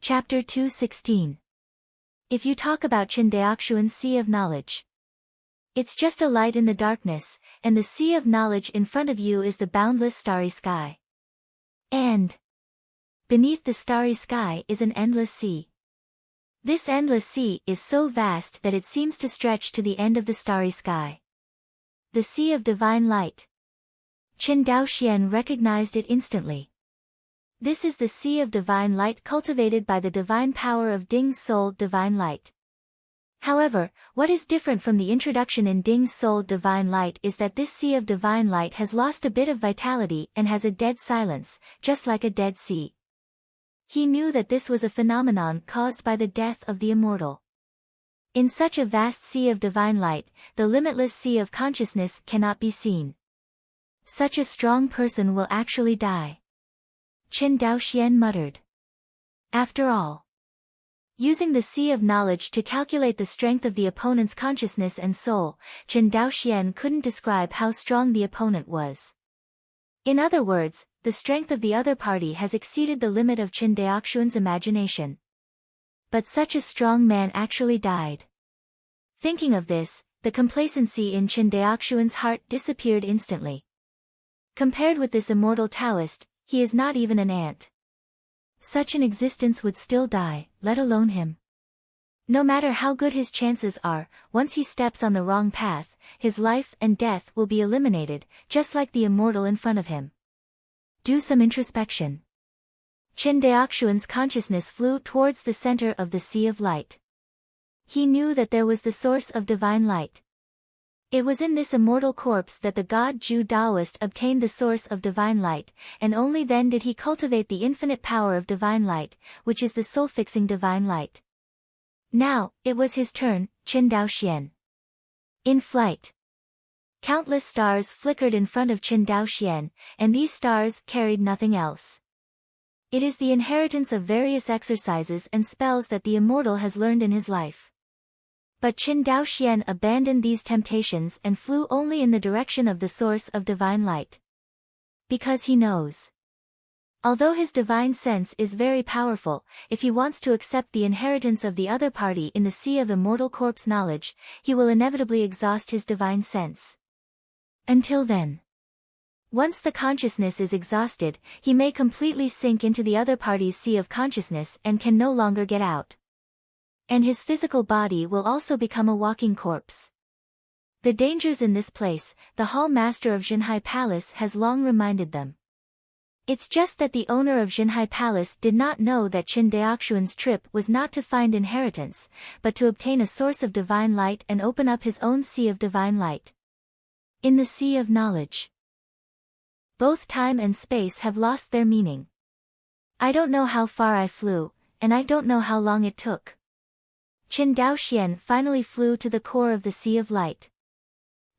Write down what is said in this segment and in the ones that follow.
Chapter 2:16. If you talk about Chindaoxuan's sea of knowledge. It's just a light in the darkness, and the sea of knowledge in front of you is the boundless starry sky. And beneath the starry sky is an endless sea. This endless sea is so vast that it seems to stretch to the end of the starry sky. The sea of divine light. Chindaoxian recognized it instantly. This is the sea of divine light cultivated by the divine power of Ding's soul divine light. However, what is different from the introduction in Ding's soul divine light is that this sea of divine light has lost a bit of vitality and has a dead silence, just like a dead sea. He knew that this was a phenomenon caused by the death of the immortal. In such a vast sea of divine light, the limitless sea of consciousness cannot be seen. Such a strong person will actually die. Chindaoxian muttered. After all, using the sea of knowledge to calculate the strength of the opponent's consciousness and soul, Chindaoxian couldn't describe how strong the opponent was. In other words, the strength of the other party has exceeded the limit of Chindaoxuan's imagination. But such a strong man actually died. Thinking of this, the complacency in Chindaoxuan's heart disappeared instantly. Compared with this immortal Taoist, he is not even an ant. Such an existence would still die, let alone him. No matter how good his chances are, once he steps on the wrong path, his life and death will be eliminated, just like the immortal in front of him. Do some introspection. Chindaoxuan's consciousness flew towards the center of the sea of light. He knew that there was the source of divine light. It was in this immortal corpse that the god Zhu Daoist obtained the source of divine light, and only then did he cultivate the infinite power of divine light, which is the soul-fixing divine light. Now, it was his turn, Chindaoxian. In flight. Countless stars flickered in front of Chindaoxian, and these stars carried nothing else. It is the inheritance of various exercises and spells that the immortal has learned in his life. But Chindaoxian abandoned these temptations and flew only in the direction of the source of divine light. Because he knows. Although his divine sense is very powerful, if he wants to accept the inheritance of the other party in the sea of immortal corpse knowledge, he will inevitably exhaust his divine sense. Until then. Once the consciousness is exhausted, he may completely sink into the other party's sea of consciousness and can no longer get out. And his physical body will also become a walking corpse. The dangers in this place, the hall master of Jinhai Palace has long reminded them. It's just that the owner of Jinhai Palace did not know that Chindaoxuan's trip was not to find inheritance, but to obtain a source of divine light and open up his own sea of divine light. In the sea of knowledge. Both time and space have lost their meaning. I don't know how far I flew, and I don't know how long it took. Chindaoxian finally flew to the core of the sea of light.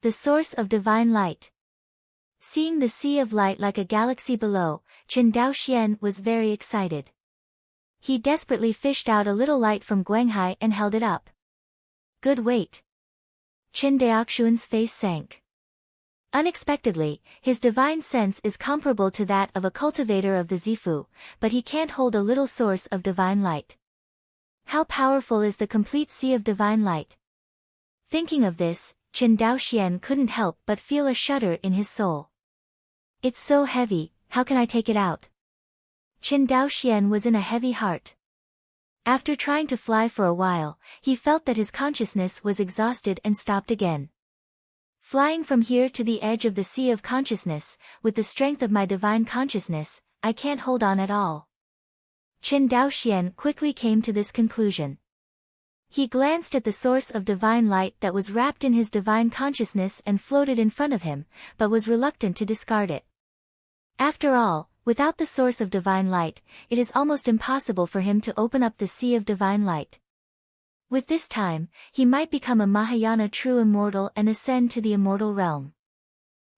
The source of divine light. Seeing the sea of light like a galaxy below, Chindaoxian was very excited. He desperately fished out a little light from Guanghai and held it up. Good weight. Chindaoxuan's face sank. Unexpectedly, his divine sense is comparable to that of a cultivator of the Zifu, but he can't hold a little source of divine light. How powerful is the complete sea of divine light? Thinking of this, Chindaoxian couldn't help but feel a shudder in his soul. It's so heavy, how can I take it out? Chindaoxian was in a heavy heart. After trying to fly for a while, he felt that his consciousness was exhausted and stopped again. Flying from here to the edge of the sea of consciousness, with the strength of my divine consciousness, I can't hold on at all. Chindaoxian quickly came to this conclusion. He glanced at the source of divine light that was wrapped in his divine consciousness and floated in front of him, but was reluctant to discard it. After all, without the source of divine light, it is almost impossible for him to open up the sea of divine light. With this time, he might become a Mahayana true immortal and ascend to the immortal realm.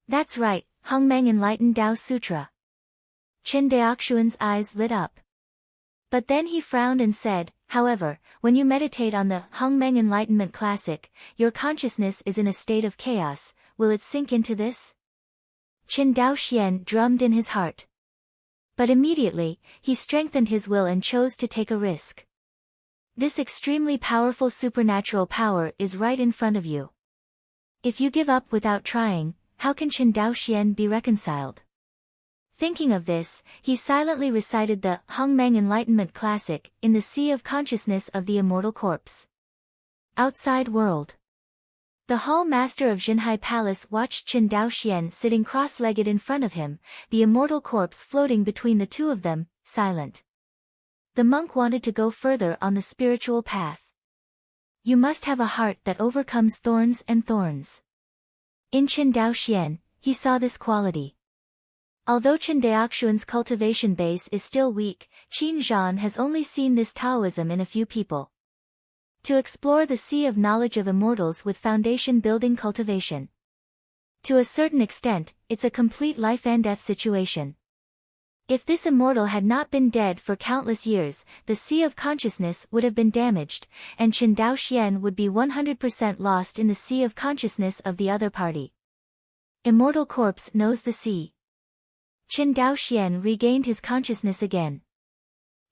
That's right, Hongmeng Enlightened Tao Sutra. Chindaoxuan's eyes lit up. But then he frowned and said, however, when you meditate on the Hongmeng Enlightenment Classic, your consciousness is in a state of chaos, will it sink into this? Chindaoxian drummed in his heart. But immediately, he strengthened his will and chose to take a risk. This extremely powerful supernatural power is right in front of you. If you give up without trying, how can Qin Dao Xian be reconciled? Thinking of this, he silently recited the Hongmeng Enlightenment Classic in the sea of consciousness of the immortal corpse. Outside world. The hall master of Jinhai Palace watched Qin Dao Xian sitting cross-legged in front of him, the immortal corpse floating between the two of them, silent. The monk wanted to go further on the spiritual path. You must have a heart that overcomes thorns and thorns. In Qin Dao Xian, he saw this quality. Although Qin Daoxuan's cultivation base is still weak, Qin Zhan has only seen this Taoism in a few people. To explore the sea of knowledge of immortals with foundation-building cultivation. To a certain extent, it's a complete life-and-death situation. If this immortal had not been dead for countless years, the sea of consciousness would have been damaged, and Qin Dao Xian would be 100% lost in the sea of consciousness of the other party. Immortal corpse knows the sea. Qin Dao Xian regained his consciousness again.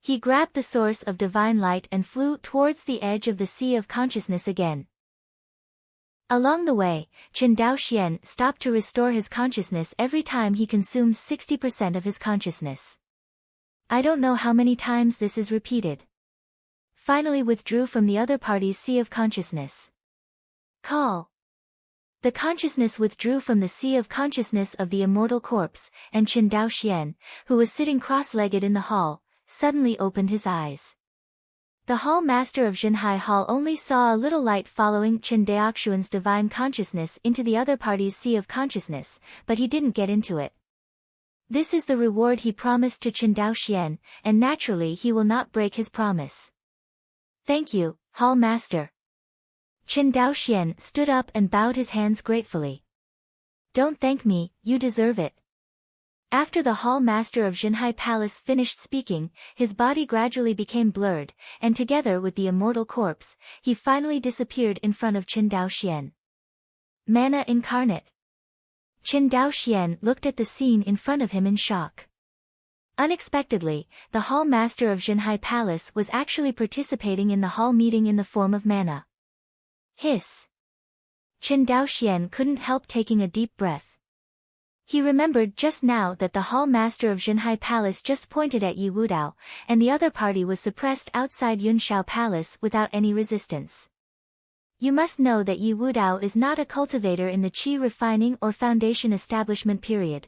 He grabbed the source of divine light and flew towards the edge of the sea of consciousness again. Along the way, Qin Dao Xian stopped to restore his consciousness every time he consumed 60% of his consciousness. I don't know how many times this is repeated. Finally withdrew from the other party's sea of consciousness. Call. The consciousness withdrew from the sea of consciousness of the immortal corpse, and Qin Dao Xian, who was sitting cross-legged in the hall, suddenly opened his eyes. The hall master of Jinhai Hall only saw a little light following Qin Daoxuan's divine consciousness into the other party's sea of consciousness, but he didn't get into it. This is the reward he promised to Qin Dao Xian, and naturally he will not break his promise. Thank you, hall master. Qin Dao Xian stood up and bowed his hands gratefully. Don't thank me, you deserve it. After the hall master of Jinhai Palace finished speaking, his body gradually became blurred, and together with the immortal corpse, he finally disappeared in front of Qin Dao Xian. Mana incarnate. Qin Dao Xian looked at the scene in front of him in shock. Unexpectedly, the hall master of Jinhai Palace was actually participating in the hall meeting in the form of mana. Hiss. Qin Dao Xian couldn't help taking a deep breath. He remembered just now that the hall master of Jinhai Palace just pointed at Yi Wudao, and the other party was suppressed outside Yunshao Palace without any resistance. You must know that Yi Wudao is not a cultivator in the qi refining or foundation establishment period.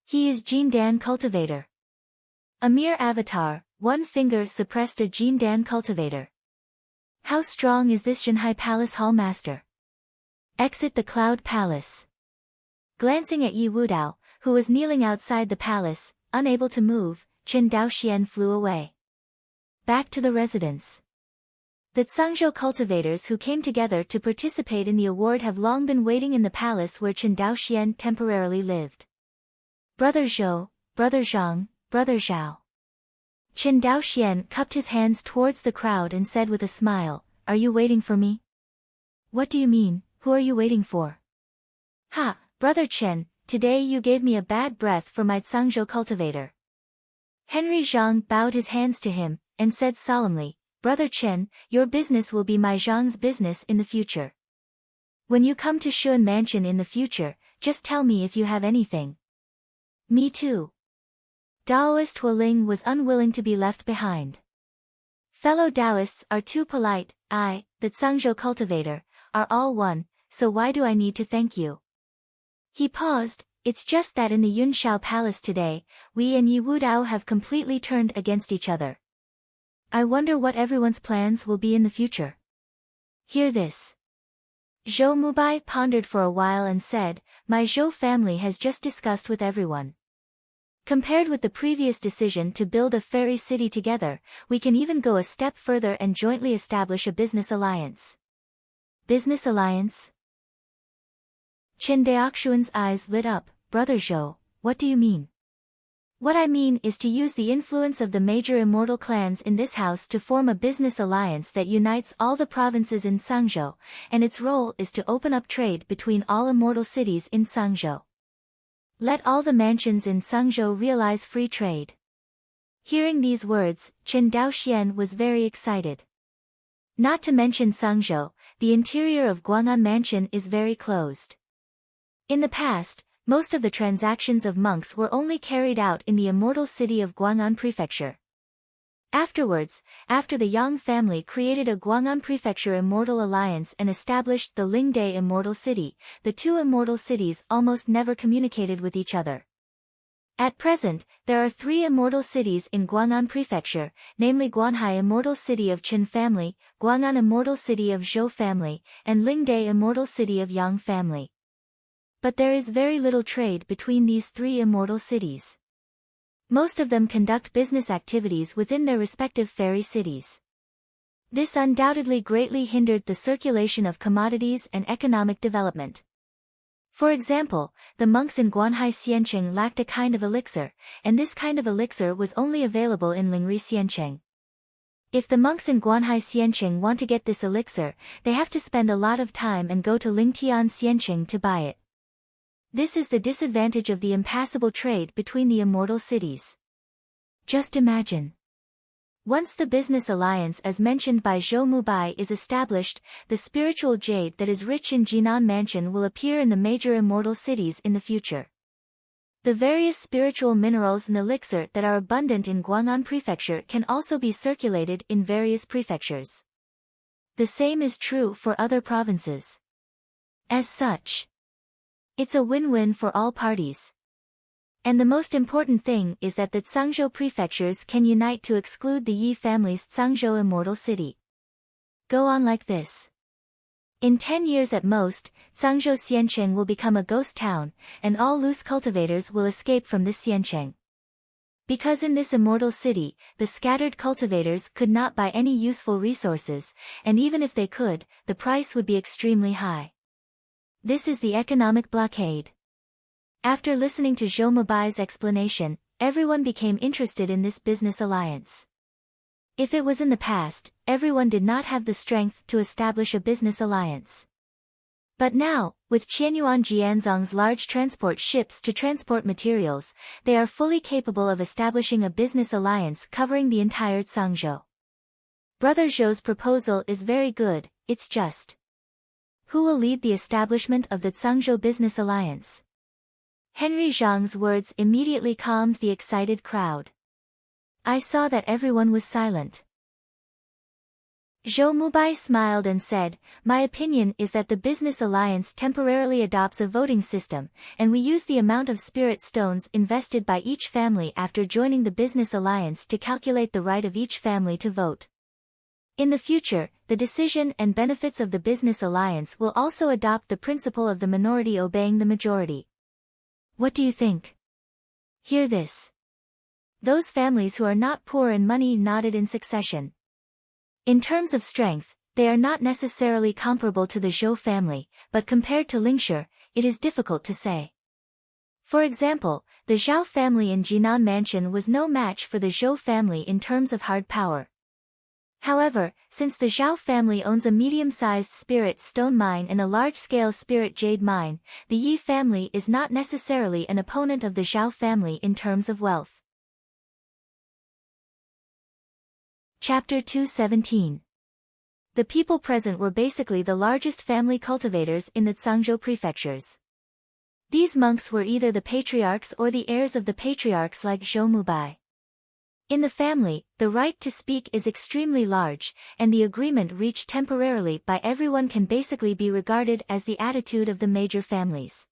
He is Jindan cultivator. A mere avatar, one finger suppressed a Jindan cultivator. How strong is this Jinhai Palace hall master? Exit the Cloud Palace. Glancing at Yi Wudao, who was kneeling outside the palace, unable to move, Qin Dao Xian flew away. Back to the residence. The Zhangzhou cultivators who came together to participate in the award have long been waiting in the palace where Qin Dao Xian temporarily lived. Brother Zhou, Brother Zhang, Brother Zhao. Qin Dao Xian cupped his hands towards the crowd and said with a smile, Are you waiting for me? What do you mean, who are you waiting for? Ha! Brother Chen, today you gave me a bad breath for my Zhangzhou cultivator. Henry Zhang bowed his hands to him, and said solemnly, Brother Chen, your business will be my Zhang's business in the future. When you come to Shun Mansion in the future, just tell me if you have anything. Me too. Daoist Hualing was unwilling to be left behind. Fellow Daoists are too polite, I, the Zhangzhou cultivator, are all one, so why do I need to thank you? He paused. It's just that in the Yunshao Palace today, we and Yi Wudao have completely turned against each other. I wonder what everyone's plans will be in the future. Hear this. Zhou Mubai pondered for a while and said, My Zhou family has just discussed with everyone. Compared with the previous decision to build a fairy city together, we can even go a step further and jointly establish a business alliance. Business alliance? Qin Daoxuan's eyes lit up. Brother Zhou, what do you mean? What I mean is to use the influence of the major immortal clans in this house to form a business alliance that unites all the provinces in Zhangzhou, and its role is to open up trade between all immortal cities in Zhangzhou. Let all the mansions in Sangzhou realize free trade. Hearing these words, Chen Daoxian was very excited. Not to mention Sangzhou, the interior of Guang'an Mansion is very closed. In the past, most of the transactions of monks were only carried out in the immortal city of Guang'an Prefecture. Afterwards, after the Yang family created a Guang'an Prefecture Immortal Alliance and established the Lingde Immortal City, the two immortal cities almost never communicated with each other. At present, there are 3 immortal cities in Guang'an Prefecture, namely Guanhai Immortal City of Qin family, Guang'an Immortal City of Zhou family, and Lingde Immortal City of Yang family. But there is very little trade between these 3 immortal cities. Most of them conduct business activities within their respective fairy cities. This undoubtedly greatly hindered the circulation of commodities and economic development. For example, the monks in Guanhai Xiancheng lacked a kind of elixir, and this kind of elixir was only available in Lingri Xiancheng. If the monks in Guanhai Xiancheng want to get this elixir, they have to spend a lot of time and go to Lingtian Xiancheng to buy it. This is the disadvantage of the impassable trade between the immortal cities. Just imagine. Once the business alliance as mentioned by Zhou Mubai is established, the spiritual jade that is rich in Jinan Mansion will appear in the major immortal cities in the future. The various spiritual minerals and elixir that are abundant in Guang'an Prefecture can also be circulated in various prefectures. The same is true for other provinces. As such, it's a win-win for all parties. And the most important thing is that the Zhangzhou prefectures can unite to exclude the Yi family's Zhangzhou Immortal City. Go on like this. In 10 years at most, Zhangzhou Xiancheng will become a ghost town, and all loose cultivators will escape from this Xiancheng. Because in this immortal city, the scattered cultivators could not buy any useful resources, and even if they could, the price would be extremely high. This is the economic blockade. After listening to Zhou Mubai's explanation, everyone became interested in this business alliance. If it was in the past, everyone did not have the strength to establish a business alliance. But now, with Qianyuan Jianzong's large transport ships to transport materials, they are fully capable of establishing a business alliance covering the entire Zhangzhou. Brother Zhou's proposal is very good, it's just. Who will lead the establishment of the Zhangzhou Business Alliance? Henry Zhang's words immediately calmed the excited crowd. I saw that everyone was silent. Zhou Mubai smiled and said, my opinion is that the business alliance temporarily adopts a voting system, and we use the amount of spirit stones invested by each family after joining the business alliance to calculate the right of each family to vote. In the future, the decision and benefits of the business alliance will also adopt the principle of the minority obeying the majority. What do you think? Hear this. Those families who are not poor in money nodded in succession. In terms of strength, they are not necessarily comparable to the Zhou family, but compared to Lingshi, it is difficult to say. For example, the Zhao family in Jinan Mansion was no match for the Zhou family in terms of hard power. However, since the Zhao family owns a medium-sized spirit stone mine and a large-scale spirit jade mine, the Yi family is not necessarily an opponent of the Zhao family in terms of wealth. Chapter 217. The people present were basically the largest family cultivators in the Zhangzhou prefectures. These monks were either the patriarchs or the heirs of the patriarchs like Zhou Mubai. In the family, the right to speak is extremely large, and the agreement reached temporarily by everyone can basically be regarded as the attitude of the major families.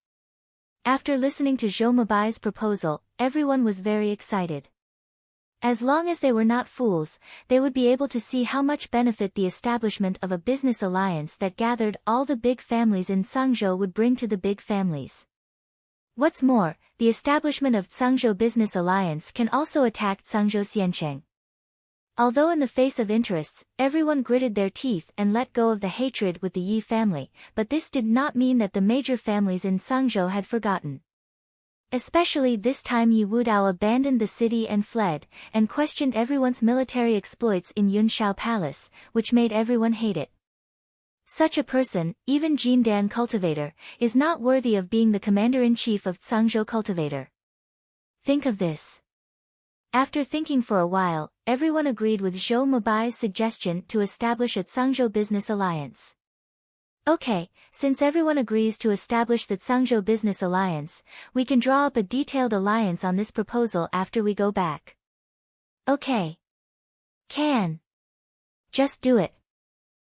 After listening to Zhou Mubai's proposal, everyone was very excited. As long as they were not fools, they would be able to see how much benefit the establishment of a business alliance that gathered all the big families in Zhangzhou would bring to the big families. What's more, the establishment of Zhangzhou Business Alliance can also attack Zhangzhou Xiancheng. Although in the face of interests, everyone gritted their teeth and let go of the hatred with the Yi family, but this did not mean that the major families in Zhangzhou had forgotten. Especially this time Yi Wudao abandoned the city and fled, and questioned everyone's military exploits in Yunshao Palace, which made everyone hate it. Such a person, even Jindan cultivator, is not worthy of being the commander-in-chief of Tsangzhou cultivator. Think of this. After thinking for a while, everyone agreed with Zhou Mubai's suggestion to establish a Tsangzhou business alliance. Okay, since everyone agrees to establish the Tsangzhou business alliance, we can draw up a detailed alliance on this proposal after we go back. Okay. Can. Just do it.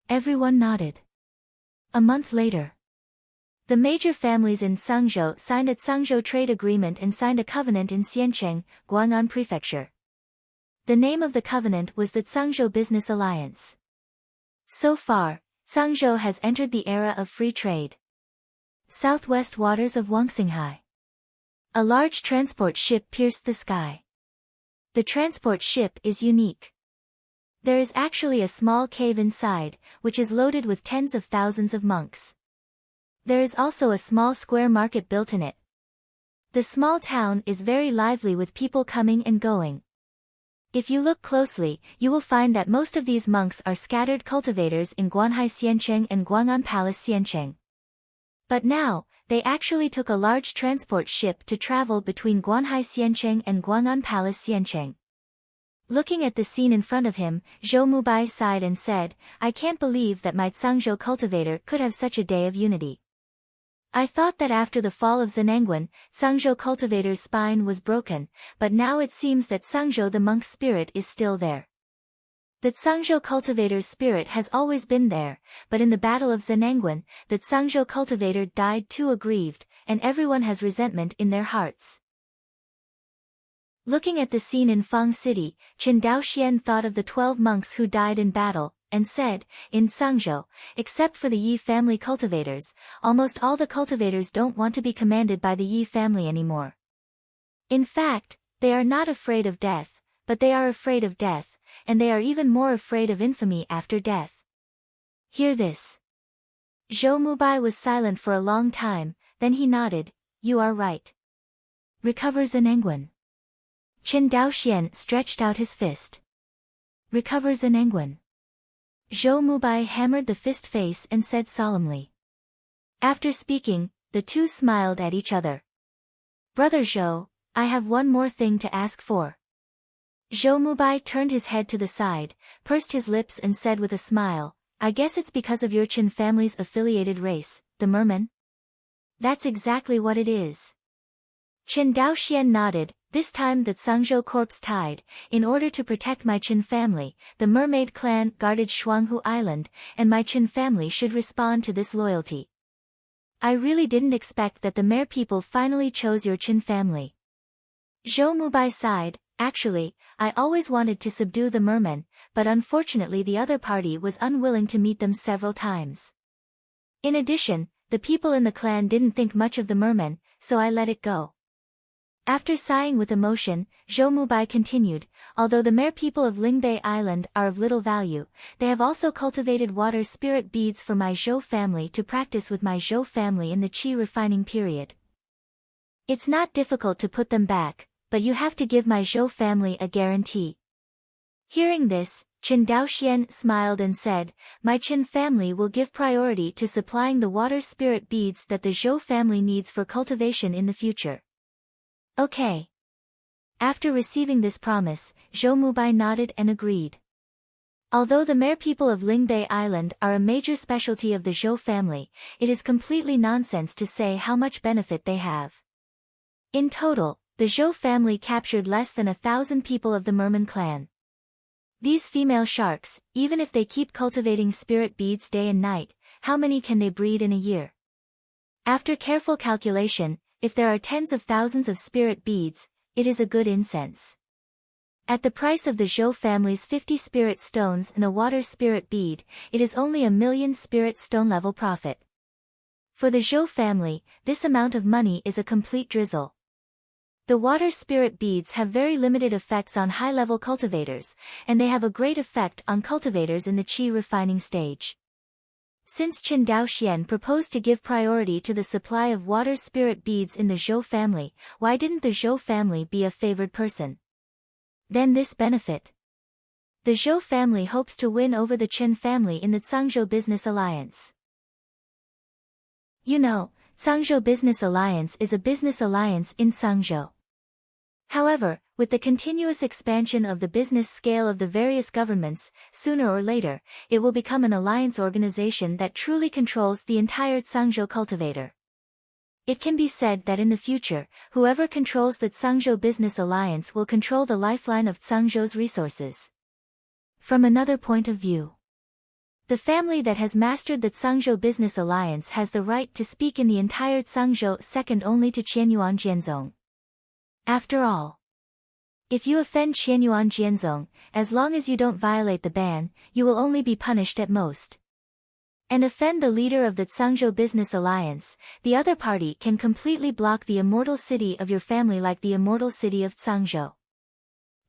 Everyone nodded. A month later, the major families in Tsangzhou signed a Tsangzhou trade agreement and signed a covenant in Xiancheng, Guang'an Prefecture. The name of the covenant was the Tsangzhou Business Alliance. So far, Tsangzhou has entered the era of free trade. Southwest waters of Wangxinghai. A large transport ship pierced the sky. The transport ship is unique. There is actually a small cave inside, which is loaded with tens of thousands of monks. There is also a small square market built in it. The small town is very lively with people coming and going. If you look closely, you will find that most of these monks are scattered cultivators in Guanhai Xiancheng and Guang'an Palace Xiancheng. But now, they actually took a large transport ship to travel between Guanhai Xiancheng and Guang'an Palace Xiancheng. Looking at the scene in front of him, Zhou Mubai sighed and said, I can't believe that my Tsangzhou cultivator could have such a day of unity. I thought that after the fall of Zhenengguan, Tsangzhou cultivator's spine was broken, but now it seems that Tsangzhou the monk's spirit is still there. The Tsangzhou cultivator's spirit has always been there, but in the battle of Zhenengguan, the Tsangzhou cultivator died too aggrieved, and everyone has resentment in their hearts. Looking at the scene in Fang City, Chen Daoxian thought of the 12 monks who died in battle, and said, in Tsangzhou, except for the Yi family cultivators, almost all the cultivators don't want to be commanded by the Yi family anymore. In fact, they are not afraid of death, but they are afraid of death, and they are even more afraid of infamy after death. Hear this. Zhou Mubai was silent for a long time, then he nodded, you are right. Recover Zhenengguan. Chen Daoxian stretched out his fist. Recover Zhenengguan. Zhou Mubai hammered the fist face and said solemnly. After speaking, the two smiled at each other. Brother Zhou, I have one more thing to ask for. Zhou Mubai turned his head to the side, pursed his lips and said with a smile, I guess it's because of your Qin family's affiliated race, the merman? That's exactly what it is. Chen Daoxian nodded, this time the Tsangzhou corpse tied, in order to protect my Qin family, the mermaid clan guarded Shuanghu Island, and my Qin family should respond to this loyalty. I really didn't expect that the Mer people finally chose your Qin family. Zhou Mubai sighed, actually, I always wanted to subdue the mermen, but unfortunately the other party was unwilling to meet them several times. In addition, the people in the clan didn't think much of the mermen, so I let it go. After sighing with emotion, Zhou Mubai continued, although the Mer people of Lingbei Island are of little value, they have also cultivated water spirit beads for my Zhou family to practice with my Zhou family in the qi refining period. It's not difficult to put them back, but you have to give my Zhou family a guarantee. Hearing this, Chen Daoxian smiled and said, my Qin family will give priority to supplying the water spirit beads that the Zhou family needs for cultivation in the future. Okay. After receiving this promise, Zhou Mubai nodded and agreed. Although the Mer people of Lingbei Island are a major specialty of the Zhou family, it is completely nonsense to say how much benefit they have. In total, the Zhou family captured less than 1,000 people of the Merman clan. These female sharks, even if they keep cultivating spirit beads day and night, how many can they breed in a year? After careful calculation, if there are tens of thousands of spirit beads, it is a good incense. At the price of the Zhou family's 50 spirit stones and a water spirit bead, it is only 1,000,000 spirit stone level profit. For the Zhou family, this amount of money is a complete drizzle. The water spirit beads have very limited effects on high-level cultivators, and they have a great effect on cultivators in the qi refining stage. Since Chen Daoxian proposed to give priority to the supply of water spirit beads in the Zhou family, why didn't the Zhou family be a favored person? Then this benefit. The Zhou family hopes to win over the Chen family in the Zhangzhou Business Alliance. You know, Zhangzhou Business Alliance is a business alliance in Zhangzhou. However, with the continuous expansion of the business scale of the various governments, sooner or later, it will become an alliance organization that truly controls the entire Zhangzhou cultivator. It can be said that in the future, whoever controls the Zhangzhou Business Alliance will control the lifeline of Zhangzhou's resources. From another point of view, the family that has mastered the Zhangzhou Business Alliance has the right to speak in the entire Zhangzhou, second only to Qianyuan Jianzong. After all, if you offend Qianyuan Jianzong, as long as you don't violate the ban, you will only be punished at most. And offend the leader of the Zhangzhou Business Alliance, the other party can completely block the immortal city of your family like the immortal city of Zhangzhou.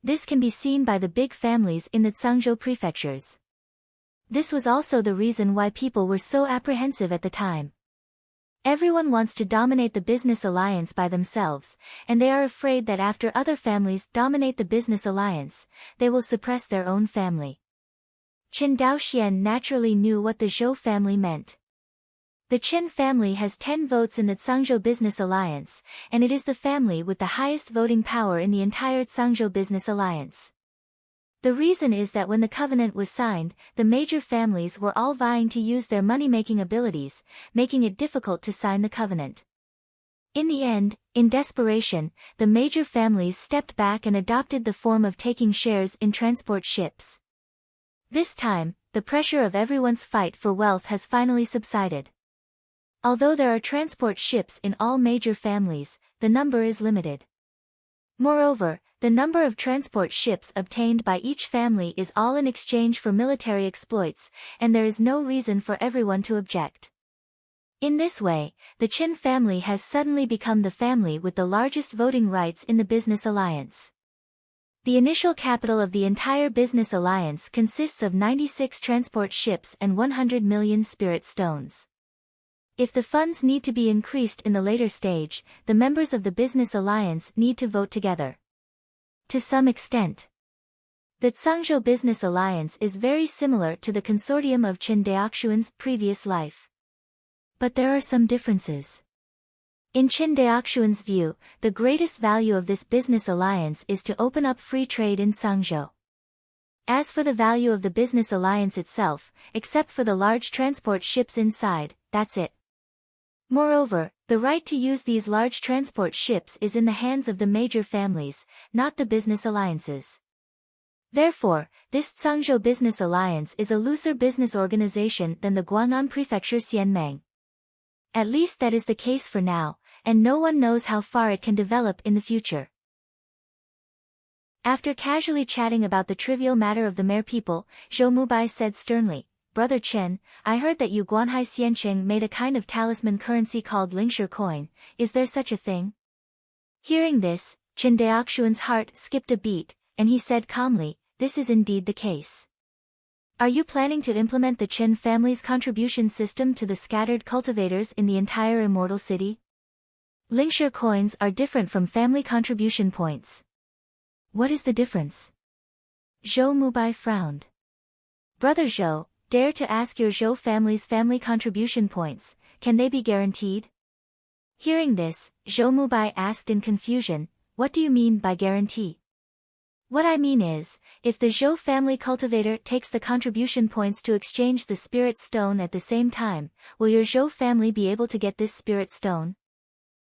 This can be seen by the big families in the Zhangzhou prefectures. This was also the reason why people were so apprehensive at the time. Everyone wants to dominate the business alliance by themselves, and they are afraid that after other families dominate the business alliance, they will suppress their own family. Chen Daoxian naturally knew what the Zhou family meant. The Chen family has 10 votes in the Zhangzhou Business Alliance, and it is the family with the highest voting power in the entire Zhangzhou Business Alliance. The reason is that when the covenant was signed, the major families were all vying to use their money-making abilities, making it difficult to sign the covenant. In the end, in desperation, the major families stepped back and adopted the form of taking shares in transport ships. This time, the pressure of everyone's fight for wealth has finally subsided. Although there are transport ships in all major families, the number is limited. Moreover, the number of transport ships obtained by each family is all in exchange for military exploits, and there is no reason for everyone to object. In this way, the Chen family has suddenly become the family with the largest voting rights in the business alliance. The initial capital of the entire business alliance consists of 96 transport ships and 100 million spirit stones. If the funds need to be increased in the later stage, the members of the business alliance need to vote together. To some extent, the Zhangzhou Business Alliance is very similar to the consortium of Chen Daoxuan's previous life. But there are some differences. In Chen Daoxuan's view, the greatest value of this business alliance is to open up free trade in Zhangzhou. As for the value of the business alliance itself, except for the large transport ships inside, that's it. Moreover, the right to use these large transport ships is in the hands of the major families, not the business alliances. Therefore, this Zhangzhou Business Alliance is a looser business organization than the Guang'an Prefecture Xianmeng. At least that is the case for now, and no one knows how far it can develop in the future. After casually chatting about the trivial matter of the Mer people, Zhou Mubai said sternly, "Brother Chen, I heard that you Guanhai Xiancheng made a kind of talisman currency called Lingshi coin. Is there such a thing?" Hearing this, Chen Daoxuan's heart skipped a beat, and he said calmly, "This is indeed the case. Are you planning to implement the Chen family's contribution system to the scattered cultivators in the entire immortal city? Lingshi coins are different from family contribution points." "What is the difference?" Zhou Mubai frowned. "Brother Zhou, dare to ask your Zhou family's family contribution points, can they be guaranteed?" Hearing this, Zhou Mubai asked in confusion, "What do you mean by guarantee?" "What I mean is, if the Zhou family cultivator takes the contribution points to exchange the spirit stone at the same time, will your Zhou family be able to get this spirit stone?"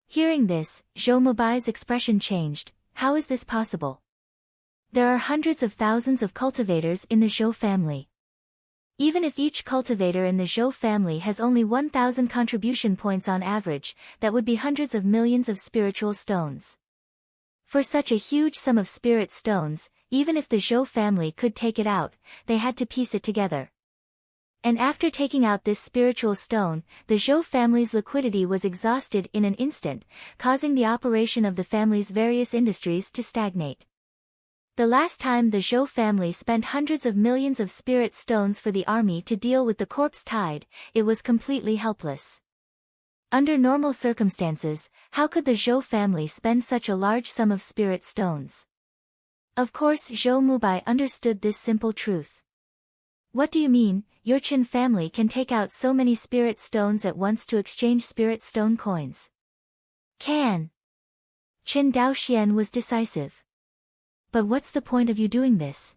Hearing this, Zhou Mubai's expression changed. "How is this possible? There are hundreds of thousands of cultivators in the Zhou family. Even if each cultivator in the Zhou family has only 1,000 contribution points on average, that would be hundreds of millions of spiritual stones. For such a huge sum of spirit stones, even if the Zhou family could take it out, they had to piece it together. And after taking out this spiritual stone, the Zhou family's liquidity was exhausted in an instant, causing the operation of the family's various industries to stagnate. The last time the Zhou family spent hundreds of millions of spirit stones for the army to deal with the corpse tide, it was completely helpless. Under normal circumstances, how could the Zhou family spend such a large sum of spirit stones? Of course Zhou Mubai understood this simple truth. What do you mean, your Qin family can take out so many spirit stones at once to exchange spirit stone coins? Can. Qin Daoxian was decisive. But what's the point of you doing this?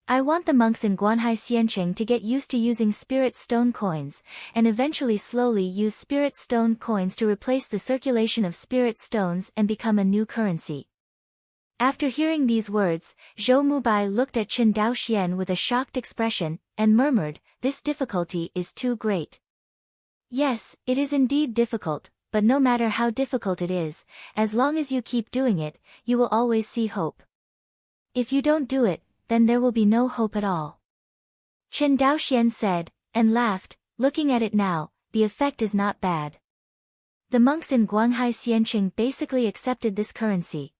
I want the monks in Guanhai Xianqing to get used to using spirit stone coins, and eventually slowly use spirit stone coins to replace the circulation of spirit stones and become a new currency. After hearing these words, Zhou Mubai looked at Qin Daoxian with a shocked expression, and murmured, "This difficulty is too great." Yes, it is indeed difficult, but no matter how difficult it is, as long as you keep doing it, you will always see hope. If you don't do it, then there will be no hope at all. Qin Daoxian said, and laughed, looking at it now, the effect is not bad. The monks in Guanhai Xianqing basically accepted this currency.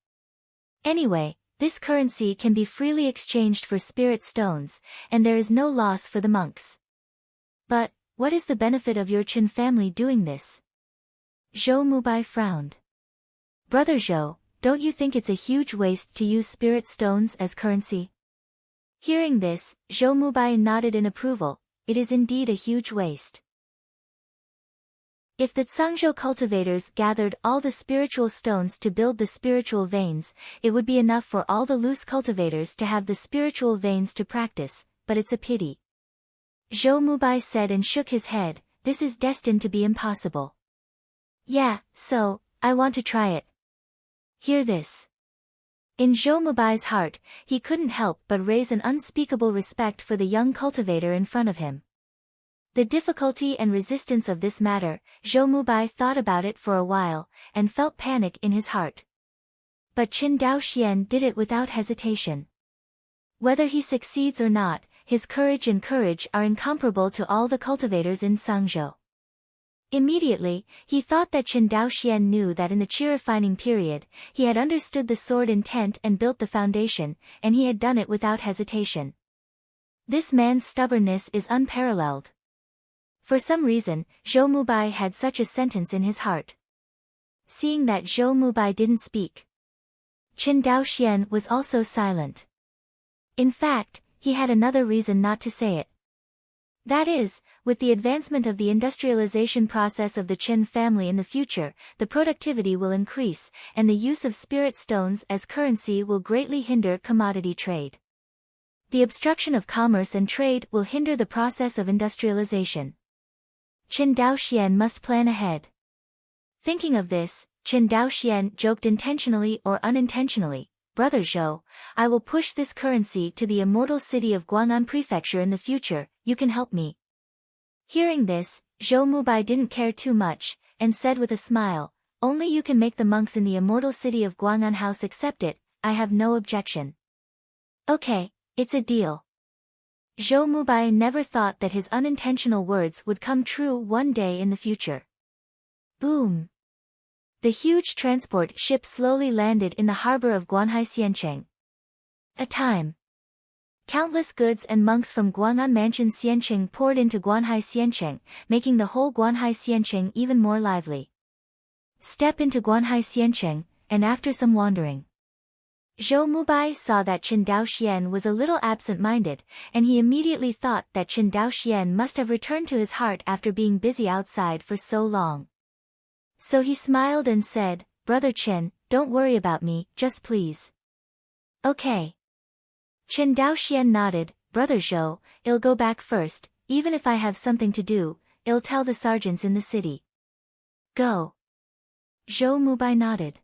Anyway, this currency can be freely exchanged for spirit stones, and there is no loss for the monks. But, what is the benefit of your Qin family doing this? Zhou Mubai frowned. Brother Zhou, don't you think it's a huge waste to use spirit stones as currency? Hearing this, Zhou Mubai nodded in approval. It is indeed a huge waste. If the Cangzhou cultivators gathered all the spiritual stones to build the spiritual veins, it would be enough for all the loose cultivators to have the spiritual veins to practice, but it's a pity. Zhou Mubai said and shook his head, this is destined to be impossible. Yeah, so, I want to try it. Hear this. In Zhou Mubai's heart, he couldn't help but raise an unspeakable respect for the young cultivator in front of him. The difficulty and resistance of this matter, Zhou Mubai thought about it for a while, and felt panic in his heart. But Qin Daoxian did it without hesitation. Whether he succeeds or not, his courage and courage are incomparable to all the cultivators in Cangzhou. Immediately, he thought that Qin Daoxian knew that in the qi refining period, he had understood the sword intent and built the foundation, and he had done it without hesitation. This man's stubbornness is unparalleled. For some reason, Zhou Mubai had such a sentence in his heart. Seeing that Zhou Mubai didn't speak, Qin Daoxian was also silent. In fact, he had another reason not to say it. That is, with the advancement of the industrialization process of the Qin family in the future, the productivity will increase, and the use of spirit stones as currency will greatly hinder commodity trade. The obstruction of commerce and trade will hinder the process of industrialization. Qin Daoxian must plan ahead. Thinking of this, Qin Daoxian joked intentionally or unintentionally, Brother Zhou, I will push this currency to the immortal city of Guang'an Prefecture in the future, you can help me. Hearing this, Zhou Mubai didn't care too much, and said with a smile, only you can make the monks in the immortal city of Guang'an House accept it, I have no objection. Okay, it's a deal. Zhou Mubai never thought that his unintentional words would come true one day in the future. Boom! The huge transport ship slowly landed in the harbor of Guanhai Xianqing. A time. Countless goods and monks from Guang'an Mansion Xianqing poured into Guanhai Xianqing, making the whole Guanhai Xianqing even more lively. Step into Guanhai Xianqing, and after some wandering, Zhou Mubai saw that Qin Daoxian was a little absent-minded, and he immediately thought that Qin Daoxian must have returned to his heart after being busy outside for so long. So he smiled and said, Brother Qin, don't worry about me, just please. Okay. Qin Daoxian nodded, Brother Zhou, I'll go back first, even if I have something to do, I'll tell the sergeants in the city. Go. Zhou Mubai nodded.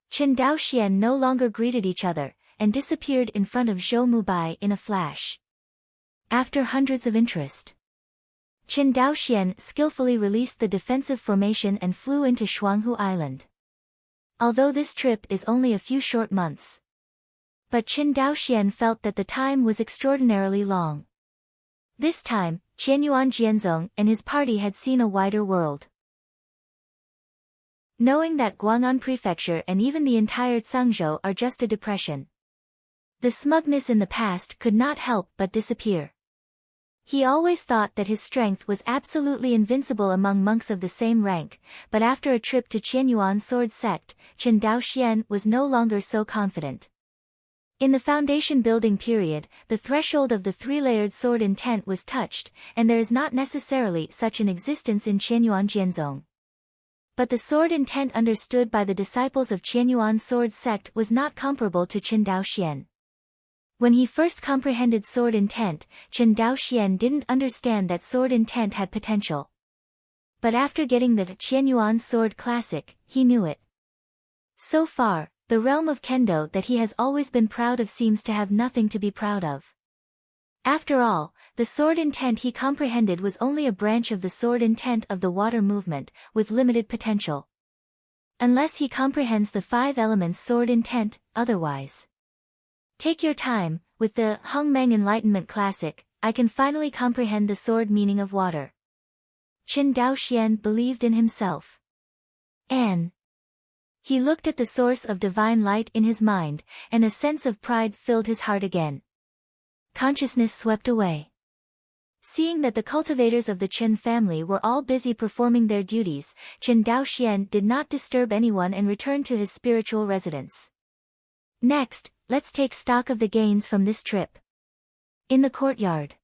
Qin Daoxian no longer greeted each other, and disappeared in front of Zhou Mubai in a flash. After hundreds of interest, Qin Daoxian skillfully released the defensive formation and flew into Shuanghu Island. Although this trip is only a few short months, but Qin Daoxian felt that the time was extraordinarily long. This time, Qianyuan Jianzong and his party had seen a wider world. Knowing that Guang'an Prefecture and even the entire Cangzhou are just a depression, the smugness in the past could not help but disappear. He always thought that his strength was absolutely invincible among monks of the same rank, but after a trip to Qianyuan sword sect, Qin Daoxian was no longer so confident. In the foundation building period, the threshold of the three-layered sword intent was touched, and there is not necessarily such an existence in Qianyuan Jianzong. But the sword intent understood by the disciples of Qianyuan sword sect was not comparable to Qin Dao Xian. When he first comprehended sword intent, Qin Dao Xian didn't understand that sword intent had potential. But after getting the Qianyuan sword classic, he knew it. So far, the realm of kendo that he has always been proud of seems to have nothing to be proud of. After all, the sword intent he comprehended was only a branch of the sword intent of the water movement, with limited potential. Unless he comprehends the 5 elements sword intent, otherwise. Take your time, with the Hongmeng Enlightenment Classic, I can finally comprehend the sword meaning of water. Qin Dao Xian believed in himself. And he looked at the source of divine light in his mind, and a sense of pride filled his heart again. Consciousness swept away. Seeing that the cultivators of the Qin family were all busy performing their duties, Qin Dao Xian did not disturb anyone and returned to his spiritual residence. Next, let's take stock of the gains from this trip. In the courtyard,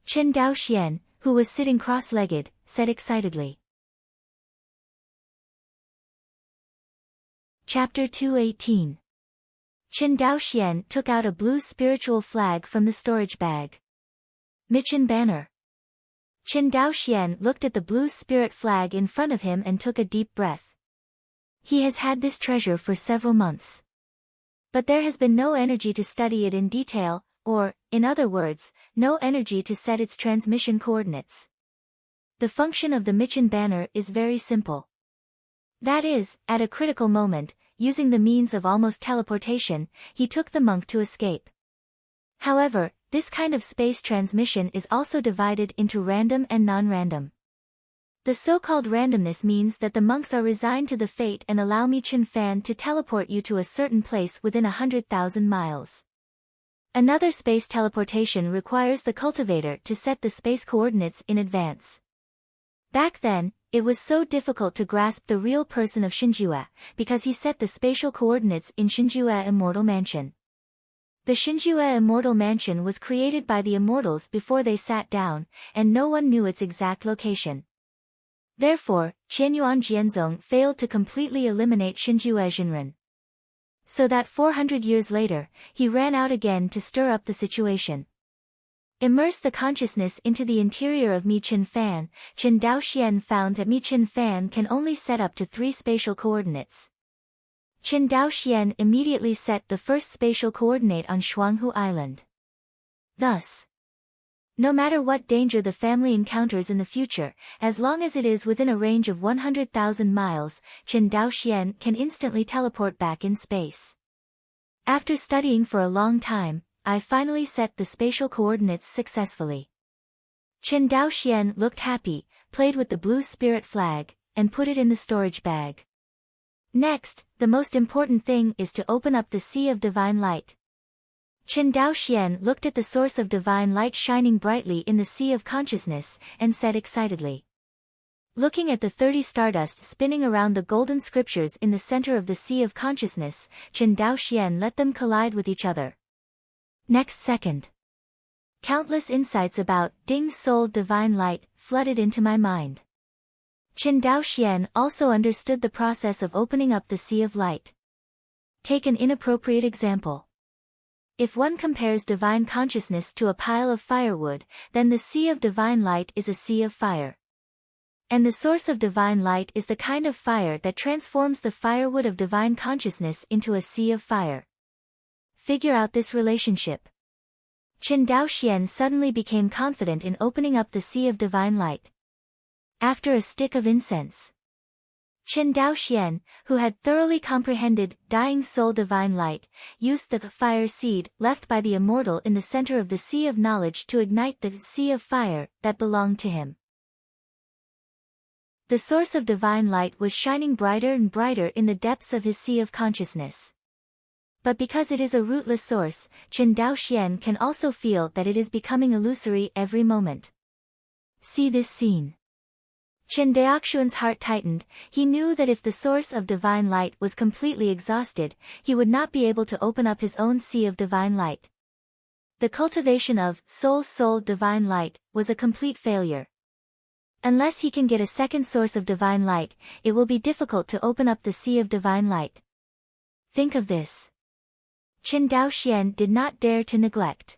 Qin Dao Xian, who was sitting cross-legged, said excitedly. Chapter 218. Qin Dao Xian took out a blue spiritual flag from the storage bag. Michen banner. Qin Dao Xian looked at the blue spirit flag in front of him and took a deep breath. He has had this treasure for several months. But there has been no energy to study it in detail, or, in other words, no energy to set its transmission coordinates. The function of the Michen banner is very simple. That is, at a critical moment, using the means of almost teleportation, he took the monk to escape. However, this kind of space transmission is also divided into random and non-random. The so-called randomness means that the monks are resigned to the fate and allow Michen Fan to teleport you to a certain place within 100,000 miles. Another space teleportation requires the cultivator to set the space coordinates in advance. Back then, it was so difficult to grasp the real person of Shinjue, because he set the spatial coordinates in Shinjue Immortal Mansion. The Shinjue Immortal Mansion was created by the immortals before they sat down, and no one knew its exact location. Therefore, Qianyuan Jianzong failed to completely eliminate Shinjue Jinren. So that 400 years later, he ran out again to stir up the situation. Immerse the consciousness into the interior of Michen Fan. Qin Dao Xian found that Michen Fan can only set up to 3 spatial coordinates. Qin Dao Xian immediately set the first spatial coordinate on Shuanghu Island. Thus, no matter what danger the family encounters in the future, as long as it is within a range of 100,000 miles, Qin Dao Xian can instantly teleport back in space. After studying for a long time, I finally set the spatial coordinates successfully. Qin Dao Xian looked happy, played with the blue spirit flag, and put it in the storage bag. Next, the most important thing is to open up the sea of divine light. Qin Dao Xian looked at the source of divine light shining brightly in the sea of consciousness, and said excitedly. Looking at the 30 stardust spinning around the golden scriptures in the center of the sea of consciousness, Qin Dao Xian let them collide with each other. Next second, countless insights about Ding's soul divine light flooded into my mind. Qin Dao Xian also understood the process of opening up the sea of light. Take an inappropriate example. If one compares divine consciousness to a pile of firewood, then the sea of divine light is a sea of fire. And the source of divine light is the kind of fire that transforms the firewood of divine consciousness into a sea of fire. Figure out this relationship. Qin Dao Xian suddenly became confident in opening up the sea of divine light. After a stick of incense, Qin Dao Xian, who had thoroughly comprehended dying soul divine light, used the fire seed left by the immortal in the center of the sea of knowledge to ignite the sea of fire that belonged to him. The source of divine light was shining brighter and brighter in the depths of his sea of consciousness. But because it is a rootless source, Qin Dao Xian can also feel that it is becoming illusory every moment. See this scene. Chen Daoxuan's heart tightened. He knew that if the source of divine light was completely exhausted, he would not be able to open up his own sea of divine light. The cultivation of soul divine light was a complete failure. Unless he can get a second source of divine light, it will be difficult to open up the sea of divine light. Think of this. Chen Daoxian did not dare to neglect.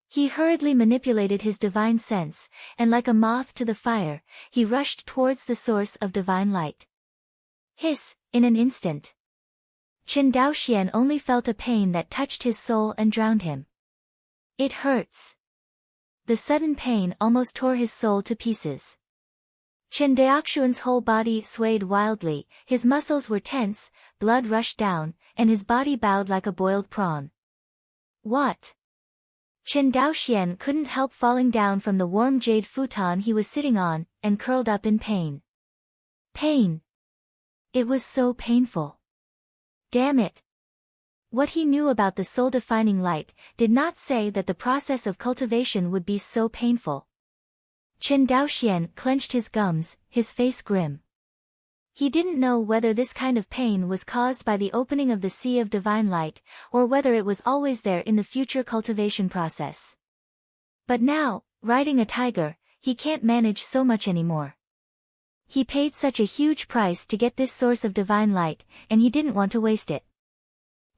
He hurriedly manipulated his divine sense, and like a moth to the fire, he rushed towards the source of divine light. Hiss, in an instant. Chen Daoxian only felt a pain that touched his soul and drowned him. It hurts. The sudden pain almost tore his soul to pieces. Chen Daoxuan's whole body swayed wildly, his muscles were tense, blood rushed down, and his body bowed like a boiled prawn. What? Chen Daoxian couldn't help falling down from the warm jade futon he was sitting on, and curled up in pain. Pain. It was so painful. Damn it. What he knew about the soul-defining light did not say that the process of cultivation would be so painful. Chen Daoxian clenched his gums, his face grim. He didn't know whether this kind of pain was caused by the opening of the sea of divine light, or whether it was always there in the future cultivation process. But now, riding a tiger, he can't manage so much anymore. He paid such a huge price to get this source of divine light, and he didn't want to waste it.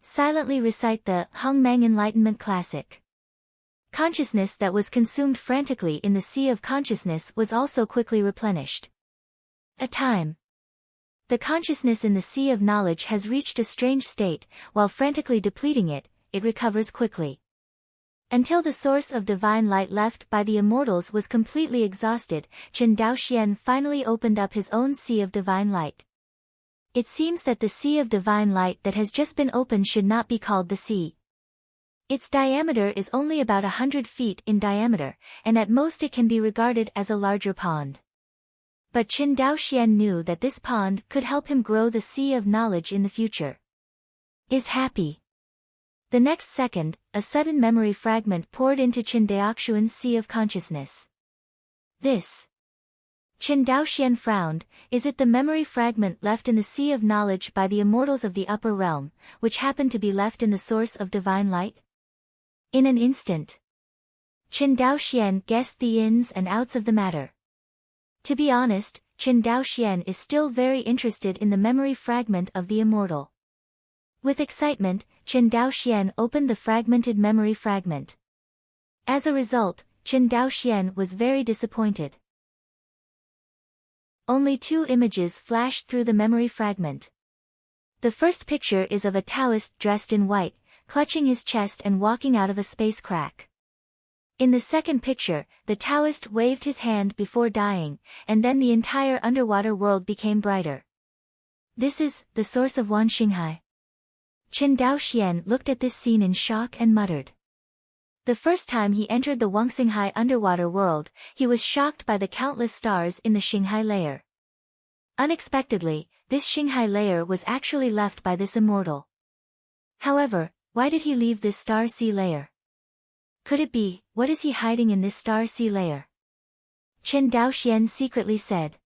Silently recite the Hongmeng Enlightenment Classic. Consciousness that was consumed frantically in the sea of consciousness was also quickly replenished. A time. The consciousness in the sea of knowledge has reached a strange state, while frantically depleting it, it recovers quickly. Until the source of divine light left by the immortals was completely exhausted, Chen Daoxian finally opened up his own sea of divine light. It seems that the sea of divine light that has just been opened should not be called the sea. Its diameter is only about 100 feet in diameter, and at most it can be regarded as a larger pond. But Chen Daoxian knew that this pond could help him grow the sea of knowledge in the future. Is happy. The next second, a sudden memory fragment poured into Chen Daoxuan's sea of consciousness. This. Chen Daoxian frowned. Is it the memory fragment left in the sea of knowledge by the immortals of the upper realm, which happened to be left in the source of divine light? In an instant, Chen Daoxian guessed the ins and outs of the matter. To be honest, Chen Daoxian is still very interested in the memory fragment of the immortal. With excitement, Chen Daoxian opened the fragmented memory fragment. As a result, Chen Daoxian was very disappointed. Only 2 images flashed through the memory fragment. The first picture is of a Taoist dressed in white, clutching his chest and walking out of a space crack. In the second picture, the Taoist waved his hand before dying, and then the entire underwater world became brighter. This is the source of Wan Xinghai. Chen Daoxian looked at this scene in shock and muttered. The first time he entered the Wangxinghai underwater world, he was shocked by the countless stars in the Xinghai layer. Unexpectedly, this Xinghai layer was actually left by this immortal. However, why did he leave this star sea layer? Could it be, what is he hiding in this star sea layer? Chen Daoxian secretly said.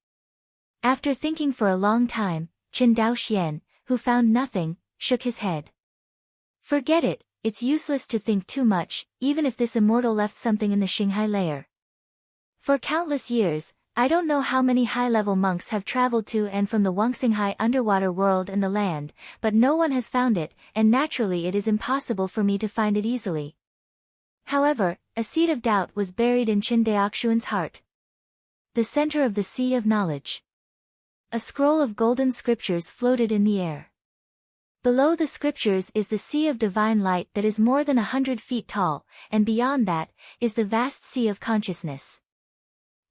After thinking for a long time, Chen Daoxian, who found nothing, shook his head. Forget it. It's useless to think too much, even if this immortal left something in the Xinghai layer. For countless years, I don't know how many high-level monks have traveled to and from the Wangxinghai underwater world and the land, but no one has found it, and naturally it is impossible for me to find it easily. However, a seed of doubt was buried in Chen Daoxuan's heart. The center of the sea of knowledge. A scroll of golden scriptures floated in the air. Below the scriptures is the sea of divine light that is more than 100 feet tall, and beyond that, is the vast sea of consciousness.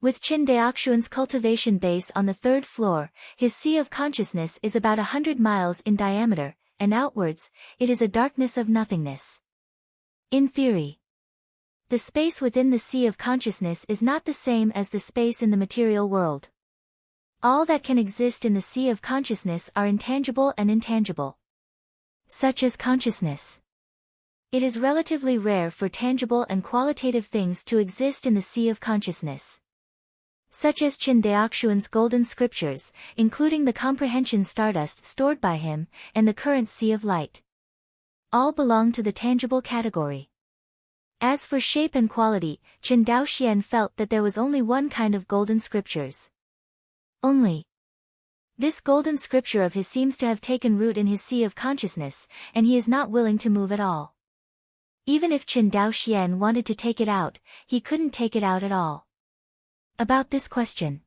With Chen Daoxuan's cultivation base on the 3rd floor, his sea of consciousness is about 100 miles in diameter, and outwards, it is a darkness of nothingness. In theory, the space within the sea of consciousness is not the same as the space in the material world. All that can exist in the sea of consciousness are intangible and intangible. Such as consciousness. It is relatively rare for tangible and qualitative things to exist in the sea of consciousness. such as Qin Daoxuan's golden scriptures, including the Comprehension stardust stored by him, and the current Sea of Light. All belong to the tangible category. As for shape and quality, Qin Daoxian felt that there was only one kind of golden scriptures. Only. This golden scripture of his seems to have taken root in his sea of consciousness, and he is not willing to move at all. Even if Qin Daoxian wanted to take it out, he couldn't take it out at all. About this question.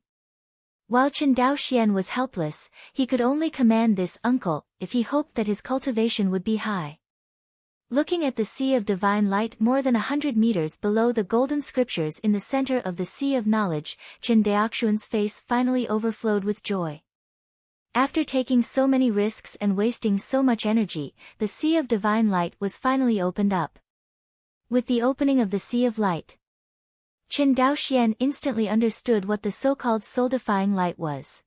While Qin Daoxian was helpless, he could only command this uncle, if he hoped that his cultivation would be high. Looking at the Sea of Divine Light more than 100 meters below the golden scriptures in the center of the Sea of Knowledge, Qin Daoxuan's face finally overflowed with joy. After taking so many risks and wasting so much energy, the Sea of Divine Light was finally opened up. With the opening of the Sea of Light, Qin Daoxian instantly understood what the so-called soul-defying light was.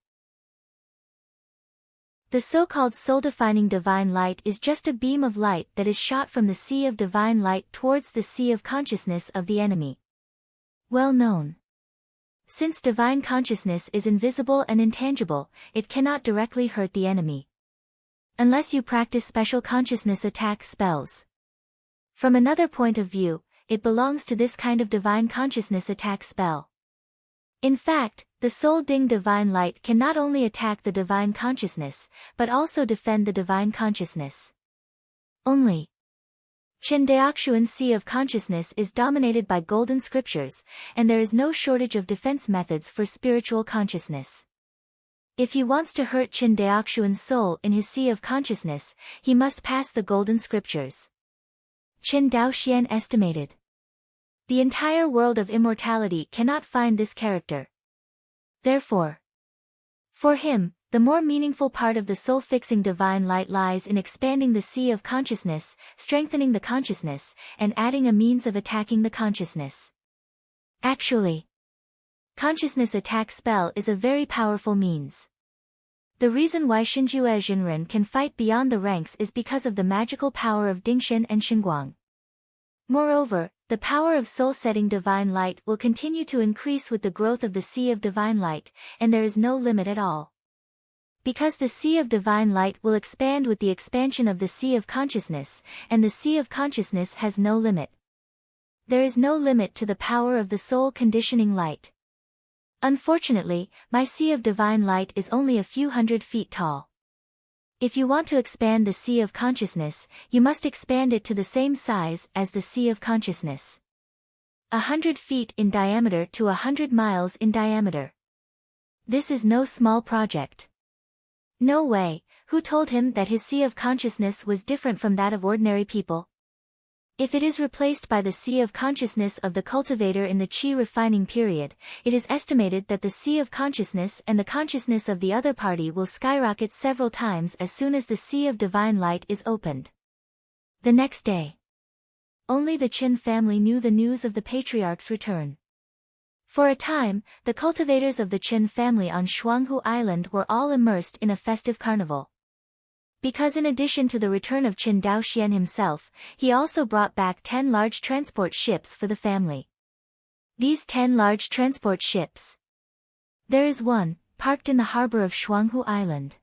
The so-called soul-defining divine light is just a beam of light that is shot from the Sea of Divine Light towards the Sea of Consciousness of the enemy. Well known. Since divine consciousness is invisible and intangible, it cannot directly hurt the enemy. Unless you practice special consciousness attack spells. From another point of view, it belongs to this kind of divine consciousness attack spell. In fact, the Soul Ding divine light can not only attack the divine consciousness, but also defend the divine consciousness. Only. Qin Daoxuan's Sea of Consciousness is dominated by golden scriptures, and there is no shortage of defense methods for spiritual consciousness. If he wants to hurt Qin Daoxuan's soul in his Sea of Consciousness, he must pass the golden scriptures. Qin Daoxian estimated. The entire world of immortality cannot find this character. Therefore, for him, the more meaningful part of the soul-fixing divine light lies in expanding the Sea of Consciousness, strengthening the consciousness, and adding a means of attacking the consciousness. Actually, consciousness attack spell is a very powerful means. The reason why Xinjue Jinren can fight beyond the ranks is because of the magical power of Dingxin and Xinguang. Moreover, the power of soul-setting divine light will continue to increase with the growth of the Sea of Divine Light, and there is no limit at all. Because the Sea of Divine Light will expand with the expansion of the Sea of Consciousness, and the Sea of Consciousness has no limit. There is no limit to the power of the soul conditioning light. Unfortunately, my Sea of Divine Light is only a few 100 feet tall. If you want to expand the Sea of Consciousness, you must expand it to the same size as the Sea of Consciousness. 100 feet in diameter to 100 miles in diameter. This is no small project. No way. Who told him that his Sea of Consciousness was different from that of ordinary people? If it is replaced by the Sea of Consciousness of the cultivator in the Qi refining period, it is estimated that the Sea of Consciousness and the consciousness of the other party will skyrocket several times as soon as the Sea of Divine Light is opened. The next day, only the Qin family knew the news of the patriarch's return. For a time, the cultivators of the Qin family on Shuanghu Island were all immersed in a festive carnival. Because in addition to the return of Qin Daoxian himself, he also brought back 10 large transport ships for the family. These 10 large transport ships. There is one, parked in the harbor of Shuanghu Island.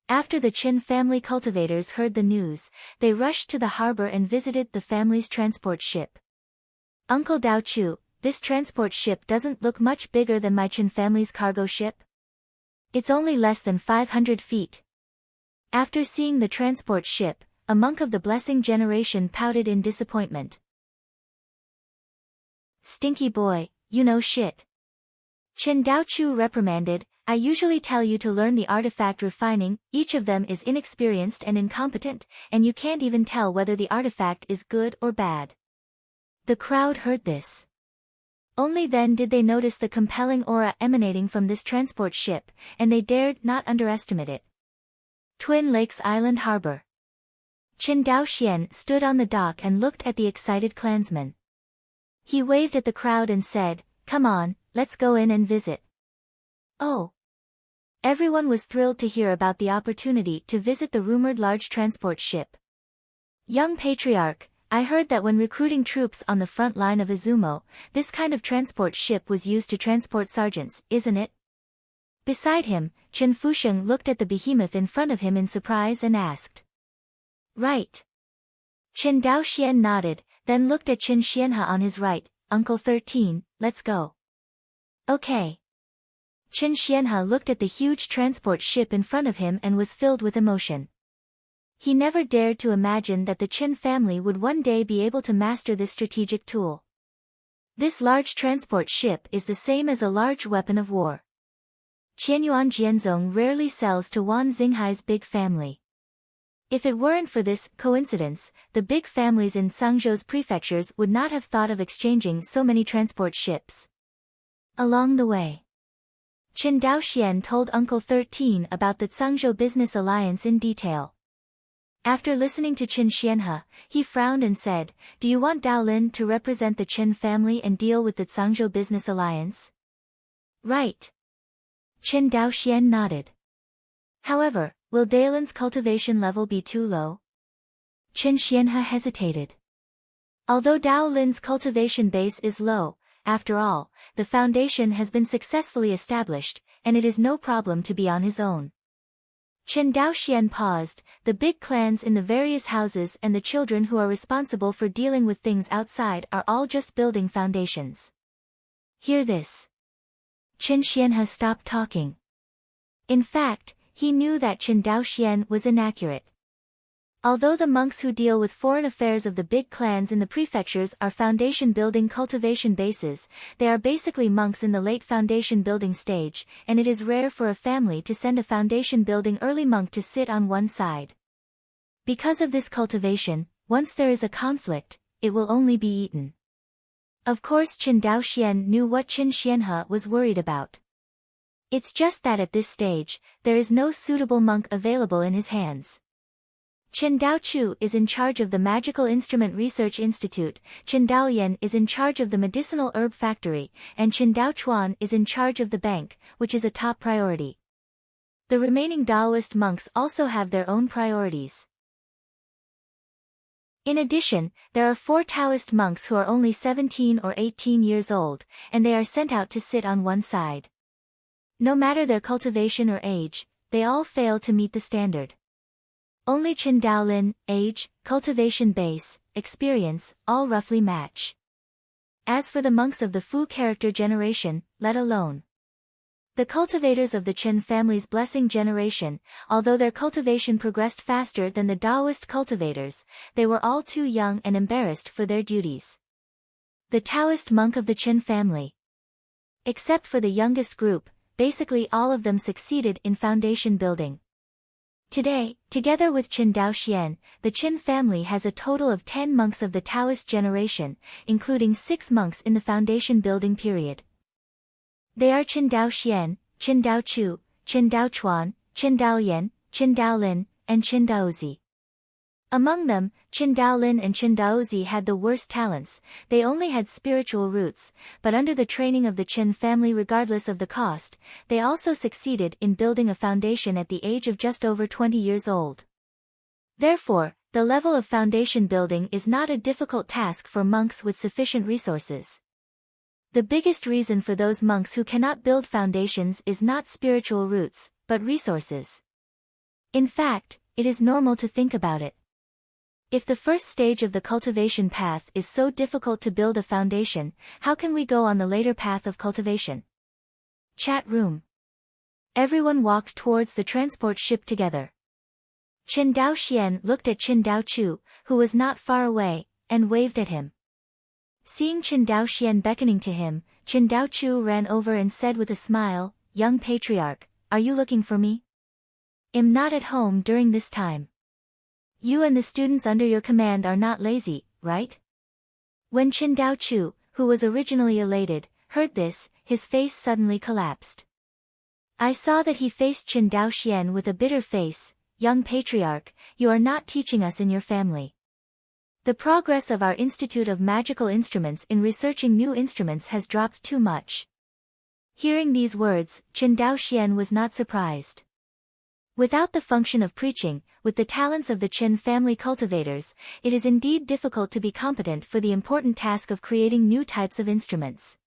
After the Qin family cultivators heard the news, they rushed to the harbor and visited the family's transport ship. Uncle Dao Chu, this transport ship doesn't look much bigger than my Qin family's cargo ship. It's only less than 500 feet. After seeing the transport ship, a monk of the Blessing generation pouted in disappointment. Stinky boy, you know shit. Qin Daochu reprimanded, I usually tell you to learn the artifact refining, each of them is inexperienced and incompetent, and you can't even tell whether the artifact is good or bad. The crowd heard this. Only then did they notice the compelling aura emanating from this transport ship, and they dared not underestimate it. Twin Lakes Island Harbor. Qin Daoxian stood on the dock and looked at the excited clansmen. He waved at the crowd and said, Come on, let's go in and visit. Oh! Everyone was thrilled to hear about the opportunity to visit the rumored large transport ship. Young Patriarch, I heard that when recruiting troops on the front line of Izumo, this kind of transport ship was used to transport sergeants, isn't it? Beside him, Chen Fusheng looked at the behemoth in front of him in surprise and asked. Right. Chen Daoxian nodded, then looked at Chen Xianhe on his right. Uncle 13, let's go. Okay. Chen Xianhe looked at the huge transport ship in front of him and was filled with emotion. He never dared to imagine that the Chen family would one day be able to master this strategic tool. This large transport ship is the same as a large weapon of war. Qianyuan Jianzong rarely sells to Wan Xinghai's big family. If it weren't for this coincidence, the big families in Sangzhou's prefectures would not have thought of exchanging so many transport ships. Along the way, Chen Daoxian told Uncle 13 about the Zhangzhou business alliance in detail. After listening to Chen Xianhe, he frowned and said, "Do you want Daolin to represent the Chen family and deal with the Zhangzhou business alliance?" Right. Chen Daoxian nodded. However, will Daolin's cultivation level be too low? Chen Xianhe hesitated. Although Daolin's cultivation base is low, after all, the foundation has been successfully established, and it is no problem to be on his own. Chen Daoxian paused. The big clans in the various houses and the children who are responsible for dealing with things outside are all just building foundations. Hear this. Chen Xianhe stopped talking. In fact, he knew that Chen Daoxian was inaccurate. Although the monks who deal with foreign affairs of the big clans in the prefectures are foundation-building cultivation bases, they are basically monks in the late foundation-building stage, and it is rare for a family to send a foundation-building early monk to sit on one side. Because of this cultivation, once there is a conflict, it will only be eaten. Of course Chen Daoxian knew what Chen Xianhe was worried about. It's just that at this stage, there is no suitable monk available in his hands. Chen Daochu is in charge of the Magical Instrument Research Institute, Chen Daoyan is in charge of the Medicinal Herb Factory, and Chen Daochuan is in charge of the bank, which is a top priority. The remaining Daoist monks also have their own priorities. In addition, there are 4 Taoist monks who are only 17 or 18 years old, and they are sent out to sit on one side. No matter their cultivation or age, they all fail to meet the standard. Only Chen Daolin, age, cultivation base, experience, all roughly match. As for the monks of the Fu character generation, let alone the cultivators of the Chen family's blessing generation, although their cultivation progressed faster than the Daoist cultivators, they were all too young and embarrassed for their duties. The Taoist monk of the Chen family. Except for the youngest group, basically all of them succeeded in foundation building. Today, together with Chen Daoxian, the Chen family has a total of 10 monks of the Taoist generation, including 6 monks in the foundation building period. They are Chen Daoxian, Chen Daochu, Chen Daochuan, Chen Daoyan, Chen Daolin, and Chen Daozi. Among them, Chen Daolin and Chen Daozi had the worst talents. They only had spiritual roots, but under the training of the Chen family regardless of the cost, they also succeeded in building a foundation at the age of just over 20 years old. Therefore, the level of foundation building is not a difficult task for monks with sufficient resources. The biggest reason for those monks who cannot build foundations is not spiritual roots, but resources. In fact, it is normal to think about it. If the first stage of the cultivation path is so difficult to build a foundation, how can we go on the later path of cultivation? Chat room. Everyone walked towards the transport ship together. Chen Daoxian looked at Chen Daochu, who was not far away, and waved at him. Seeing Chen Daoxian beckoning to him, Chen Daochu ran over and said with a smile, "Young patriarch, are you looking for me? I'm not at home during this time. You and the students under your command are not lazy, right?" When Chen Daochu, who was originally elated, heard this, his face suddenly collapsed. I saw that he faced Chen Daoxian with a bitter face. "Young patriarch, you are not teaching us in your family. The progress of our Institute of Magical Instruments in researching new instruments has dropped too much." Hearing these words, Chen Daoxian was not surprised. Without the function of preaching, with the talents of the Qin family cultivators, it is indeed difficult to be competent for the important task of creating new types of instruments.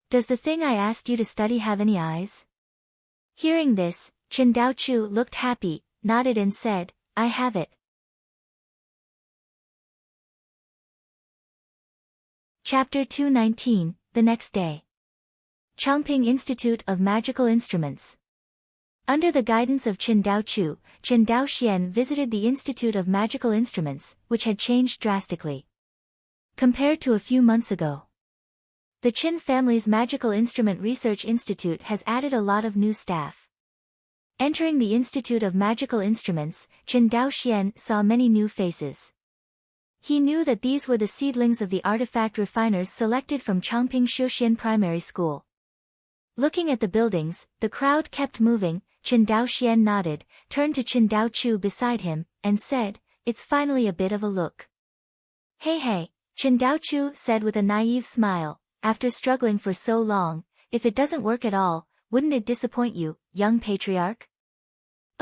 Does the thing I asked you to study have any eyes? Hearing this, Qin Daochu looked happy, nodded and said, I have it. Chapter 219, The Next Day. Chongping Institute of Magical Instruments. Under the guidance of Qin Daochu, Qin Daoxian visited the Institute of Magical Instruments, which had changed drastically compared to a few months ago. The Qin family's Magical Instrument Research Institute has added a lot of new staff. Entering the Institute of Magical Instruments, Qin Daoxian saw many new faces. He knew that these were the seedlings of the artifact refiners selected from Chongping Shuxian Primary School. Looking at the buildings, the crowd kept moving. Qin Daoxian nodded, turned to Qin Daochu beside him, and said, It's finally a bit of a look. Hey, Qin Daochu said with a naive smile, after struggling for so long, if it doesn't work at all, wouldn't it disappoint you, young patriarch?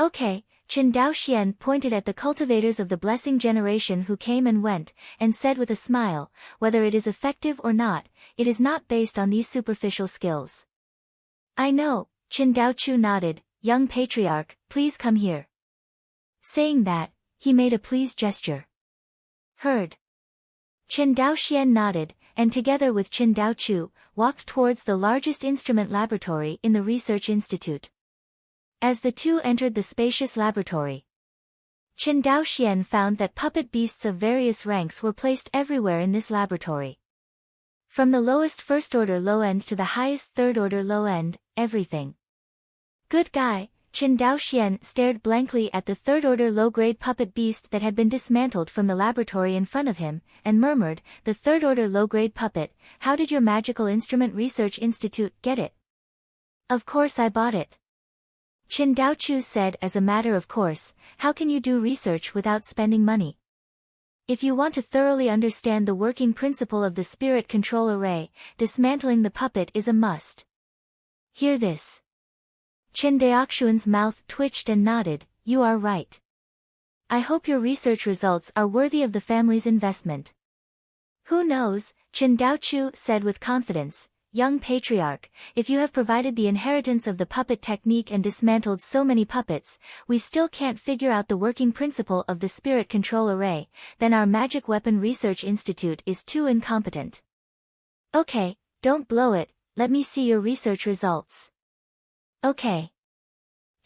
Okay, Qin Daoxian pointed at the cultivators of the blessing generation who came and went, and said with a smile, whether it is effective or not, it is not based on these superficial skills. I know, Qin Daochu nodded, young patriarch, please come here. Saying that, he made a please gesture. Heard. Qin Daoxian nodded, and together with Qin Daochu, walked towards the largest instrument laboratory in the research institute. As the two entered the spacious laboratory, Qin Daoxian found that puppet beasts of various ranks were placed everywhere in this laboratory. From the lowest first-order low-end to the highest third-order low-end, everything. Good guy, Qin Daoxian stared blankly at the third-order low-grade puppet beast that had been dismantled from the laboratory in front of him, and murmured, the third-order low-grade puppet, how did your Magical Instrument Research Institute get it? Of course I bought it. Qin Daochu said as a matter of course, how can you do research without spending money? If you want to thoroughly understand the working principle of the spirit control array, dismantling the puppet is a must. Hear this. Qin Daoxuan's mouth twitched and nodded, you are right. I hope your research results are worthy of the family's investment. Who knows, Qin Daochu said with confidence, young patriarch, if you have provided the inheritance of the puppet technique and dismantled so many puppets, we still can't figure out the working principle of the spirit control array, then our Magic Weapon Research Institute is too incompetent. Okay, don't blow it, let me see your research results. Okay.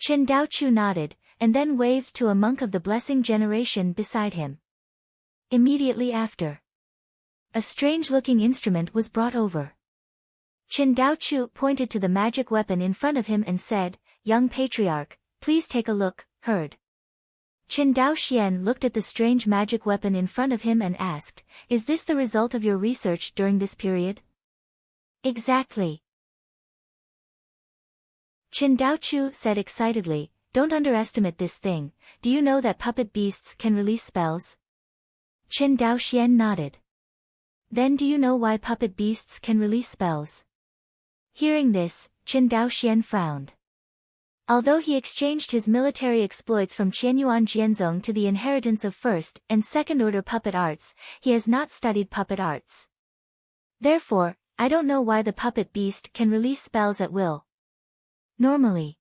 Qin Daochu nodded, and then waved to a monk of the blessing generation beside him. Immediately after, a strange-looking instrument was brought over. Qin Daochu pointed to the magic weapon in front of him and said, young patriarch, please take a look, heard. Qin Daoxian looked at the strange magic weapon in front of him and asked, is this the result of your research during this period? Exactly. Qin Daochu said excitedly, don't underestimate this thing, do you know that puppet beasts can release spells? Qin Daoxian nodded. Then do you know why puppet beasts can release spells? Hearing this, Qin Daoxian frowned. Although he exchanged his military exploits from Qianyuan Jianzong to the inheritance of first and second-order puppet arts, he has not studied puppet arts. Therefore, I don't know why the puppet beast can release spells at will. Normally,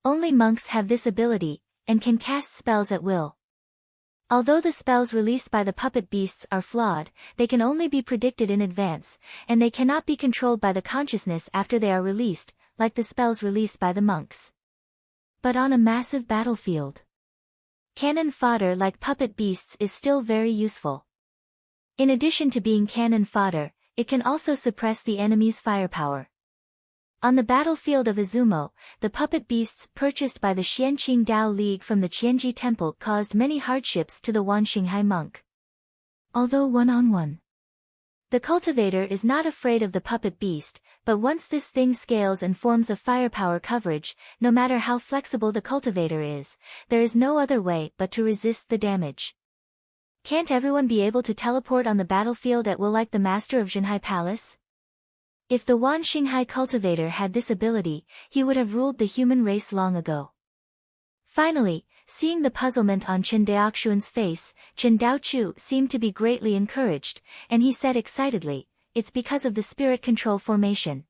only monks have this ability, and can cast spells at will. Although the spells released by the puppet beasts are flawed, they can only be predicted in advance, and they cannot be controlled by the consciousness after they are released, like the spells released by the monks. But on a massive battlefield, cannon fodder like puppet beasts is still very useful. In addition to being cannon fodder, it can also suppress the enemy's firepower. On the battlefield of Izumo, the puppet beasts purchased by the Xianqing Dao League from the Qianji Temple caused many hardships to the Wanxinghai monk. Although one-on-one, the cultivator is not afraid of the puppet beast, but once this thing scales and forms a firepower coverage, no matter how flexible the cultivator is, there is no other way but to resist the damage. Can't everyone be able to teleport on the battlefield at will like the master of Jinhai Palace? If the Wanxinghai cultivator had this ability, he would have ruled the human race long ago. Finally, seeing the puzzlement on Chen Daoxuan's face, Chen Daochu seemed to be greatly encouraged, and he said excitedly, "It's because of the spirit control formation."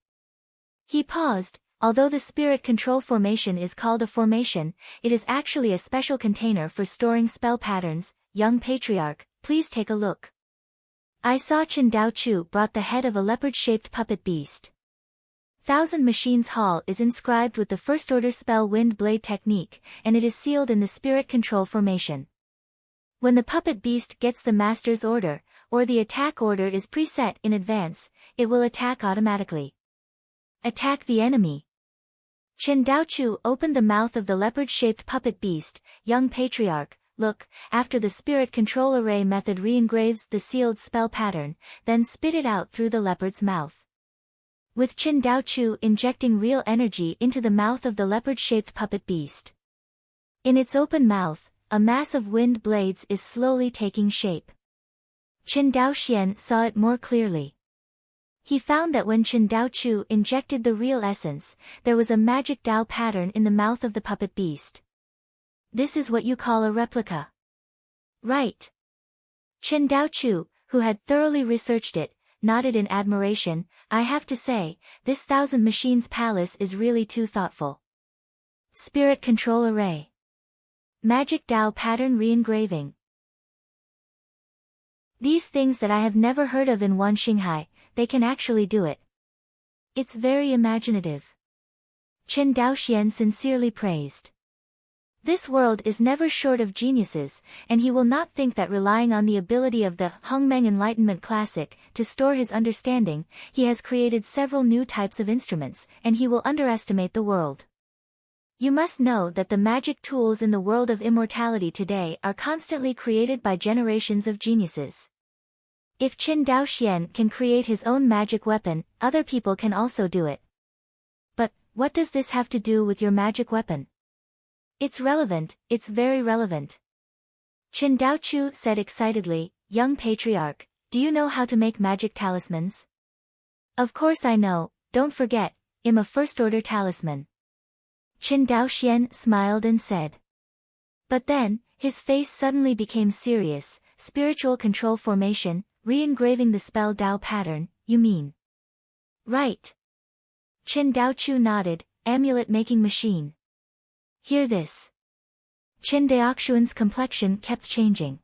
He paused. Although the spirit control formation is called a formation, it is actually a special container for storing spell patterns. Young patriarch, please take a look. I saw Chen Daochu brought the head of a leopard-shaped puppet beast. Thousand Machines Hall is inscribed with the first-order spell Wind Blade technique, and it is sealed in the spirit control formation. When the puppet beast gets the master's order, or the attack order is preset in advance, it will attack automatically. Attack the enemy. Chen Daochu opened the mouth of the leopard-shaped puppet beast. Young patriarch, look, after the spirit control array method re-engraves the sealed spell pattern, then spit it out through the leopard's mouth. With Chen Daochu injecting real energy into the mouth of the leopard-shaped puppet beast. In its open mouth, a mass of wind blades is slowly taking shape. Chen Daoxian saw it more clearly. He found that when Chen Daochu injected the real essence, there was a magic Dao pattern in the mouth of the puppet beast. This is what you call a replica. Right. Chen Daochu, who had thoroughly researched it, nodded in admiration. I have to say, this Thousand Machines Palace is really too thoughtful. Spirit control array. Magic Dao pattern re-engraving. These things that I have never heard of in Wan Xinghai, they can actually do it. It's very imaginative. Chen Daoxian sincerely praised. This world is never short of geniuses, and he will not think that relying on the ability of the Hongmeng Enlightenment Classic to store his understanding, he has created several new types of instruments, and he will underestimate the world. You must know that the magic tools in the world of immortality today are constantly created by generations of geniuses. If Chen Daoxian can create his own magic weapon, other people can also do it. But, what does this have to do with your magic weapon? It's relevant, it's very relevant. Chen Daochu said excitedly, Young patriarch, do you know how to make magic talismans? Of course I know, don't forget, I'm a first-order talisman. Chen Daoxian smiled and said. But then, his face suddenly became serious. Spiritual control formation, re-engraving the spell Dao pattern, you mean? Right. Chen Daochu nodded, amulet-making machine. Hear this. Chen Daoxuan's complexion kept changing.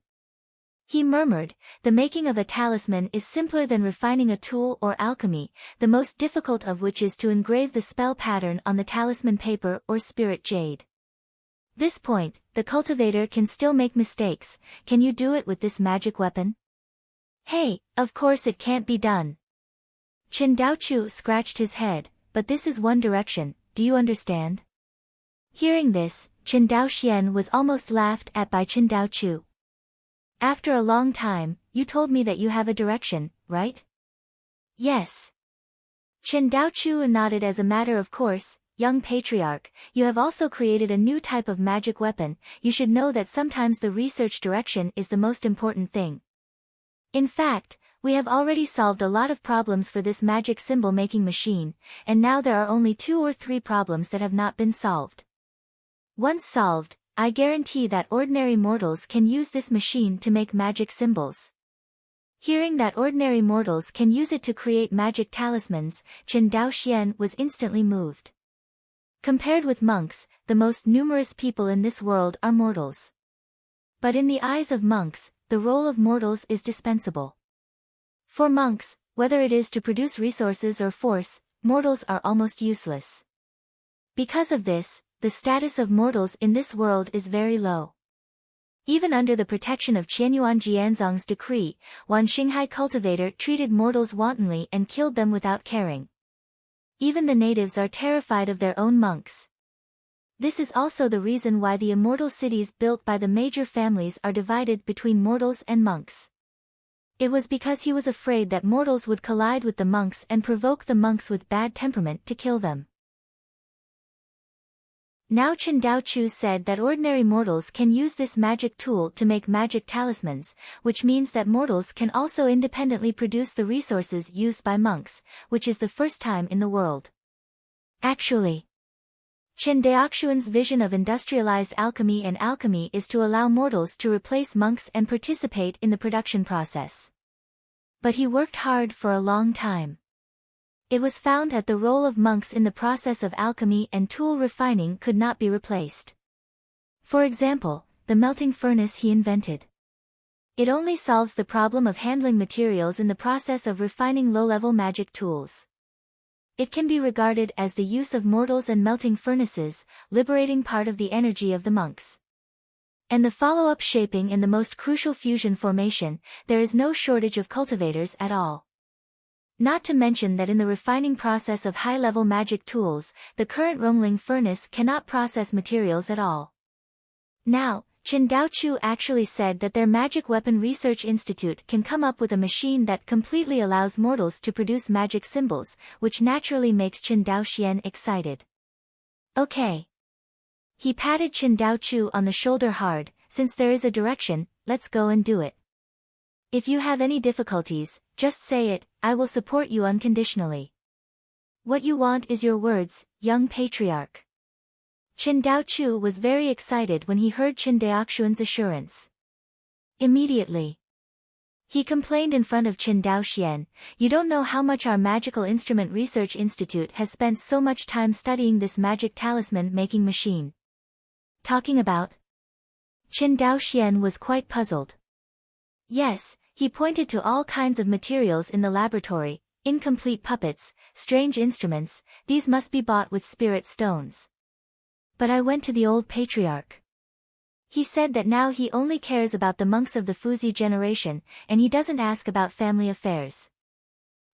He murmured, the making of a talisman is simpler than refining a tool or alchemy, the most difficult of which is to engrave the spell pattern on the talisman paper or spirit jade. This point, the cultivator can still make mistakes. Can you do it with this magic weapon? Hey, of course it can't be done. Chen Daochu scratched his head, but this is one direction, do you understand? Hearing this, Chen Daoxian was almost laughed at by Chen Daochu. After a long time, you told me that you have a direction, right? Yes. Chen Daochu nodded as a matter of course. Young patriarch, you have also created a new type of magic weapon. You should know that sometimes the research direction is the most important thing. In fact, we have already solved a lot of problems for this magic symbol-making machine, and now there are only 2 or 3 problems that have not been solved. Once solved, I guarantee that ordinary mortals can use this machine to make magic symbols. Hearing that ordinary mortals can use it to create magic talismans, Chen Daoxian was instantly moved. Compared with monks, the most numerous people in this world are mortals. But in the eyes of monks, the role of mortals is dispensable. For monks, whether it is to produce resources or force, mortals are almost useless. Because of this, the status of mortals in this world is very low. Even under the protection of Qianyuan Jianzong's decree, Wan Xinghai cultivator treated mortals wantonly and killed them without caring. Even the natives are terrified of their own monks. This is also the reason why the immortal cities built by the major families are divided between mortals and monks. It was because he was afraid that mortals would collide with the monks and provoke the monks with bad temperament to kill them. Now Chen Daochu said that ordinary mortals can use this magic tool to make magic talismans, which means that mortals can also independently produce the resources used by monks, which is the first time in the world. Actually, Qin Daoxuan's vision of industrialized alchemy and alchemy is to allow mortals to replace monks and participate in the production process. But he worked hard for a long time. It was found that the role of monks in the process of alchemy and tool refining could not be replaced. For example, the melting furnace he invented. It only solves the problem of handling materials in the process of refining low-level magic tools. It can be regarded as the use of mortals and melting furnaces, liberating part of the energy of the monks. And the follow-up shaping in the most crucial fusion formation, there is no shortage of cultivators at all. Not to mention that in the refining process of high-level magic tools, the current Rongling furnace cannot process materials at all. Now, Qin Daochu actually said that their Magic Weapon Research Institute can come up with a machine that completely allows mortals to produce magic symbols, which naturally makes Qin Daoxian excited. Okay. He patted Qin Daochu on the shoulder hard. Since there is a direction, let's go and do it. If you have any difficulties, just say it, I will support you unconditionally. What you want is your words, young patriarch. Qin Daochu was very excited when he heard Qin Daoxuan's assurance. Immediately, he complained in front of Qin Daoxian, "You don't know how much our Magical Instrument Research Institute has spent so much time studying this magic talisman-making machine." Talking about? Qin Daoxian was quite puzzled. Yes, he pointed to all kinds of materials in the laboratory, incomplete puppets, strange instruments, these must be bought with spirit stones. But I went to the old patriarch. He said that now he only cares about the monks of the Fuzi generation, and he doesn't ask about family affairs.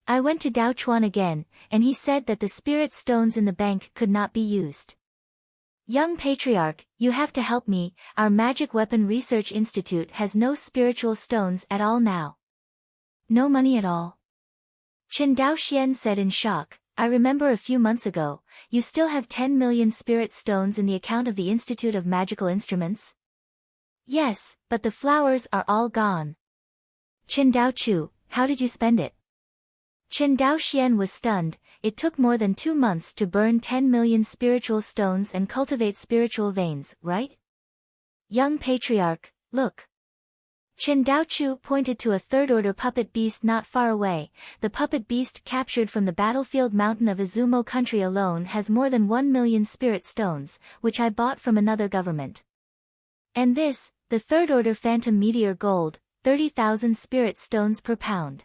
I went to Dao Chuan again, and he said that the spirit stones in the bank could not be used. Young patriarch, you have to help me, our Magic Weapon Research Institute has no spiritual stones at all now. No money at all? Qin Daoxian said in shock. I remember a few months ago, you still have 10 million spirit stones in the account of the Institute of Magical Instruments? Yes, but the flowers are all gone. Qin Daochu, how did you spend it? Qin Daoxian was stunned. It took more than 2 months to burn 10 million spiritual stones and cultivate spiritual veins, right? Young patriarch, look. Qin Daochu pointed to a third-order puppet beast not far away. The puppet beast captured from the battlefield mountain of Izumo country alone has more than 1 million spirit stones, which I bought from another government. And this, the third-order phantom meteor gold, 30,000 spirit stones per pound.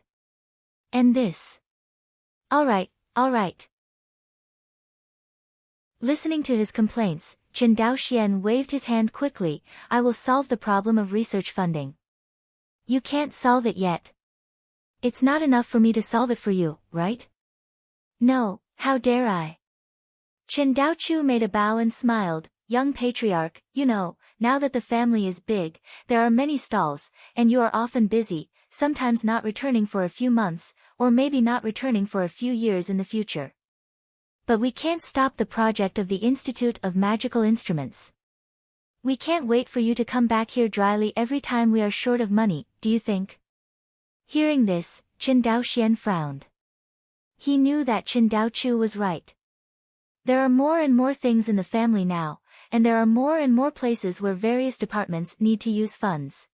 And this. All right. Listening to his complaints, Qin Daoxian waved his hand quickly. I will solve the problem of research funding. You can't solve it yet. It's not enough for me to solve it for you, right? No, how dare I? Qin Daochu made a bow and smiled. Young patriarch, you know, now that the family is big, there are many stalls, and you are often busy, sometimes not returning for a few months, or maybe not returning for a few years in the future. But we can't stop the project of the Institute of Magical Instruments. We can't wait for you to come back here dryly every time we are short of money, do you think? Hearing this, Qin Daoxian frowned. He knew that Qin Daochu was right. There are more and more things in the family now, and there are more and more places where various departments need to use funds.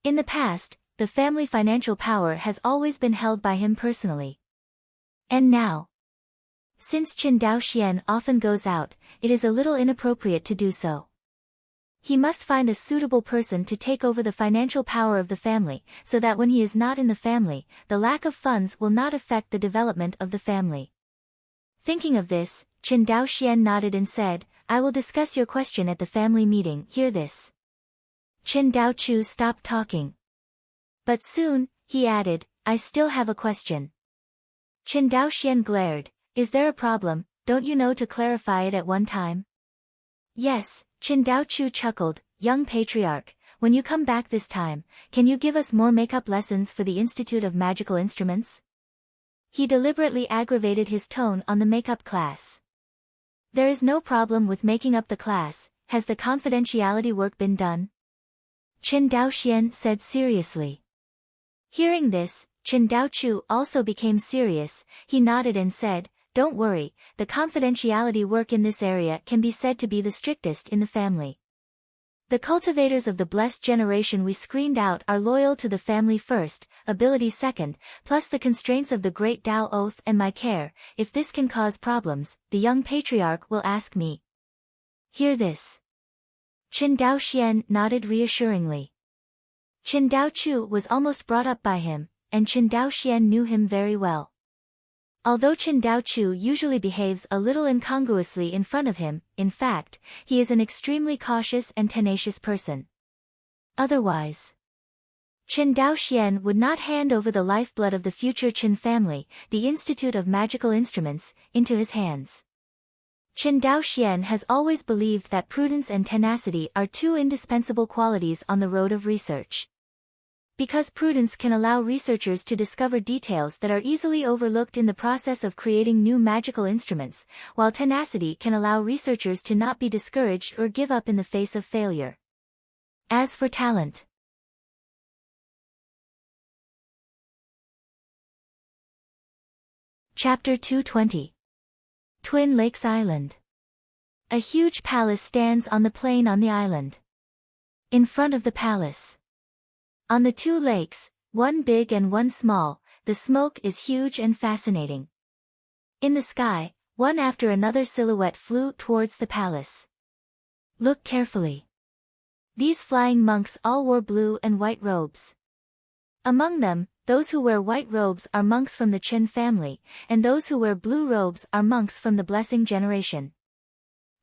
In the past, the family financial power has always been held by him personally. And now, since Qin Daoxian often goes out, it is a little inappropriate to do so. He must find a suitable person to take over the financial power of the family, so that when he is not in the family, the lack of funds will not affect the development of the family. Thinking of this, Qin Daoxian nodded and said, I will discuss your question at the family meeting. Hear this. Qin Daochu stopped talking. But soon, he added, I still have a question. Qin Daoxian glared. Is there a problem? Don't you know to clarify it at one time? Yes, Qin Daochu chuckled. Young patriarch, when you come back this time, can you give us more makeup lessons for the Institute of Magical Instruments? He deliberately aggravated his tone on the makeup class. There is no problem with making up the class. Has the confidentiality work been done? Qin Daoxian said seriously. Hearing this, Qin Daochu also became serious. He nodded and said, don't worry, the confidentiality work in this area can be said to be the strictest in the family. The cultivators of the blessed generation we screened out are loyal to the family first, ability second, plus the constraints of the great Tao oath and my care. If this can cause problems, the young patriarch will ask me. Hear this. Qin Daoxian nodded reassuringly. Qin Daochu was almost brought up by him, and Qin Daoxian knew him very well. Although Qin Daochu usually behaves a little incongruously in front of him, in fact, he is an extremely cautious and tenacious person. Otherwise, Qin Daoxian would not hand over the lifeblood of the future Qin family, the Institute of Magical Instruments, into his hands. Qin Daoxian has always believed that prudence and tenacity are two indispensable qualities on the road of research. Because prudence can allow researchers to discover details that are easily overlooked in the process of creating new magical instruments, while tenacity can allow researchers to not be discouraged or give up in the face of failure. As for talent, Chapter 220. Twin Lakes Island. A huge palace stands on the plain on the island. In front of the palace, on the two lakes, one big and one small, the smoke is huge and fascinating. In the sky, one after another silhouette flew towards the palace. Look carefully. These flying monks all wore blue and white robes. Among them, those who wear white robes are monks from the Qin family, and those who wear blue robes are monks from the Blessing generation.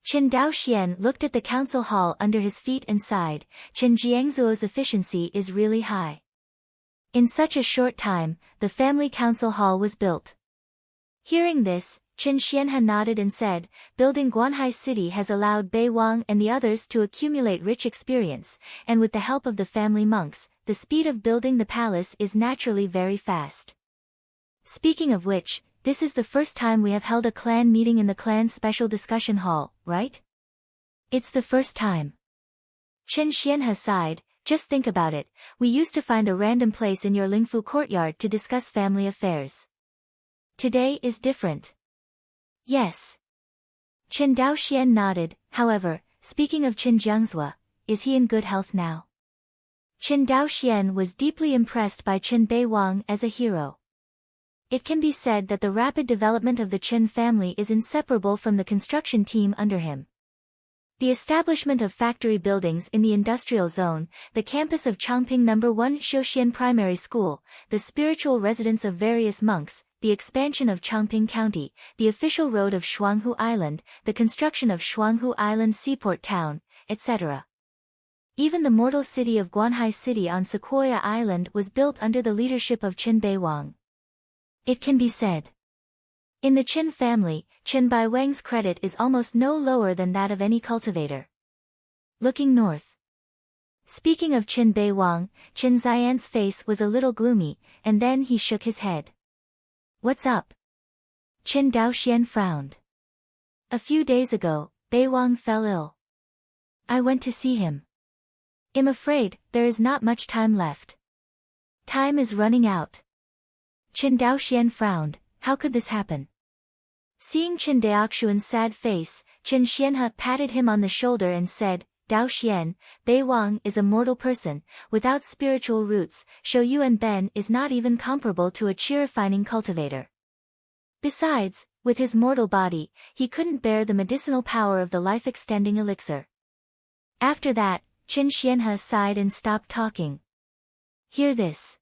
Qin Daoxian looked at the council hall under his feet and sighed. Qin Jiangzuo's efficiency is really high. In such a short time, the family council hall was built. Hearing this, Qin Xianhe nodded and said, building Guanhai City has allowed Bei Wang and the others to accumulate rich experience, and with the help of the family monks, the speed of building the palace is naturally very fast. Speaking of which, this is the first time we have held a clan meeting in the clan's special discussion hall, right? It's the first time. Qin Xianhe sighed. Just think about it, we used to find a random place in your Lingfu courtyard to discuss family affairs. Today is different. Yes. Qin Daoxian nodded. However, speaking of Qin Jiangzuo, is he in good health now? Qin Daoxian was deeply impressed by Qin Bei Wang as a hero. It can be said that the rapid development of the Qin family is inseparable from the construction team under him. The establishment of factory buildings in the industrial zone, the campus of Changping No. 1 Shouxian Primary School, the spiritual residence of various monks, the expansion of Changping County, the official road of Shuanghu Island, the construction of Shuanghu Island seaport town, etc. Even the mortal city of Guanhai City on Sequoia Island was built under the leadership of Qin Bei Wang. It can be said. In the Qin family, Qin Bai Wang's credit is almost no lower than that of any cultivator. Looking north. Speaking of Qin Bei Wang, Qin Ziyan's face was a little gloomy, and then he shook his head. What's up? Qin Daoxian frowned. A few days ago, Bei Wang fell ill. I went to see him. I'm afraid, there is not much time left. Time is running out. Qin Daoxian frowned. How could this happen? Seeing Qin Daoxuan's sad face, Qin Xianhe patted him on the shoulder and said, Daoxian, Bei Wang is a mortal person, without spiritual roots. Shou Yuan Ben is not even comparable to a chi-refining cultivator. Besides, with his mortal body, he couldn't bear the medicinal power of the life-extending elixir. After that, Qin Xianhe sighed and stopped talking. Hear this.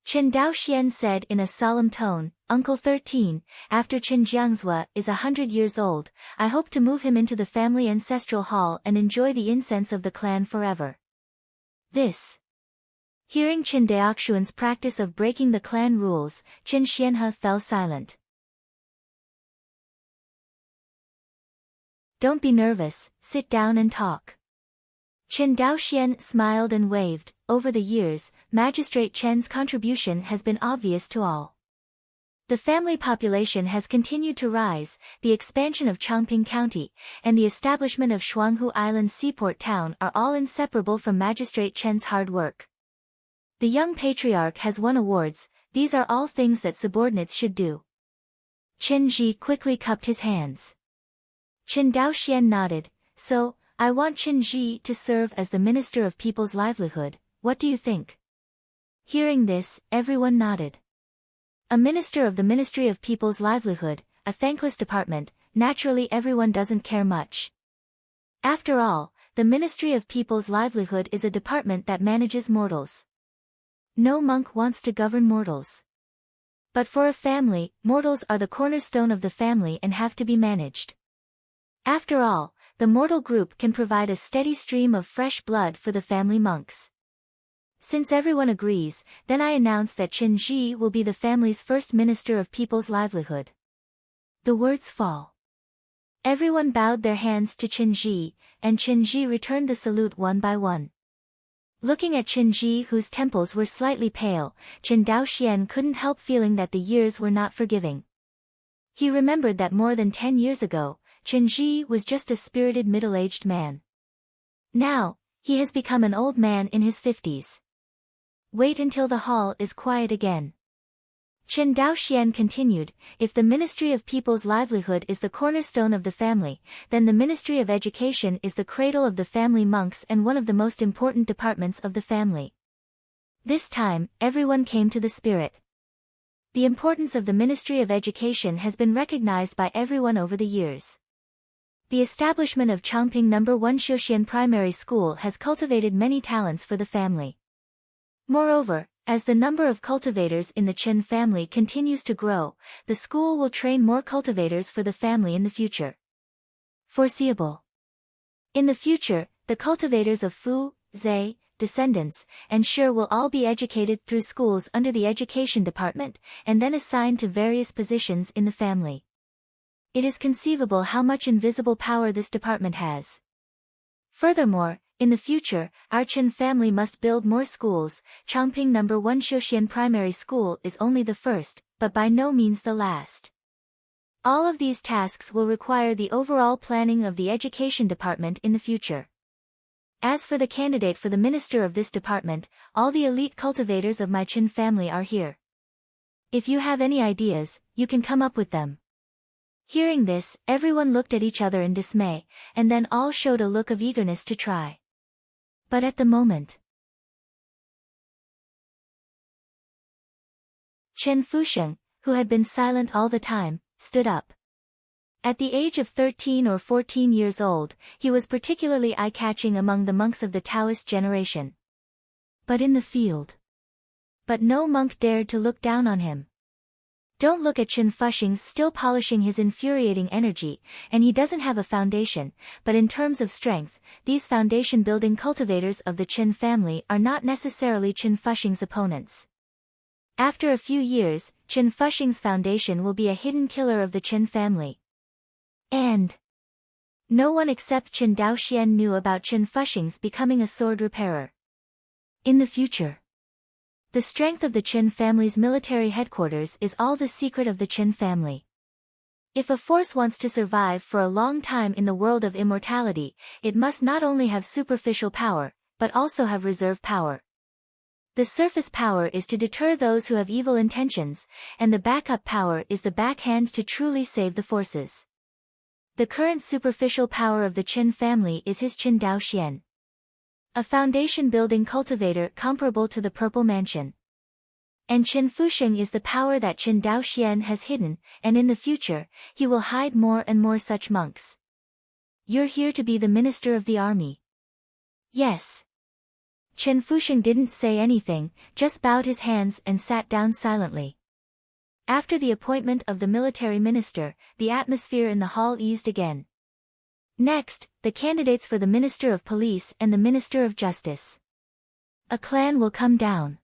Qin Daoxian said in a solemn tone, Uncle 13, after Qin Jiangzuo is 100 years old, I hope to move him into the family ancestral hall and enjoy the incense of the clan forever. This. Hearing Qin Daoxuan's practice of breaking the clan rules, Qin Xianhe fell silent. Don't be nervous, sit down and talk. Qin Daoxian smiled and waved. Over the years, Magistrate Chen's contribution has been obvious to all. The family population has continued to rise, the expansion of Changping County, and the establishment of Shuanghu Island seaport town are all inseparable from Magistrate Chen's hard work. The young patriarch has won awards. These are all things that subordinates should do. Qin Ji quickly cupped his hands. Qin Daoxian nodded. So, I want Qin Ji to serve as the Minister of People's Livelihood, what do you think? Hearing this, everyone nodded. A minister of the Ministry of People's Livelihood, a thankless department, naturally everyone doesn't care much. After all, the Ministry of People's Livelihood is a department that manages mortals. No monk wants to govern mortals. But for a family, mortals are the cornerstone of the family and have to be managed. After all, the mortal group can provide a steady stream of fresh blood for the family monks. Since everyone agrees, then I announce that Qin Ji will be the family's first Minister of People's Livelihood. The words fall. Everyone bowed their hands to Qin Ji, and Qin Ji returned the salute one by one. Looking at Qin Ji, whose temples were slightly pale, Qin Daoxian couldn't help feeling that the years were not forgiving. He remembered that more than 10 years ago, Qin Ji was just a spirited middle-aged man. Now, he has become an old man in his 50s. Wait until the hall is quiet again. Qin Daoxian continued, if the Ministry of People's Livelihood is the cornerstone of the family, then the Ministry of Education is the cradle of the family monks and one of the most important departments of the family. This time, everyone came to the spirit. The importance of the Ministry of Education has been recognized by everyone over the years. The establishment of Changping No. 1 Xiuxian Primary School has cultivated many talents for the family. Moreover, as the number of cultivators in the Qin family continues to grow, the school will train more cultivators for the family in the future. Foreseeable. In the future, the cultivators of Fu, Zhe, descendants, and Shi will all be educated through schools under the Education Department, and then assigned to various positions in the family. It is conceivable how much invisible power this department has. Furthermore, in the future, our Qin family must build more schools. Changping No. 1 Xiuxian Primary School is only the first, but by no means the last. All of these tasks will require the overall planning of the Education Department in the future. As for the candidate for the minister of this department, all the elite cultivators of my Qin family are here. If you have any ideas, you can come up with them. Hearing this, everyone looked at each other in dismay, and then all showed a look of eagerness to try. But at the moment, Chen Fusheng, who had been silent all the time, stood up. At the age of 13 or 14 years old, he was particularly eye-catching among the monks of the Taoist generation. But in the field. But no monk dared to look down on him. Don't look at Chen Fusheng's still polishing his infuriating energy, and he doesn't have a foundation, but in terms of strength, these foundation-building cultivators of the Qin family are not necessarily Chen Fusheng's opponents. After a few years, Chen Fusheng's foundation will be a hidden killer of the Qin family. And no one except Qin Daoxian knew about Chen Fusheng's becoming a sword repairer. In the future, the strength of the Qin family's military headquarters is all the secret of the Qin family. If a force wants to survive for a long time in the world of immortality, it must not only have superficial power, but also have reserve power. The surface power is to deter those who have evil intentions, and the backup power is the backhand to truly save the forces. The current superficial power of the Qin family is his Qin Daoxian, a foundation-building cultivator comparable to the Purple Mansion. And Qin Fusheng is the power that Qin Daoxian has hidden, and in the future, he will hide more and more such monks. You're here to be the minister of the army. Yes. Qin Fusheng didn't say anything, just bowed his hands and sat down silently. After the appointment of the military minister, the atmosphere in the hall eased again. Next, the candidates for the Minister of Police and the Minister of Justice. A clan will come down.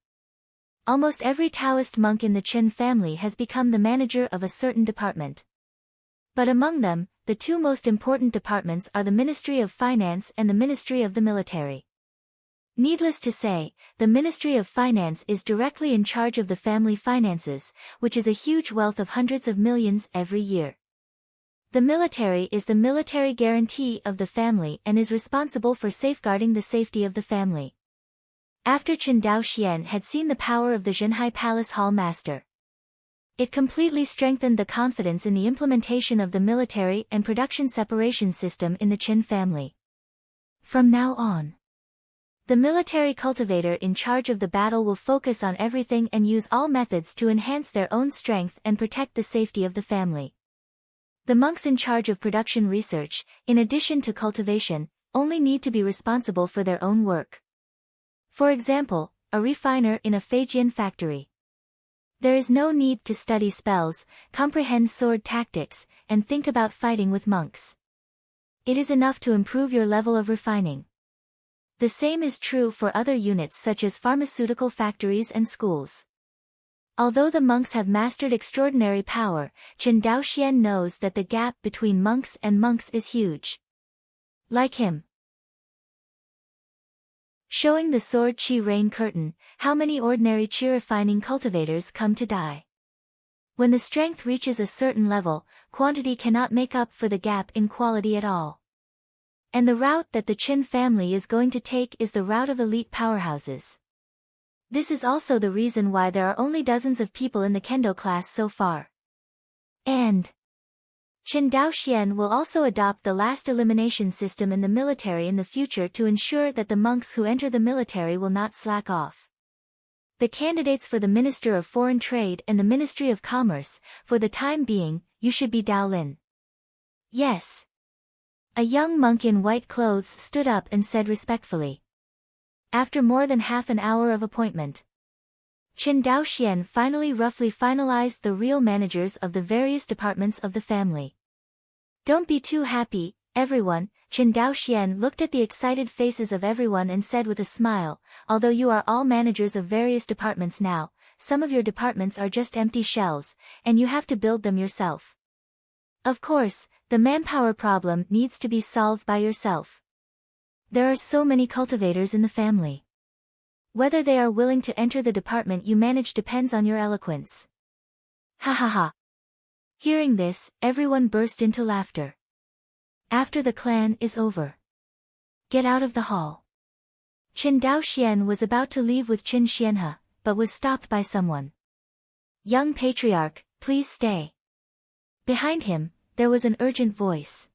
Almost every Taoist monk in the Qin family has become the manager of a certain department. But among them, the two most important departments are the Ministry of Finance and the Ministry of the Military. Needless to say, the Ministry of Finance is directly in charge of the family finances, which is a huge wealth of hundreds of millions every year. The military is the military guarantee of the family and is responsible for safeguarding the safety of the family. After Qin Daoxian had seen the power of the Zhenhai Palace Hall Master, It completely strengthened the confidence in the implementation of the military and production separation system in the Qin family. From now on, the military cultivator in charge of the battle will focus on everything and use all methods to enhance their own strength and protect the safety of the family. The monks in charge of production research, in addition to cultivation, only need to be responsible for their own work. For example, a refiner in a Feijian factory. There is no need to study spells, comprehend sword tactics, and think about fighting with monks. It is enough to improve your level of refining. The same is true for other units such as pharmaceutical factories and schools. Although the monks have mastered extraordinary power, Qin Daoxian knows that the gap between monks and monks is huge. Like him. Showing the sword qi rain curtain, how many ordinary qi refining cultivators come to die. When the strength reaches a certain level, quantity cannot make up for the gap in quality at all. And the route that the Qin family is going to take is the route of elite powerhouses. This is also the reason why there are only dozens of people in the Kendo class so far. And Qin Daoxian will also adopt the last elimination system in the military in the future to ensure that the monks who enter the military will not slack off. The candidates for the Minister of Foreign Trade and the Ministry of Commerce, for the time being, you should be Daolin. Yes. A young monk in white clothes stood up and said respectfully. After more than half an hour of appointment, Qin Daoxian finally roughly finalized the real managers of the various departments of the family. Don't be too happy, everyone. Qin Daoxian looked at the excited faces of everyone and said with a smile, although you are all managers of various departments now, some of your departments are just empty shells, and you have to build them yourself. Of course, the manpower problem needs to be solved by yourself. There are so many cultivators in the family. Whether they are willing to enter the department you manage depends on your eloquence. Ha ha ha. Hearing this, everyone burst into laughter. After the clan is over, get out of the hall. Qin Daoxian was about to leave with Qin Xianhe, but was stopped by someone. Young patriarch, please stay. Behind him, there was an urgent voice.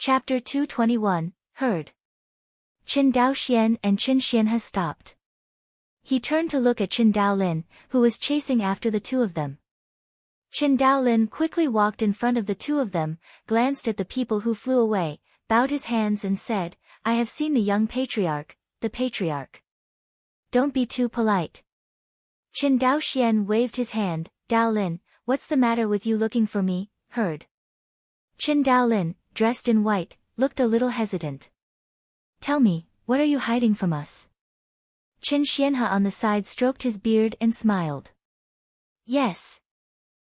Chapter 221, Heard. Qin Daoxian and Qin Xianhe stopped. He turned to look at Qin Daolin, who was chasing after the two of them. Qin Daolin quickly walked in front of the two of them, glanced at the people who flew away, bowed his hands and said, I have seen the young patriarch, the patriarch. Don't be too polite. Qin Daoxian waved his hand. Daolin, what's the matter with you looking for me? Heard. Qin Daolin, dressed in white, looked a little hesitant. Tell me, what are you hiding from us? Qin Xianhe on the side stroked his beard and smiled. Yes.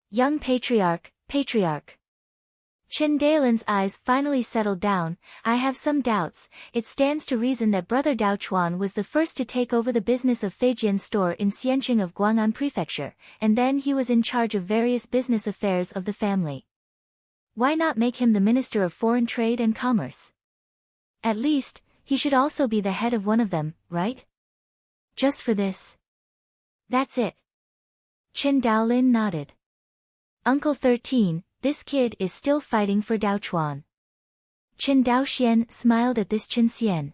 Young patriarch, patriarch. Qin Daolin's eyes finally settled down. I have some doubts. It stands to reason that brother Daochuan was the first to take over the business of Feijian store in Xianqing of Guang'an Prefecture, and then he was in charge of various business affairs of the family. Why not make him the Minister of Foreign Trade and Commerce? At least, he should also be the head of one of them, right? Just for this. That's it. Qin Daolin nodded. Uncle 13, this kid is still fighting for Daochuan. Qin Daoxian smiled at this Qin Xian.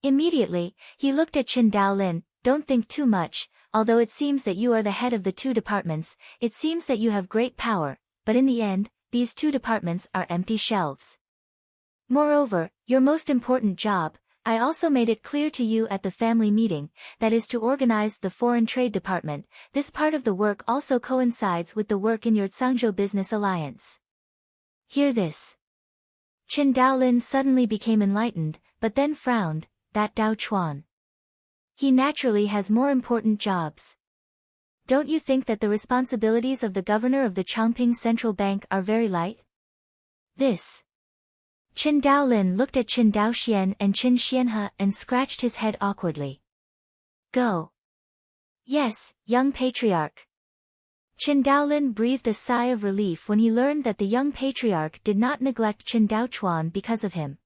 Immediately, he looked at Qin Daolin. Don't think too much, although it seems that you are the head of the two departments, it seems that you have great power, but in the end, these two departments are empty shelves. Moreover, your most important job, I also made it clear to you at the family meeting, that is to organize the foreign trade department. This part of the work also coincides with the work in your Zhangzhou business alliance. Hear this. Qin Daolin suddenly became enlightened, but then frowned. That Daochuan. He naturally has more important jobs. Don't you think that the responsibilities of the governor of the Chongping Central Bank are very light? This. Qin Daolin looked at Qin Daoxian and Qin Xianhe and scratched his head awkwardly. Go. Yes, young patriarch. Qin Daolin breathed a sigh of relief when he learned that the young patriarch did not neglect Qin Daochuan because of him.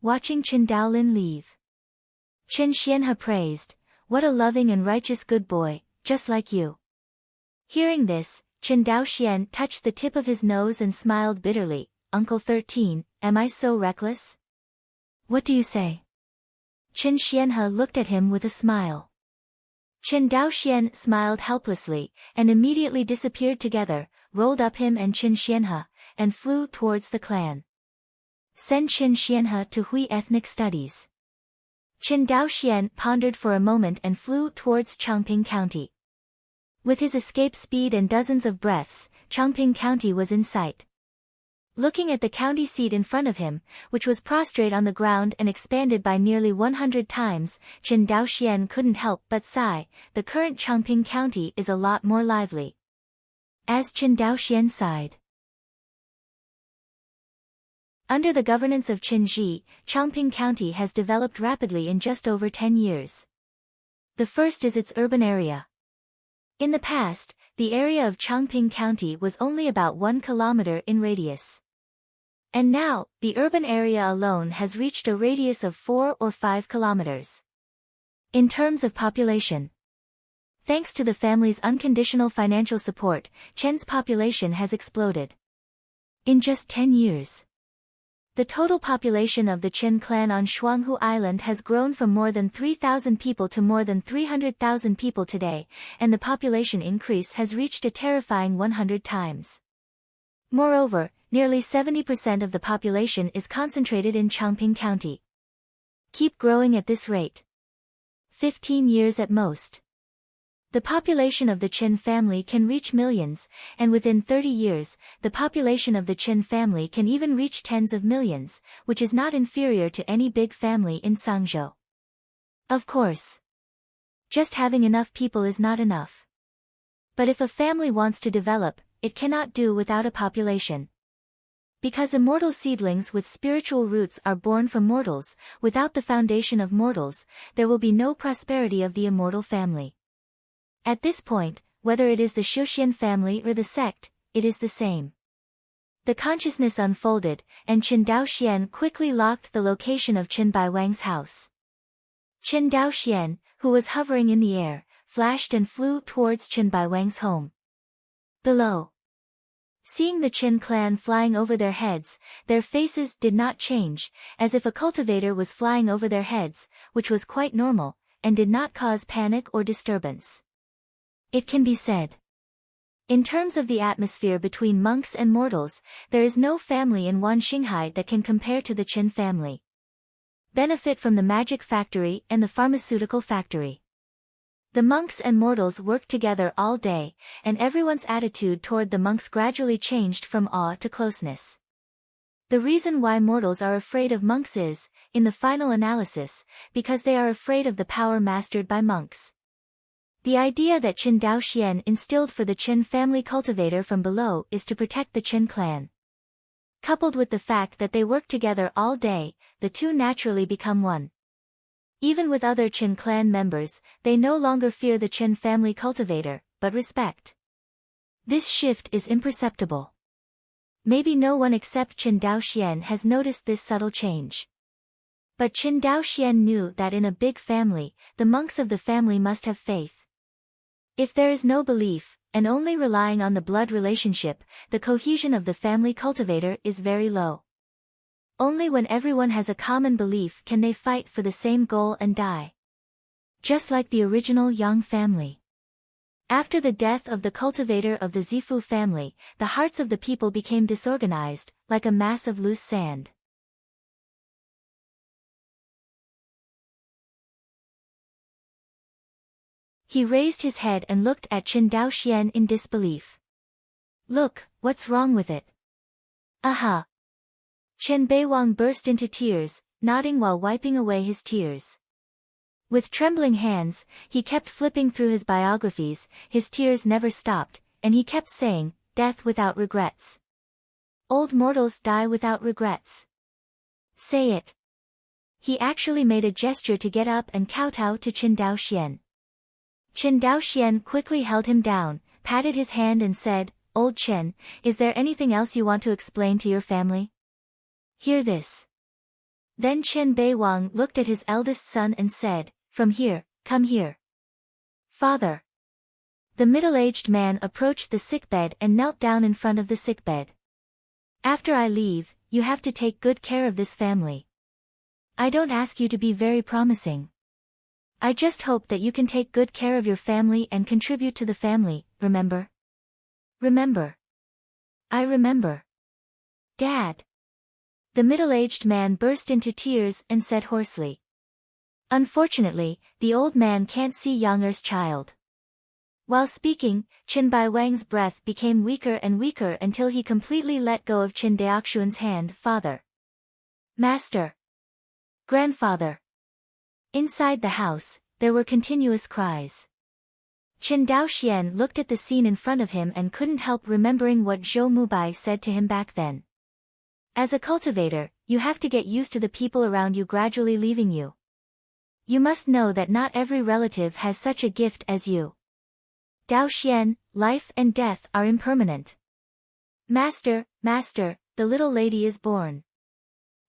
Watching Qin Daolin leave, Qin Xianhe praised, what a loving and righteous good boy, just like you." Hearing this, Chen Daoxian touched the tip of his nose and smiled bitterly. "Uncle 13, am I so reckless? What do you say?" Chen Xianhe looked at him with a smile. Chen Daoxian smiled helplessly, and immediately disappeared together, rolled up him and Chen Xianhe, and flew towards the clan. Send Chen Xianhe to Hui Ethnic Studies. Chen Daoxian pondered for a moment and flew towards Changping County. With his escape speed and dozens of breaths, Changping County was in sight. Looking at the county seat in front of him, which was prostrate on the ground and expanded by nearly 100 times, Chen Daoxian couldn't help but sigh. The current Changping County is a lot more lively. As Chen Daoxian sighed. Under the governance of Qin Ji, Changping County has developed rapidly in just over 10 years. The first is its urban area. In the past, the area of Changping County was only about 1 kilometer in radius. And now, the urban area alone has reached a radius of 4 or 5 kilometers. In terms of population, thanks to the family's unconditional financial support, Chen's population has exploded. In just 10 years, the total population of the Chen clan on Shuanghu Island has grown from more than 3,000 people to more than 300,000 people today, and the population increase has reached a terrifying 100 times. Moreover, nearly 70% of the population is concentrated in Changping County. Keep growing at this rate. 15 years at most. The population of the Chen family can reach millions, and within 30 years, the population of the Chen family can even reach tens of millions, which is not inferior to any big family in Sangzhou. Of course, just having enough people is not enough. But if a family wants to develop, it cannot do without a population. Because immortal seedlings with spiritual roots are born from mortals, without the foundation of mortals, there will be no prosperity of the immortal family. At this point, whether it is the Shuxian family or the sect, it is the same. The consciousness unfolded, and Chen Daoxian quickly locked the location of Chen Baiwang's house. Chen Daoxian, who was hovering in the air, flashed and flew towards Chen Baiwang's home. Below, seeing the Chen clan flying over their heads, their faces did not change, as if a cultivator was flying over their heads, which was quite normal, and did not cause panic or disturbance. It can be said, in terms of the atmosphere between monks and mortals, there is no family in Wanxinghai that can compare to the Chen family. Benefit from the magic factory and the pharmaceutical factory. The monks and mortals worked together all day, and everyone's attitude toward the monks gradually changed from awe to closeness. The reason why mortals are afraid of monks is, in the final analysis, because they are afraid of the power mastered by monks. The idea that Chen Daoxian instilled for the Chen family cultivator from below is to protect the Chen clan. Coupled with the fact that they work together all day, the two naturally become one. Even with other Chen clan members, they no longer fear the Chen family cultivator, but respect. This shift is imperceptible. Maybe no one except Chen Daoxian has noticed this subtle change. But Chen Daoxian knew that in a big family, the monks of the family must have faith. If there is no belief, and only relying on the blood relationship, the cohesion of the family cultivator is very low. Only when everyone has a common belief can they fight for the same goal and die. Just like the original Yang family. After the death of the cultivator of the Zifu family, the hearts of the people became disorganized, like a mass of loose sand. He raised his head and looked at Chen Daoxian in disbelief. Look, what's wrong with it? Aha! Chen Beiwang burst into tears, nodding while wiping away his tears. With trembling hands, he kept flipping through his biographies, his tears never stopped, and he kept saying, death without regrets. Old mortals die without regrets. Say it. He actually made a gesture to get up and kowtow to Chen Daoxian. Chen Daoxian quickly held him down, patted his hand and said, Old Chen, is there anything else you want to explain to your family? Hear this. Then Chen Beiwang looked at his eldest son and said, From here, come here. Father. The middle-aged man approached the sickbed and knelt down in front of the sickbed. After I leave, you have to take good care of this family. I don't ask you to be very promising. I just hope that you can take good care of your family and contribute to the family, remember? Remember. I remember. Dad. The middle-aged man burst into tears and said hoarsely. Unfortunately, the old man can't see Yang child. While speaking, Qin Bai Wang's breath became weaker and weaker until he completely let go of Qin Daoxuan's hand. Father. Master. Grandfather. Inside the house, there were continuous cries. Qin Daoxian looked at the scene in front of him and couldn't help remembering what Zhou Mubai said to him back then. As a cultivator, you have to get used to the people around you gradually leaving you. You must know that not every relative has such a gift as you. Daoxian, life and death are impermanent. Master, master, the little lady is born.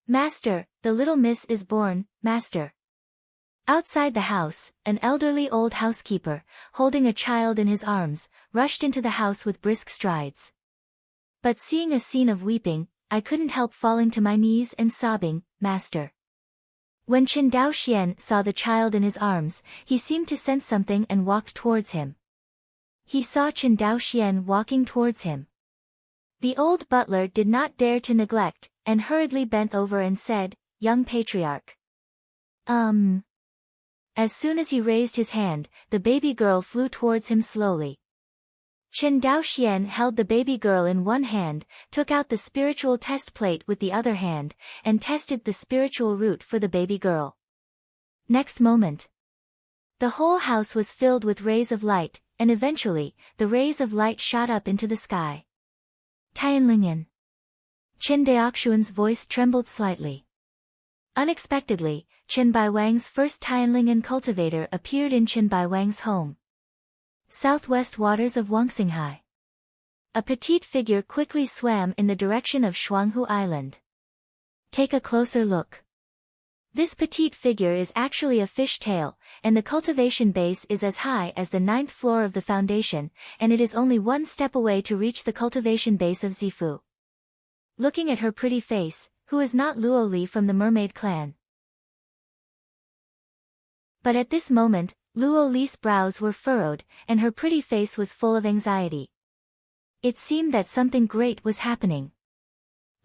Master, the little miss is born, master. Outside the house, an elderly old housekeeper, holding a child in his arms, rushed into the house with brisk strides. But seeing a scene of weeping, I couldn't help falling to my knees and sobbing, Master. When Qin Daoxian saw the child in his arms, he seemed to sense something and walked towards him. He saw Qin Daoxian walking towards him. The old butler did not dare to neglect, and hurriedly bent over and said, Young patriarch. As soon as he raised his hand, the baby girl flew towards him slowly. Qin Daoxian held the baby girl in one hand, took out the spiritual test plate with the other hand, and tested the spiritual root for the baby girl. Next moment, the whole house was filled with rays of light, and eventually, the rays of light shot up into the sky. Tianlingyan. Qin Daoxuan's voice trembled slightly. Unexpectedly, Qin Bai Wang's first Tianlingyan cultivator appeared in Qin Bai Wang's home. Southwest waters of Wangxinghai. A petite figure quickly swam in the direction of Shuanghu Island. Take a closer look. This petite figure is actually a fish tail, and the cultivation base is as high as the 9th floor of the foundation, and it is only one step away to reach the cultivation base of Zifu. Looking at her pretty face, who is not Luo Li from the mermaid clan? But at this moment, Luo Li's brows were furrowed, and her pretty face was full of anxiety. It seemed that something great was happening.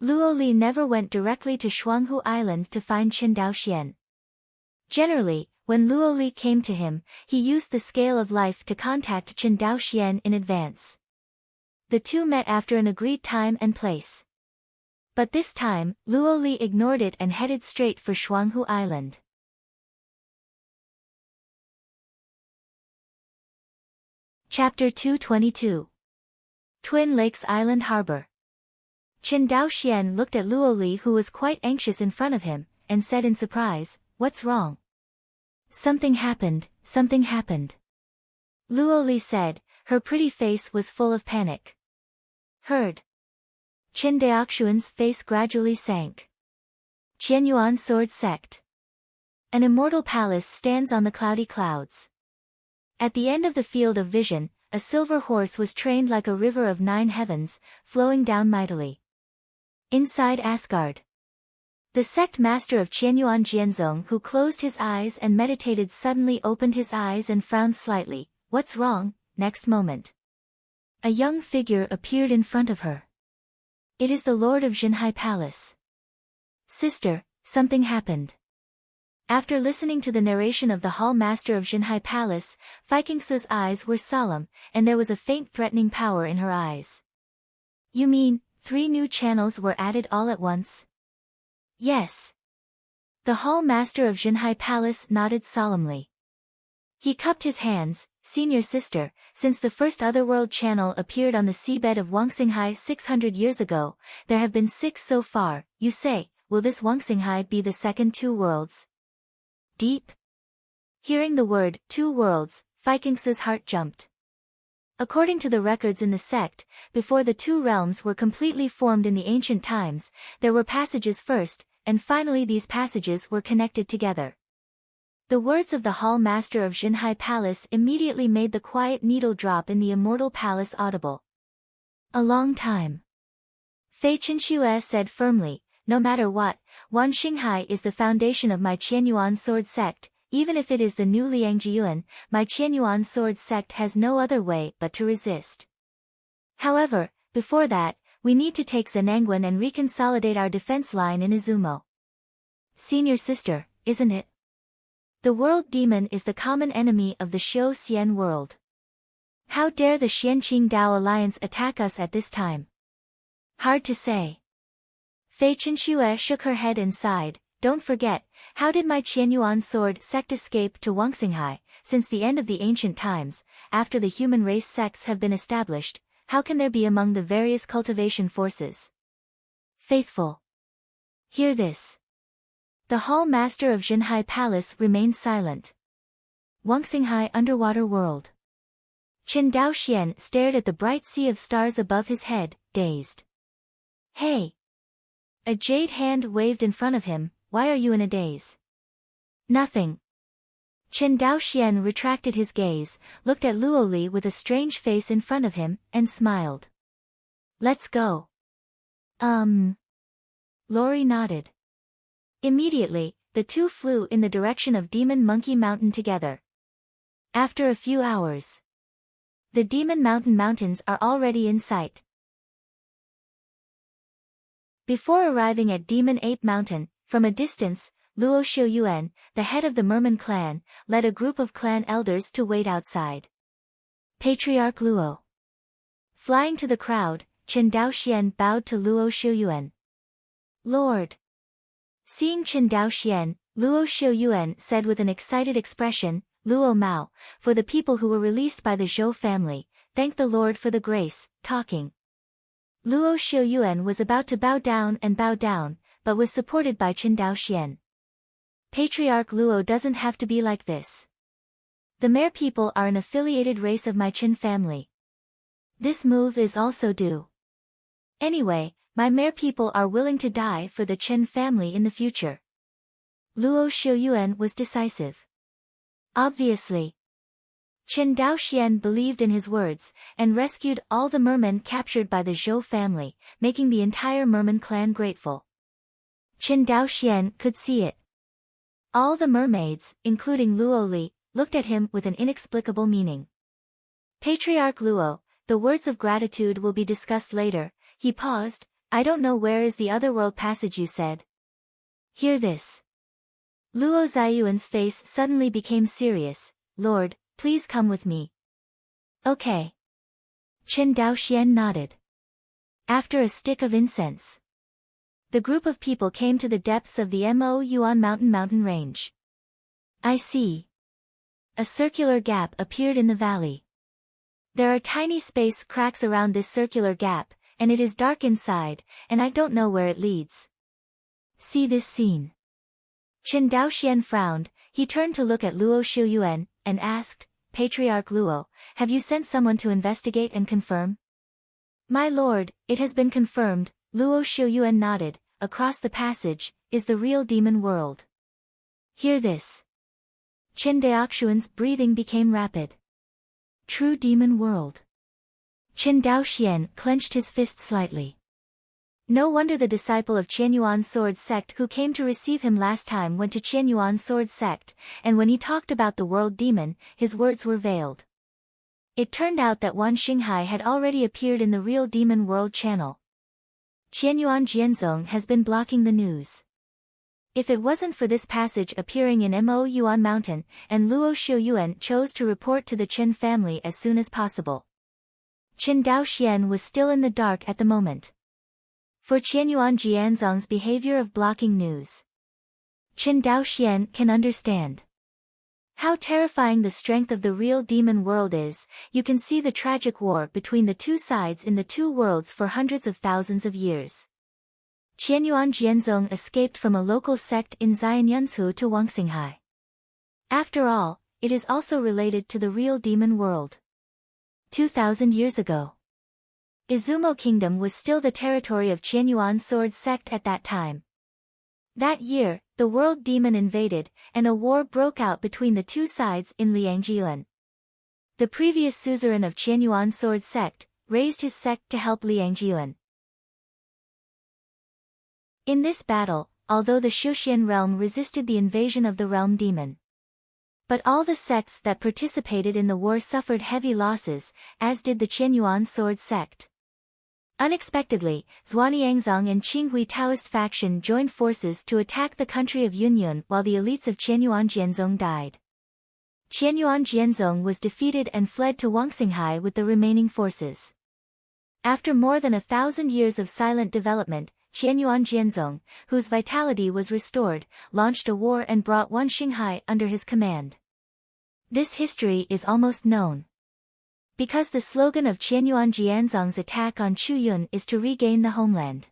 Luo Li never went directly to Shuanghu Island to find Qin Daoxian. Generally, when Luo Li came to him, he used the scale of life to contact Qin Daoxian in advance. The two met after an agreed time and place. But this time, Luo Li ignored it and headed straight for Shuanghu Island. Chapter 222. Twin Lakes Island Harbor. Qin Daoxian looked at Luo Li, who was quite anxious in front of him, and said in surprise, "What's wrong?" Something happened, something happened. Luo Li said, her pretty face was full of panic. Heard. Qin Daoxuan's face gradually sank. Qianyuan Sword Sect. An immortal palace stands on the cloudy clouds. At the end of the field of vision, a silver horse was trained like a river of 9 heavens, flowing down mightily. Inside Asgard. The sect master of Qianyuan Jianzong, who closed his eyes and meditated, suddenly opened his eyes and frowned slightly. What's wrong? Next moment, a young figure appeared in front of her. It is the Lord of Jinhai Palace. Sister, something happened. After listening to the narration of the Hall Master of Jinhai Palace, Feikingsu's eyes were solemn, and there was a faint threatening power in her eyes. You mean, 3 new channels were added all at once? Yes. The Hall Master of Jinhai Palace nodded solemnly. He cupped his hands. Senior sister, since the first Otherworld channel appeared on the seabed of Wangxinghai 600 years ago, there have been 6 so far. You say, will this Wangxinghai be the second 2 worlds? Deep. Hearing the word 2 worlds, Feikingsu's heart jumped. According to the records in the sect, before the 2 realms were completely formed in the ancient times, there were passages first, and finally these passages were connected together. The words of the hall master of Jinhai Palace immediately made the quiet needle drop in the immortal palace audible. A long time. Fei Chenxue said firmly, no matter what, Wan Xinghai is the foundation of my Qianyuan sword sect, even if it is the new Liangjiyuan, my Qianyuan sword sect has no other way but to resist. However, before that, we need to take Zenangwan and reconsolidate our defense line in Izumo. Senior sister, isn't it? The world demon is the common enemy of the Xiu Xian world. How dare the Xianqing Dao alliance attack us at this time? Hard to say. Fei Chenxue shook her head and sighed. Don't forget, how did my Qianyuan sword sect escape to Wangxinghai? Since the end of the ancient times, after the human race sects have been established, how can there be among the various cultivation forces? Faithful. Hear this. The hall master of Jinhai Palace remained silent. Wangxinghai underwater world. Qin Daoxian stared at the bright sea of stars above his head, dazed. Hey! A jade hand waved in front of him. Why are you in a daze? Nothing. Qin Daoxian retracted his gaze, looked at Luo Li with a strange face in front of him, and smiled. Let's go. Lori nodded. Immediately, the two flew in the direction of Demon Monkey Mountain together. After a few hours, the Demon Mountain mountains are already in sight. Before arriving at Demon Ape Mountain, from a distance, Luo Xiuyuan, the head of the Merman clan, led a group of clan elders to wait outside. Patriarch Luo. Flying to the crowd, Qin Daoxian bowed to Luo Xiuyuan. Lord. Seeing Qin Daoxian, Luo Xiuyuan said with an excited expression, Luo Mao, for the people who were released by the Zhou family, thank the Lord for the grace, talking. Luo Xiuyuan was about to bow down, but was supported by Qin Daoxian. Patriarch Luo doesn't have to be like this. The Mare people are an affiliated race of my Qin family. This move is also due. Anyway, my Mare people are willing to die for the Qin family in the future. Luo Xiuyuan was decisive. Obviously. Qin Daoxian believed in his words, and rescued all the mermen captured by the Zhou family, making the entire Merman clan grateful. Qin Daoxian could see it. All the mermaids, including Luo Li, looked at him with an inexplicable meaning. Patriarch Luo, the words of gratitude will be discussed later. He paused. I don't know where is the otherworld passage you said. Hear this. Luo Ziyuan's face suddenly became serious. Lord, please come with me. Okay. Qin Daoxian nodded. After a stick of incense, the group of people came to the depths of the Mo Yuan mountain range. I see. A circular gap appeared in the valley. There are tiny space cracks around this circular gap, and it is dark inside, and I don't know where it leads. See this scene. Qin Daoxian frowned. He turned to look at Luo Xiuyuan, and asked, Patriarch Luo, have you sent someone to investigate and confirm? My lord, it has been confirmed. Luo Xiuyuan nodded. Across the passage, is the real demon world. Hear this. Qin Daoxian's breathing became rapid. True demon world. Qin Daoxian clenched his fist slightly. No wonder the disciple of Qianyuan sword sect who came to receive him last time went to Qianyuan sword sect, and when he talked about the world demon, his words were veiled. It turned out that Wan Xinghai had already appeared in the real demon world channel. Qianyuan Jianzong has been blocking the news. If it wasn't for this passage appearing in Mo Yuan Mountain, and Luo Xiuyuan chose to report to the Qin family as soon as possible. Qin Daoxian was still in the dark at the moment. For Qianyuan Jianzong's behavior of blocking news, Qin Daoxian can understand how terrifying the strength of the real demon world is. You can see the tragic war between the two sides in the two worlds for hundreds of thousands of years. Qianyuan Jianzong escaped from a local sect in Xianyunsu to Wangxinghai. After all, it is also related to the real demon world. 2,000 years ago, Izumo Kingdom was still the territory of Qianyuan sword sect at that time. That year, the world demon invaded, and a war broke out between the two sides in Liangjian. The previous suzerain of Qianyuan sword sect raised his sect to help Liangjian. In this battle, although the Shuxian realm resisted the invasion of the realm demon, but all the sects that participated in the war suffered heavy losses, as did the Qianyuan sword sect. Unexpectedly, Zhuaniangzong and Qinghui Taoist faction joined forces to attack the country of Yunyun while the elites of Qianyuan Jianzong died. Qianyuan Jianzong was defeated and fled to Wangxinghai with the remaining forces. After more than 1,000 years of silent development, Qianyuan Jianzong, whose vitality was restored, launched a war and brought Wangxinghai under his command. This history is almost known because the slogan of Qianyuan Jianzong's attack on Chuyun is to regain the homeland.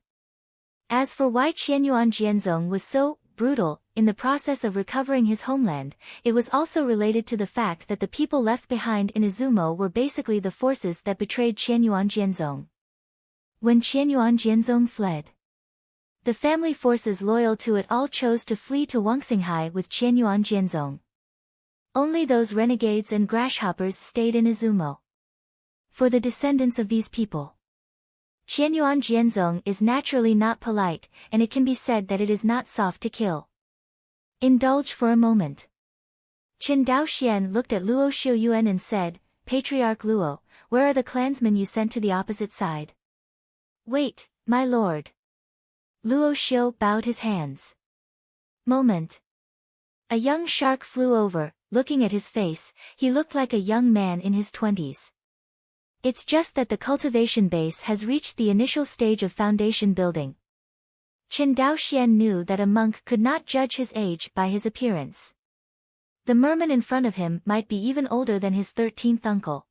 As for why Qianyuan Jianzong was so brutal in the process of recovering his homeland, it was also related to the fact that the people left behind in Izumo were basically the forces that betrayed Qianyuan Jianzong. When Qianyuan Jianzong fled, the family forces loyal to it all chose to flee to Wangxinghai with Qianyuan Jianzong. Only those renegades and grasshoppers stayed in Izumo. For the descendants of these people, Qianyuan Jianzong is naturally not polite, and it can be said that it is not soft to kill. Indulge for a moment. Qin Daoxian looked at Luo Xiuyuan and said, Patriarch Luo, where are the clansmen you sent to the opposite side? Wait, my lord. Luo Xiu bowed his hands. Moment. A young shark flew over, looking at his face, he looked like a young man in his 20s. It's just that the cultivation base has reached the initial stage of foundation building. Qin Daoxian knew that a monk could not judge his age by his appearance. The merman in front of him might be even older than his 13th uncle.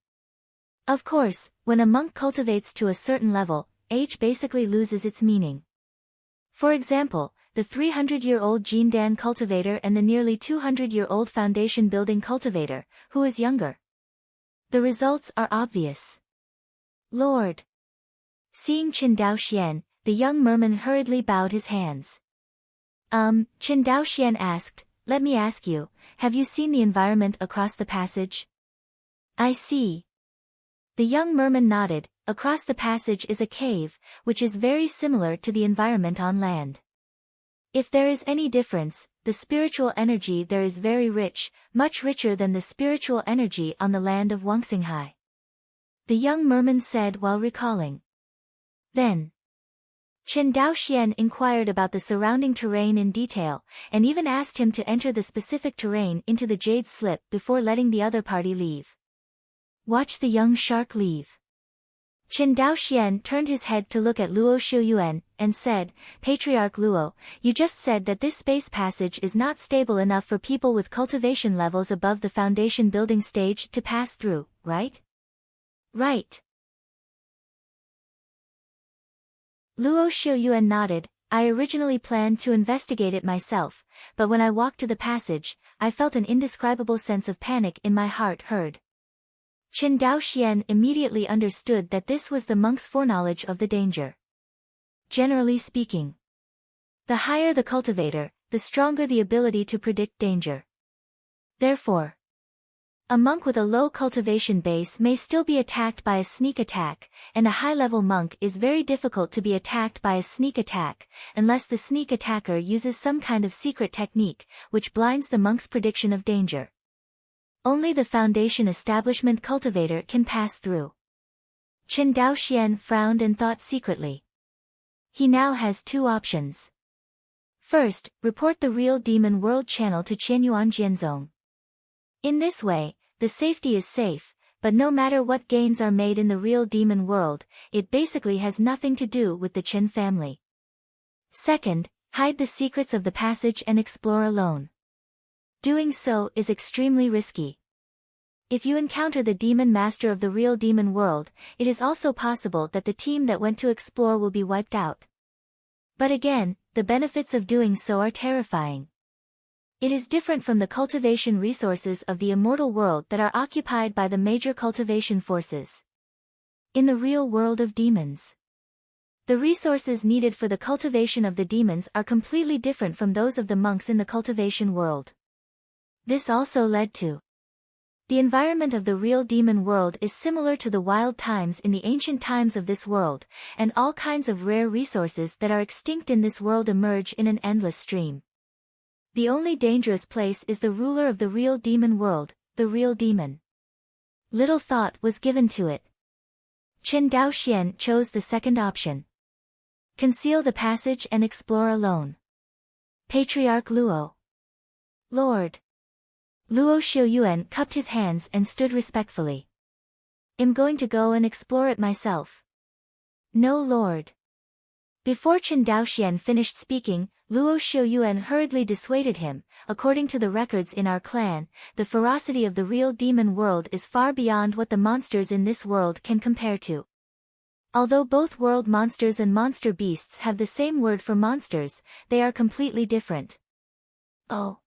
Of course, when a monk cultivates to a certain level, age basically loses its meaning. For example, the 300-year-old Jindan cultivator and the nearly 200-year-old foundation building cultivator, who is younger? The results are obvious. Lord. Seeing Qin Daoxian, the young merman hurriedly bowed his hands. Qin Daoxian asked, let me ask you, have you seen the environment across the passage? I see. The young merman nodded. Across the passage is a cave, which is very similar to the environment on land. If there is any difference, the spiritual energy there is very rich, much richer than the spiritual energy on the land of Wangxinghai. The young merman said while recalling. Then, Qin Daoxian inquired about the surrounding terrain in detail, and even asked him to enter the specific terrain into the jade slip before letting the other party leave. Watch the young shark leave. Qin Daoxian turned his head to look at Luo Xiuyuan, and said, Patriarch Luo, you just said that this space passage is not stable enough for people with cultivation levels above the foundation building stage to pass through, right? Right. Luo Xiuyuan nodded. I originally planned to investigate it myself, but when I walked to the passage, I felt an indescribable sense of panic in my heart. Qin Daoxian immediately understood that this was the monk's foreknowledge of the danger. Generally speaking, the higher the cultivator, the stronger the ability to predict danger. Therefore, a monk with a low cultivation base may still be attacked by a sneak attack, and a high-level monk is very difficult to be attacked by a sneak attack, unless the sneak attacker uses some kind of secret technique, which blinds the monk's prediction of danger. Only the foundation establishment cultivator can pass through. Qin Daoxian frowned and thought secretly. He now has two options. First, report the real demon world channel to Qianyuan Jianzong. In this way, the safety is safe, but no matter what gains are made in the real demon world, it basically has nothing to do with the Qin family. Second, hide the secrets of the passage and explore alone. Doing so is extremely risky. If you encounter the demon master of the real demon world, it is also possible that the team that went to explore will be wiped out. But again, the benefits of doing so are terrifying. It is different from the cultivation resources of the immortal world that are occupied by the major cultivation forces. In the real world of demons, The resources needed for the cultivation of the demons are completely different from those of the monks in the cultivation world. This also led to the environment of the real demon world is similar to the wild times in the ancient times of this world, and all kinds of rare resources that are extinct in this world emerge in an endless stream. The only dangerous place is the ruler of the real demon world, the real demon. Little thought was given to it. Chen Daoxian chose the second option. Conceal the passage and explore alone. Patriarch Luo. Lord. Luo Xiuyuan cupped his hands and stood respectfully. I'm going to go and explore it myself. No, Lord. Before Chen Daoxian finished speaking, Luo Xiuyuan hurriedly dissuaded him. According to the records in our clan, the ferocity of the real demon world is far beyond what the monsters in this world can compare to. Although both world monsters and monster beasts have the same word for monsters, they are completely different. Oh.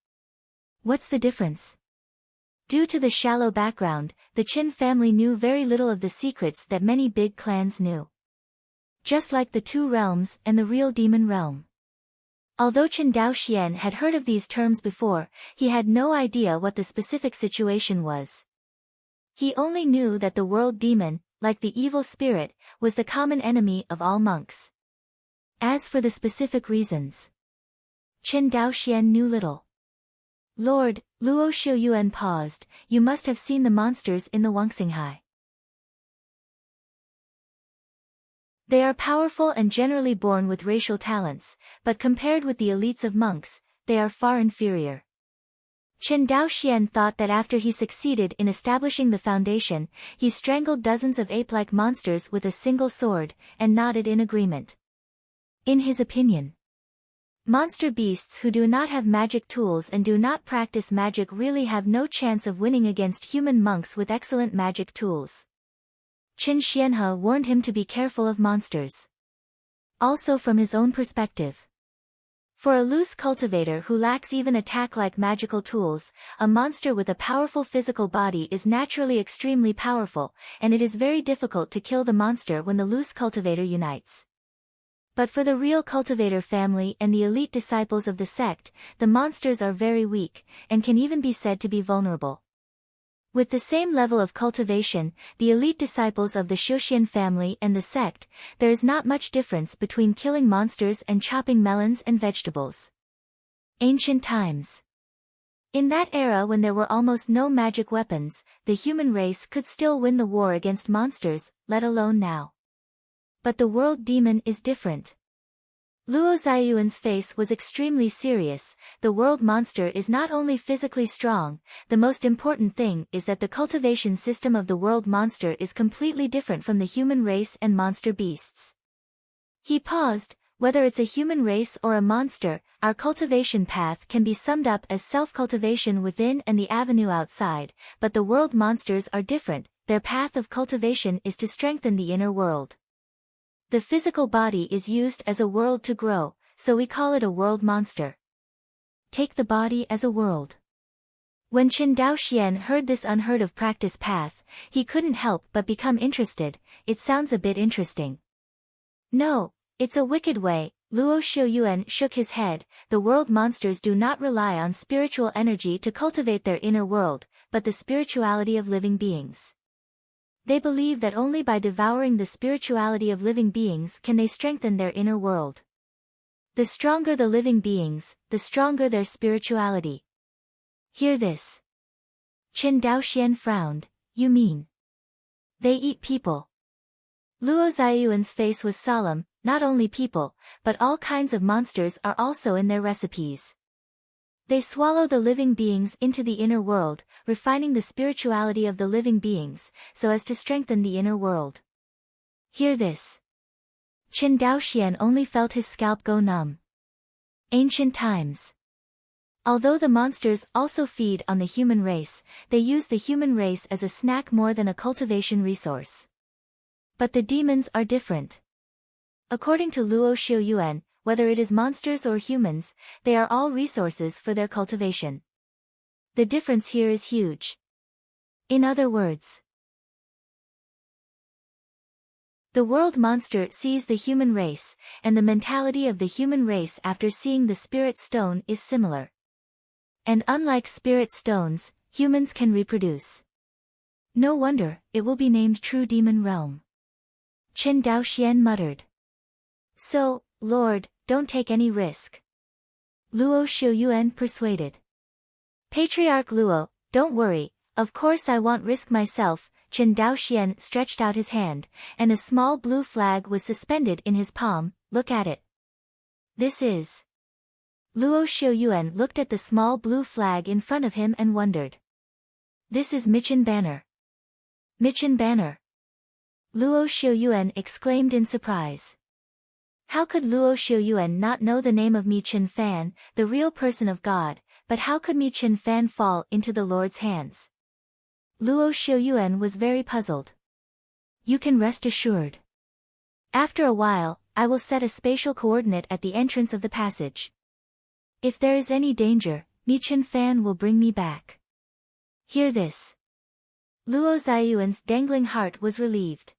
What's the difference? Due to the shallow background, the Qin family knew very little of the secrets that many big clans knew. Just like the two realms and the real demon realm. Although Chen Daoxian had heard of these terms before, he had no idea what the specific situation was. He only knew that the world demon, like the evil spirit, was the common enemy of all monks. As for the specific reasons, Chen Daoxian knew little. Lord, Luo Xiuyuan paused, you must have seen the monsters in the Wangxinghai. They are powerful and generally born with racial talents, but compared with the elites of monks, they are far inferior. Chen Daoxian thought that after he succeeded in establishing the foundation, he strangled dozens of ape-like monsters with a single sword, and nodded in agreement. In his opinion, monster beasts who do not have magic tools and do not practice magic really have no chance of winning against human monks with excellent magic tools. Qin Xianhe warned him to be careful of monsters. Also from his own perspective. For a loose cultivator who lacks even attack-like magical tools, a monster with a powerful physical body is naturally extremely powerful, and it is very difficult to kill the monster when the loose cultivator unites. But for the real cultivator family and the elite disciples of the sect, the monsters are very weak, and can even be said to be vulnerable. With the same level of cultivation, the elite disciples of the Xiuxian family and the sect, there is not much difference between killing monsters and chopping melons and vegetables. Ancient times. In that era when there were almost no magic weapons, the human race could still win the war against monsters, let alone now. But the world demon is different. Luo Xiuyuan's face was extremely serious. The world monster is not only physically strong, the most important thing is that the cultivation system of the world monster is completely different from the human race and monster beasts. He paused. Whether it's a human race or a monster, our cultivation path can be summed up as self-cultivation within and the avenue outside, but the world monsters are different. Their path of cultivation is to strengthen the inner world. The physical body is used as a world to grow, so we call it a world monster. Take the body as a world. When Chen Daoxian heard this unheard of practice path, he couldn't help but become interested. It sounds a bit interesting. No, it's a wicked way. Luo Xiuyuan shook his head. The world monsters do not rely on spiritual energy to cultivate their inner world, but the spirituality of living beings. They believe that only by devouring the spirituality of living beings can they strengthen their inner world. The stronger the living beings, the stronger their spirituality. Hear this. Chen Daoxian frowned. You mean they eat people? Luo Xiuyuan's face was solemn. Not only people, but all kinds of monsters are also in their recipes. They swallow the living beings into the inner world, refining the spirituality of the living beings, so as to strengthen the inner world. Hear this. Chen Daoxian only felt his scalp go numb. Ancient times. Although the monsters also feed on the human race, they use the human race as a snack more than a cultivation resource. But the demons are different. According to Luo Xiuyuan, whether it is monsters or humans, they are all resources for their cultivation. The difference here is huge. In other words, The world monster sees the human race, and the mentality of the human race after seeing the spirit stone is similar. And unlike spirit stones, humans can reproduce. No wonder, it will be named True Demon Realm. Qin Daoxian muttered. So, Lord, don't take any risk. Luo Xiuyuan persuaded. Patriarch Luo, don't worry, of course I won't risk myself. Qin Daoxian stretched out his hand, and a small blue flag was suspended in his palm. Look at it. This is. Luo Xiuyuan looked at the small blue flag in front of him and wondered. This is Michin Banner. Michin Banner. Luo Xiuyuan exclaimed in surprise. How could Luo Xiuyuan not know the name of Michin Fan, the real person of God, but how could Michin Fan fall into the Lord's hands? Luo Xiuyuan was very puzzled. You can rest assured. After a while, I will set a spatial coordinate at the entrance of the passage. If there is any danger, Michin Fan will bring me back. Hear this. Luo Xiuyuan's dangling heart was relieved.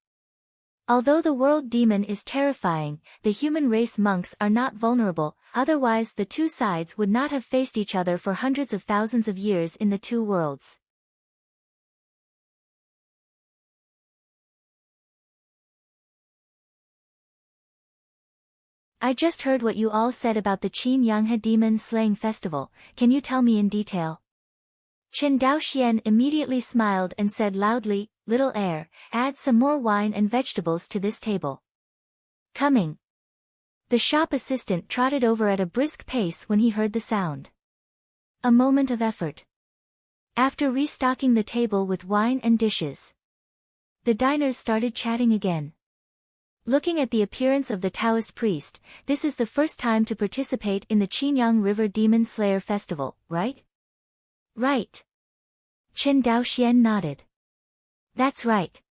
Although the world demon is terrifying, the human race monks are not vulnerable, otherwise the two sides would not have faced each other for hundreds of thousands of years in the two worlds. I just heard what you all said about the Qin Yanghe Demon Slaying Festival, can you tell me in detail? Qin Daoxian immediately smiled and said loudly, Little heir, add some more wine and vegetables to this table. Coming. The shop assistant trotted over at a brisk pace when he heard the sound. A moment of effort. After restocking the table with wine and dishes, the diners started chatting again. Looking at the appearance of the Taoist priest, this is the first time to participate in the Qinyang River Demon Slayer Festival, right? Right. Qin Daoxian nodded. That's right.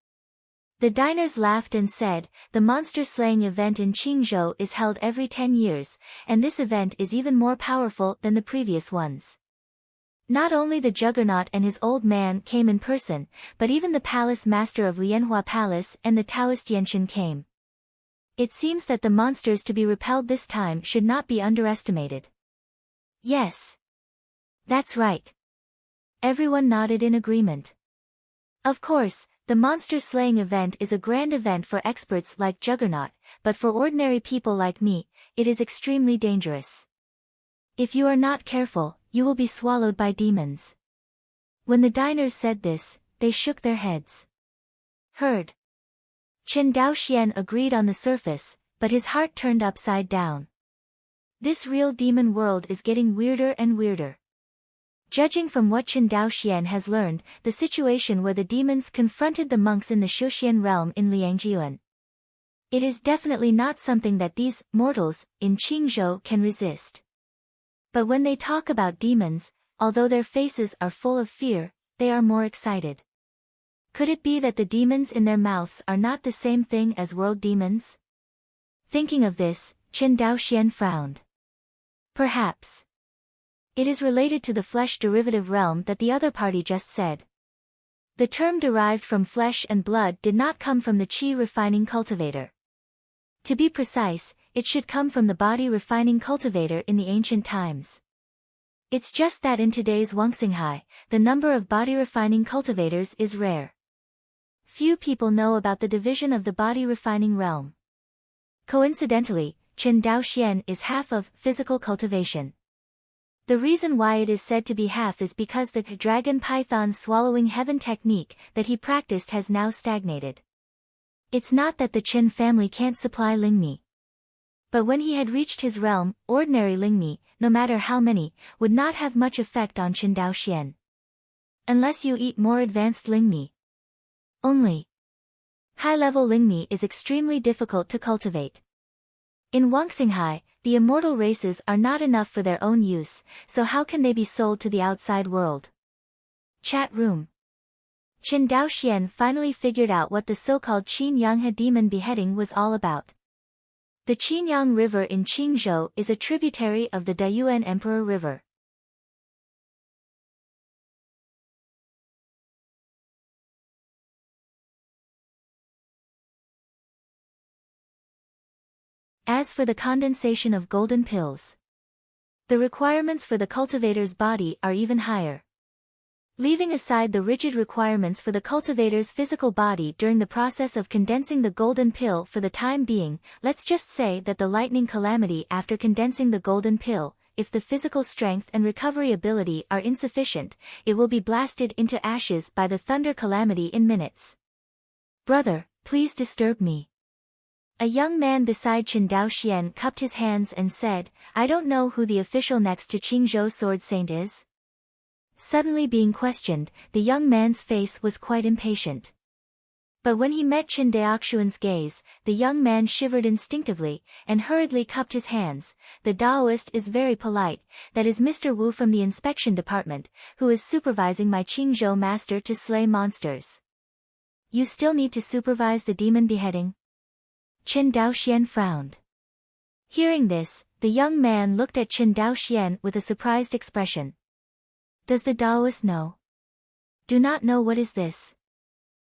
The diners laughed and said, the monster slaying event in Qingzhou is held every 10 years, and this event is even more powerful than the previous ones. Not only the Juggernaut and his old man came in person, but even the palace master of Lianhua Palace and the Taoist Yenshin came. It seems that the monsters to be repelled this time should not be underestimated. Yes. That's right. Everyone nodded in agreement. Of course, the monster slaying event is a grand event for experts like Juggernaut, but for ordinary people like me, it is extremely dangerous. If you are not careful, you will be swallowed by demons. When the diners said this, they shook their heads. Heard. Qin Daoxian agreed on the surface, but his heart turned upside down. This real demon world is getting weirder and weirder. Judging from what Qin Daoxian has learned, the situation where the demons confronted the monks in the Shuxian realm in Liangjiuan. It is definitely not something that these mortals in Qingzhou can resist. But when they talk about demons, although their faces are full of fear, they are more excited. Could it be that the demons in their mouths are not the same thing as world demons? Thinking of this, Qin Daoxian frowned. Perhaps. It is related to the flesh derivative realm that the other party just said. The term derived from flesh and blood did not come from the qi refining cultivator. To be precise, it should come from the body refining cultivator in the ancient times. It's just that in today's Wangxinghai, the number of body refining cultivators is rare. Few people know about the division of the body refining realm. Coincidentally, Qin Daoxian is half of physical cultivation. The reason why it is said to be half is because the dragon python swallowing heaven technique that he practiced has now stagnated. It's not that the Qin family can't supply Lingmi. But when he had reached his realm, ordinary Lingmi, no matter how many, would not have much effect on Qin Daoxian. Unless you eat more advanced Lingmi. Only. High-level Lingmi is extremely difficult to cultivate. In Wangxinghai, the immortal races are not enough for their own use, so how can they be sold to the outside world? Chat room. Qin Daoxian finally figured out what the so-called Qin Yanghe demon beheading was all about. The Qinyang River in Qingzhou is a tributary of the Dayuan Emperor River. As for the condensation of golden pills, the requirements for the cultivator's body are even higher. Leaving aside the rigid requirements for the cultivator's physical body during the process of condensing the golden pill for the time being, let's just say that the lightning calamity after condensing the golden pill, if the physical strength and recovery ability are insufficient, it will be blasted into ashes by the thunder calamity in minutes. Brother, please disturb me. A young man beside Qin Daoxian cupped his hands and said, I don't know who the official next to Qingzhou Sword Saint is. Suddenly being questioned, the young man's face was quite impatient. But when he met Qin Daoxuan's gaze, the young man shivered instinctively, and hurriedly cupped his hands. The Daoist is very polite, that is Mr. Wu from the inspection department, who is supervising my Qingzhou master to slay monsters. You still need to supervise the demon beheading? Qin Daoxian frowned. Hearing this, the young man looked at Qin Daoxian with a surprised expression. Does the Daoist know? Do not know what is this?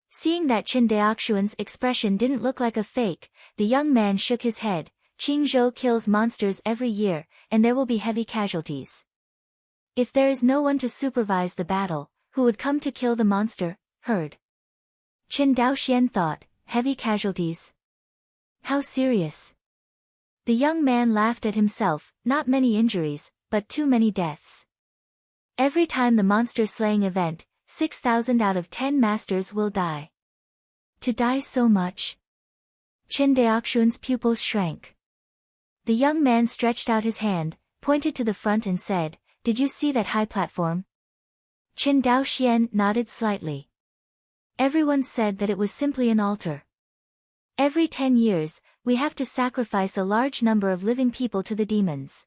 Seeing that Qin Daoxuan's expression didn't look like a fake, the young man shook his head. Qingzhou kills monsters every year, and there will be heavy casualties. If there is no one to supervise the battle, who would come to kill the monster, herd? Qin Daoxian thought, heavy casualties? How serious? The young man laughed at himself, not many injuries, but too many deaths. Every time the monster-slaying event, 6,000 out of 10 masters will die. To die so much? Qin Daoxuan's pupils shrank. The young man stretched out his hand, pointed to the front and said, Did you see that high platform? Qin Daoxian nodded slightly. Everyone said that it was simply an altar. Every 10 years, we have to sacrifice a large number of living people to the demons.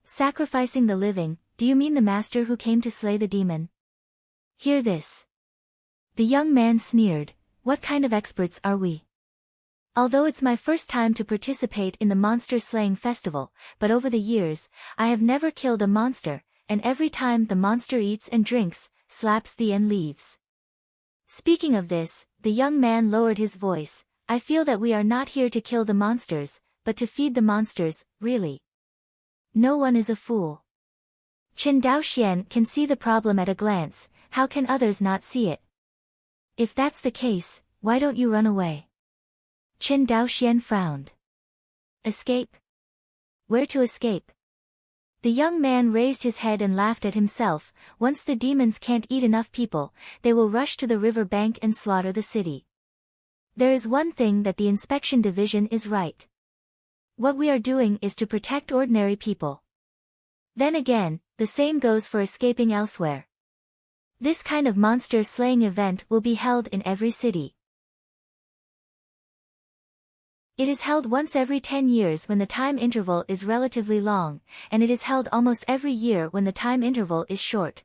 Sacrificing the living, do you mean the master who came to slay the demon? Hear this. The young man sneered, What kind of experts are we? Although it's my first time to participate in the monster-slaying festival, but over the years, I have never killed a monster, and every time the monster eats and drinks, slaps thee and leaves. Speaking of this, the young man lowered his voice, I feel that we are not here to kill the monsters, but to feed the monsters, really. No one is a fool. Qin Daoxian can see the problem at a glance, how can others not see it? If that's the case, why don't you run away? Qin Daoxian frowned. Escape? Where to escape? The young man raised his head and laughed at himself. Once the demons can't eat enough people, they will rush to the river bank and slaughter the city. There is one thing that the inspection division is right. What we are doing is to protect ordinary people. Then again, the same goes for escaping elsewhere. This kind of monster-slaying event will be held in every city. It is held once every 10 years when the time interval is relatively long, and it is held almost every year when the time interval is short.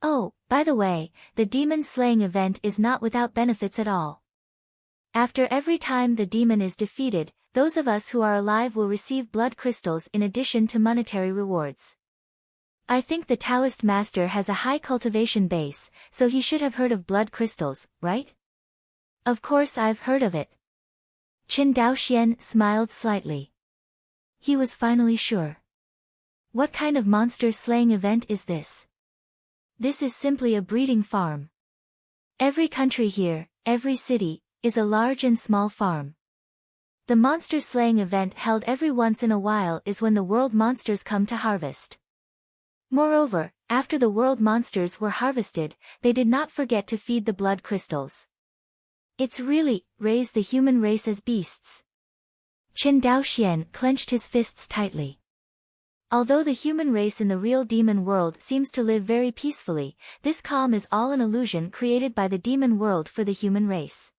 Oh, by the way, the demon-slaying event is not without benefits at all. After every time the demon is defeated, those of us who are alive will receive blood crystals in addition to monetary rewards. I think the Taoist master has a high cultivation base, so he should have heard of blood crystals, right? Of course I've heard of it. Qin Daoxian smiled slightly. He was finally sure. What kind of monster-slaying event is this? This is simply a breeding farm. Every country here, every city, is a large and small farm. The monster-slaying event held every once in a while is when the world monsters come to harvest. Moreover, after the world monsters were harvested, they did not forget to feed the blood crystals. It's really, raise the human race as beasts. Qin Daoxian clenched his fists tightly. Although the human race in the real demon world seems to live very peacefully, this calm is all an illusion created by the demon world for the human race.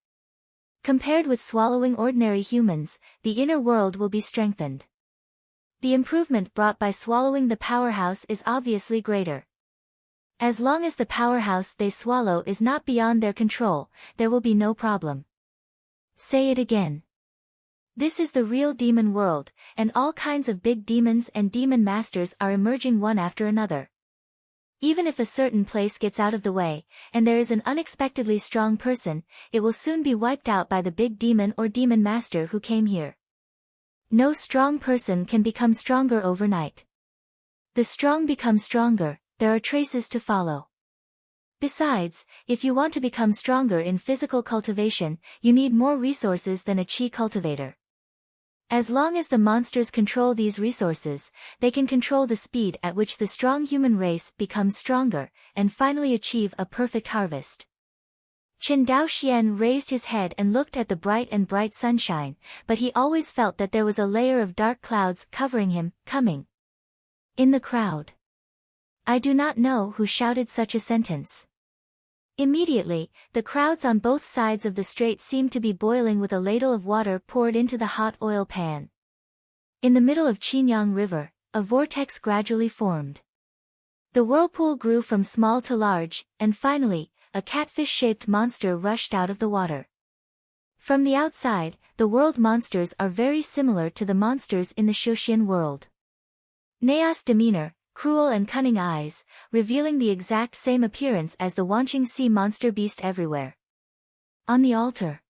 Compared with swallowing ordinary humans, the inner world will be strengthened. The improvement brought by swallowing the powerhouse is obviously greater. As long as the powerhouse they swallow is not beyond their control, there will be no problem. Say it again. This is the real demon world, and all kinds of big demons and demon masters are emerging one after another. Even if a certain place gets out of the way, and there is an unexpectedly strong person, it will soon be wiped out by the big demon or demon master who came here. No strong person can become stronger overnight. The strong become stronger, there are traces to follow. Besides, if you want to become stronger in physical cultivation, you need more resources than a chi cultivator. As long as the monsters control these resources, they can control the speed at which the strong human race becomes stronger, and finally achieve a perfect harvest. Chen Daoxian raised his head and looked at the bright sunshine, but he always felt that there was a layer of dark clouds covering him, coming. In the crowd. I do not know who shouted such a sentence. Immediately, the crowds on both sides of the strait seemed to be boiling with a ladle of water poured into the hot oil pan. In the middle of Qinyang River, a vortex gradually formed. The whirlpool grew from small to large, and finally, a catfish-shaped monster rushed out of the water. From the outside, the world monsters are very similar to the monsters in the Shoshin world. Naos demeanor, cruel and cunning eyes, revealing the exact same appearance as the Wanqing sea monster beast everywhere. On the altar.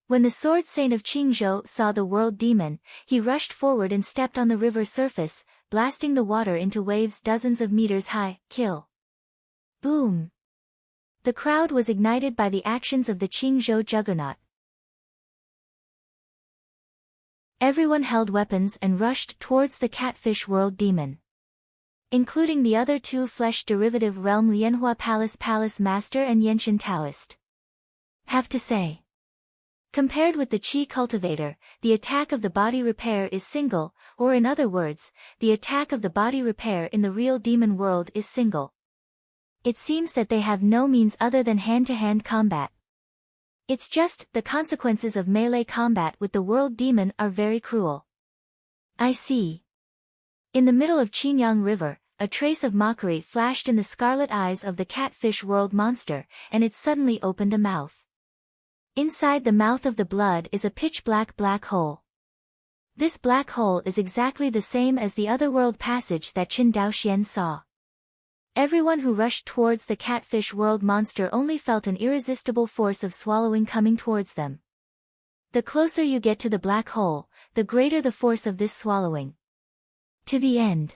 When the sword saint of Qingzhou saw the world demon, he rushed forward and stepped on the river surface, blasting the water into waves dozens of meters high. Kill. Boom. The crowd was ignited by the actions of the Qingzhou juggernaut. Everyone held weapons and rushed towards the catfish world demon. Including the other two flesh-derivative realm Lianhua Palace Master and Yenshin Taoist. Have to say. Compared with the Qi cultivator, the attack of the body repair is single, or in other words, the attack of the body repair in the real demon world is single. It seems that they have no means other than hand-to-hand combat. It's just, the consequences of melee combat with the world demon are very cruel. I see. In the middle of Qinyang River, a trace of mockery flashed in the scarlet eyes of the catfish world monster, and it suddenly opened a mouth. Inside the mouth of the blood is a pitch-black black hole. This black hole is exactly the same as the otherworld passage that Chen Daoxian saw. Everyone who rushed towards the catfish world monster only felt an irresistible force of swallowing coming towards them. The closer you get to the black hole, the greater the force of this swallowing. To the end.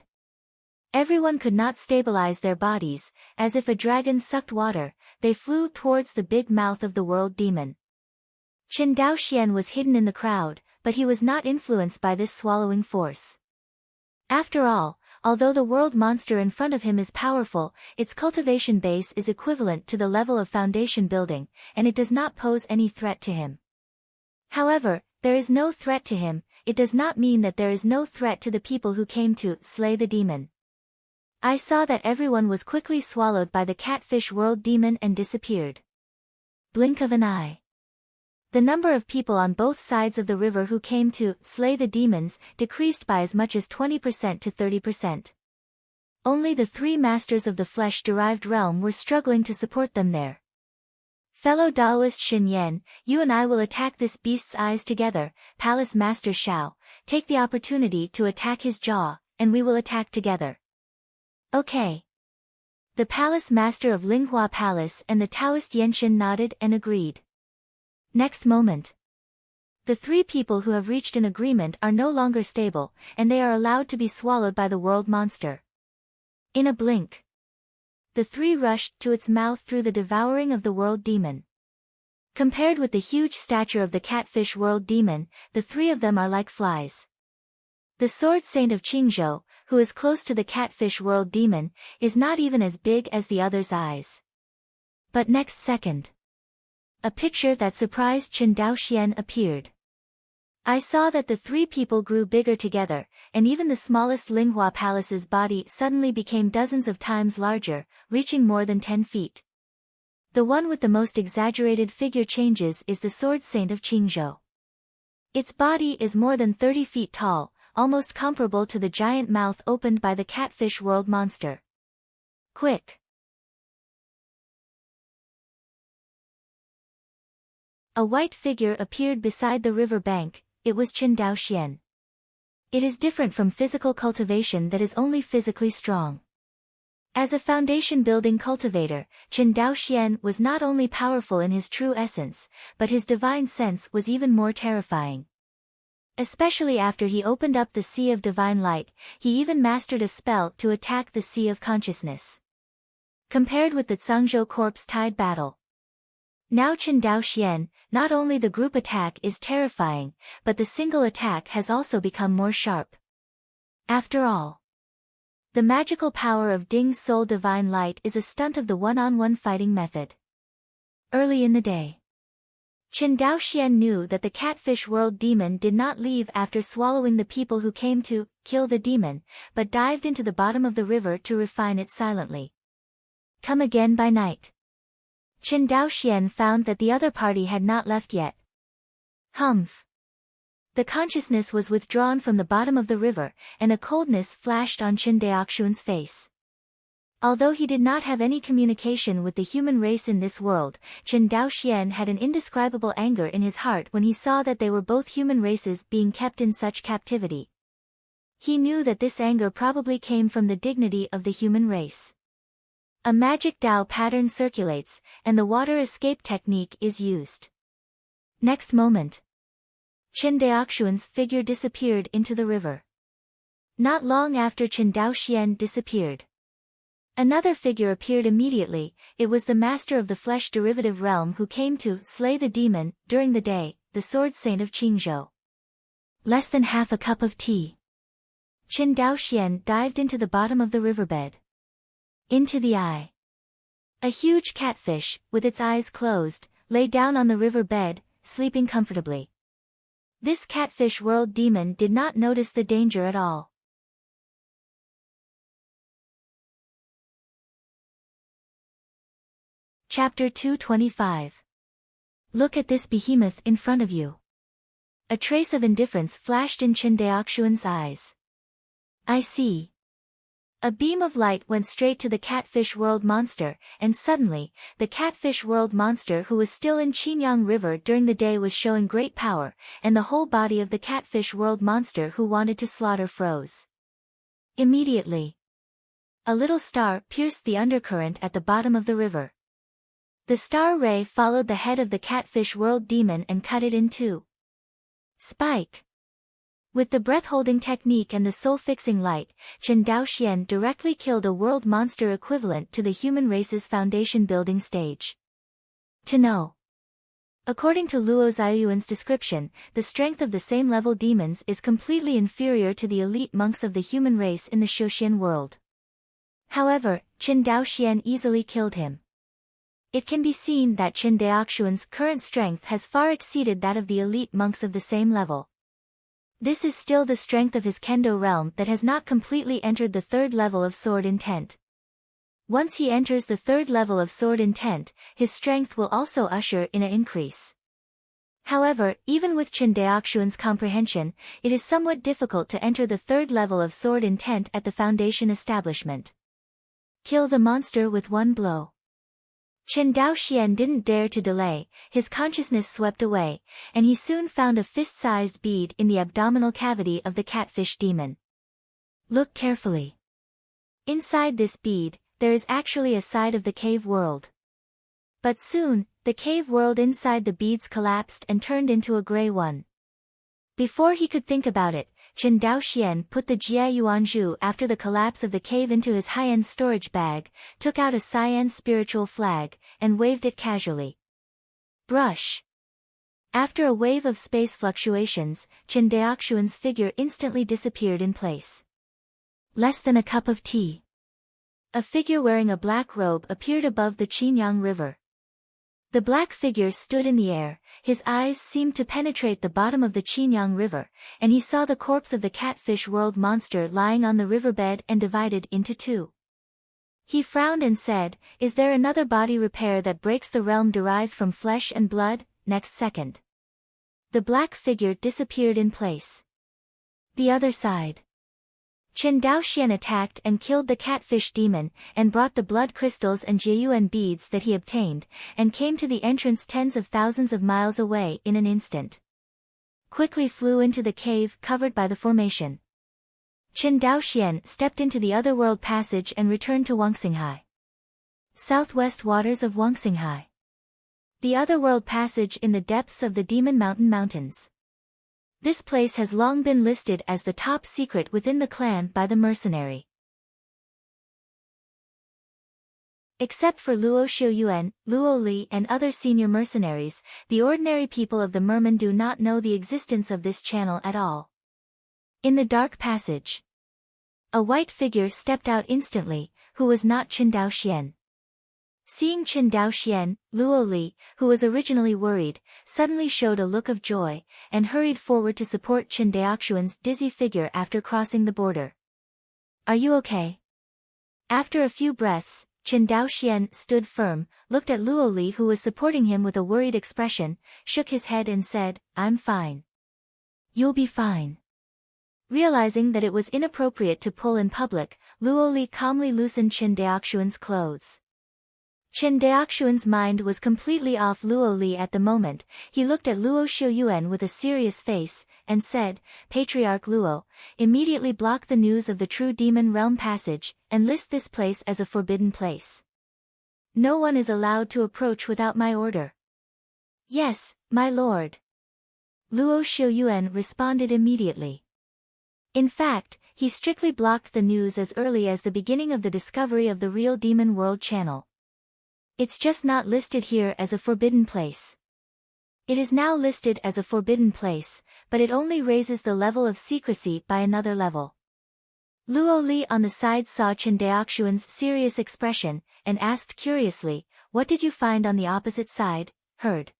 Everyone could not stabilize their bodies, as if a dragon sucked water, they flew towards the big mouth of the world demon. Chen Daoxian was hidden in the crowd, but he was not influenced by this swallowing force. After all, although the world monster in front of him is powerful, its cultivation base is equivalent to the level of foundation building, and it does not pose any threat to him. However, there is no threat to him. It does not mean that there is no threat to the people who came to slay the demon. I saw that everyone was quickly swallowed by the catfish world demon and disappeared. Blink of an eye. The number of people on both sides of the river who came to slay the demons decreased by as much as 20% to 30%. Only the three masters of the flesh-derived realm were struggling to support them there. Fellow Daoist Xin Yan, you and I will attack this beast's eyes together. Palace Master Shao, take the opportunity to attack his jaw, and we will attack together. Okay. The Palace Master of Linghua Palace and the Taoist Yenshin nodded and agreed. Next moment. The three people who have reached an agreement are no longer stable, and they are allowed to be swallowed by the world monster. In a blink. The three rushed to its mouth through the devouring of the world demon. Compared with the huge stature of the catfish world demon, the three of them are like flies. The sword saint of Qingzhou, who is close to the catfish world demon, is not even as big as the other's eyes. But next second. A picture that surprised Chen Daoxian appeared. I saw that the three people grew bigger together, and even the smallest Linghua Palace's body suddenly became dozens of times larger, reaching more than 10 feet. The one with the most exaggerated figure changes is the sword saint of Qingzhou. Its body is more than 30 feet tall, almost comparable to the giant mouth opened by the catfish world monster. Quick! A white figure appeared beside the river bank. It was Chen Daoxian. It is different from physical cultivation that is only physically strong. As a foundation-building cultivator, Chen Daoxian was not only powerful in his true essence, but his divine sense was even more terrifying. Especially after he opened up the Sea of Divine Light, he even mastered a spell to attack the Sea of Consciousness. Compared with the Zhangzhou Corpse Tide battle, now Qin Dao Xian, not only the group attack is terrifying, but the single attack has also become more sharp. After all, the magical power of Ding's Soul Divine Light is a stunt of the one-on-one fighting method. Early in the day, Qin Dao Xian knew that the Catfish World Demon did not leave after swallowing the people who came to kill the demon, but dived into the bottom of the river to refine it silently. Come again by night. Qin Dao Xian found that the other party had not left yet. Humph. The consciousness was withdrawn from the bottom of the river, and a coldness flashed on Qin Daoxuan's face. Although he did not have any communication with the human race in this world, Qin Dao Xian had an indescribable anger in his heart when he saw that they were both human races being kept in such captivity. He knew that this anger probably came from the dignity of the human race. A magic Dao pattern circulates, and the water escape technique is used. Next moment, Qin Daoxuan's figure disappeared into the river. Not long after Qin Dao Xian disappeared, another figure appeared immediately. It was the master of the flesh derivative realm who came to slay the demon during the day, the sword saint of Qingzhou. Less than half a cup of tea. Qin Dao Xian dived into the bottom of the riverbed. Into the eye. A huge catfish, with its eyes closed, lay down on the river bed, sleeping comfortably. This Catfish World Demon did not notice the danger at all. Chapter 225. Look at this behemoth in front of you. A trace of indifference flashed in Qin Daoxuan's eyes. I see. A beam of light went straight to the Catfish World monster, and suddenly, the Catfish World monster who was still in Qinyang River during the day was showing great power, and the whole body of the Catfish World monster who wanted to slaughter froze. Immediately, a little star pierced the undercurrent at the bottom of the river. The star ray followed the head of the Catfish World demon and cut it in two. Spike. With the breath-holding technique and the soul-fixing light, Qin Dao Xian directly killed a world monster equivalent to the human race's foundation-building stage. To know. According to Luo Ziyuan's description, the strength of the same-level demons is completely inferior to the elite monks of the human race in the Xiuxian world. However, Qin Dao Xian easily killed him. It can be seen that Qin Daoxuan's current strength has far exceeded that of the elite monks of the same level. This is still the strength of his Kendo realm that has not completely entered the third level of sword intent. Once he enters the third level of sword intent, his strength will also usher in an increase. However, even with Qin Daoxuan's comprehension, it is somewhat difficult to enter the third level of sword intent at the foundation establishment. Kill the monster with one blow. Qin Dao Xian didn't dare to delay, his consciousness swept away, and he soon found a fist-sized bead in the abdominal cavity of the catfish demon. Look carefully. Inside this bead, there is actually a side of the cave world. But soon, the cave world inside the beads collapsed and turned into a gray one. Before he could think about it, Qin Dao Xian put the Jie Yuanzhu after the collapse of the cave into his high-end storage bag, took out a cyan spiritual flag, and waved it casually. Brush. After a wave of space fluctuations, Qin Daoxuan's figure instantly disappeared in place. Less than a cup of tea. A figure wearing a black robe appeared above the Qinyang River. The black figure stood in the air, his eyes seemed to penetrate the bottom of the Qinyang River, and he saw the corpse of the Catfish World monster lying on the riverbed and divided into two. He frowned and said, "Is there another body repair that breaks the realm derived from flesh and blood?" Next second, the black figure disappeared in place. The other side. Qin Dao Xian attacked and killed the catfish demon, and brought the blood crystals and Jiuyuan beads that he obtained, and came to the entrance tens of thousands of miles away in an instant. Quickly flew into the cave covered by the formation. Qin Dao Xian stepped into the otherworld passage and returned to Wangxinghai. Southwest waters of Wangxinghai. The otherworld passage in the depths of the Demon Mountain Mountains. This place has long been listed as the top secret within the clan by the mercenary. Except for Luo Xiuyuan, Luo Li and other senior mercenaries, the ordinary people of the Merman do not know the existence of this channel at all. In the dark passage, a white figure stepped out instantly, who was not Qin Daoxian. Seeing Qin Daoxian, Luo Li, who was originally worried, suddenly showed a look of joy, and hurried forward to support Qin Daoxian's dizzy figure after crossing the border. "Are you okay?" After a few breaths, Qin Daoxian stood firm, looked at Luo Li who was supporting him with a worried expression, shook his head and said, "I'm fine." "You'll be fine." Realizing that it was inappropriate to pull in public, Luo Li calmly loosened Qin Daoxian's clothes. Qin Daoxian's mind was completely off Luo Li at the moment. He looked at Luo Xiuyuan with a serious face, and said, "Patriarch Luo, immediately block the news of the true demon realm passage, and list this place as a forbidden place. No one is allowed to approach without my order." "Yes, my lord." Luo Xiuyuan responded immediately. In fact, he strictly blocked the news as early as the beginning of the discovery of the real Demon World channel. It's just not listed here as a forbidden place. It is now listed as a forbidden place, but it only raises the level of secrecy by another level. Luo Li on the side saw Qin Daoxian's serious expression, and asked curiously, "What did you find on the opposite side, Heard?"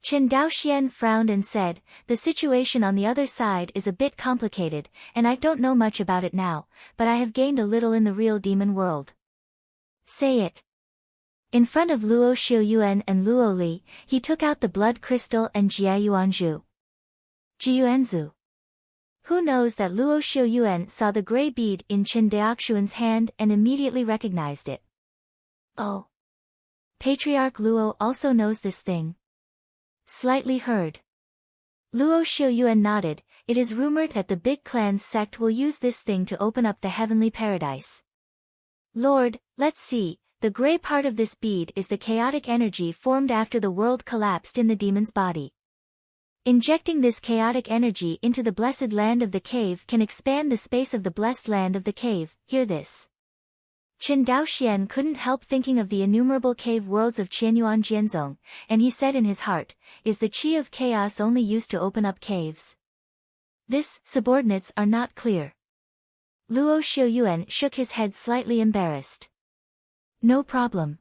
Qin Daoxian frowned and said, "The situation on the other side is a bit complicated, and I don't know much about it now, but I have gained a little in the real demon world." "Say it." In front of Luo Xiuyuan and Luo Li, he took out the blood crystal and Jiayuanzhu. Jiuanzu. Who knows that Luo Xiuyuan saw the gray bead in Qin Daoxian's hand and immediately recognized it. "Oh. Patriarch Luo also knows this thing." Slightly heard. Luo Xiuyuan nodded. "It is rumored that the big clan's sect will use this thing to open up the heavenly paradise." "Lord, let's see. The gray part of this bead is the chaotic energy formed after the world collapsed in the demon's body. Injecting this chaotic energy into the blessed land of the cave can expand the space of the blessed land of the cave. Hear this." Qin Daoxian couldn't help thinking of the innumerable cave worlds of Qianyuan Jianzong, and he said in his heart, "Is the qi of chaos only used to open up caves?" This, subordinates are not clear. Luo Xiuyuan shook his head slightly embarrassed. "No problem."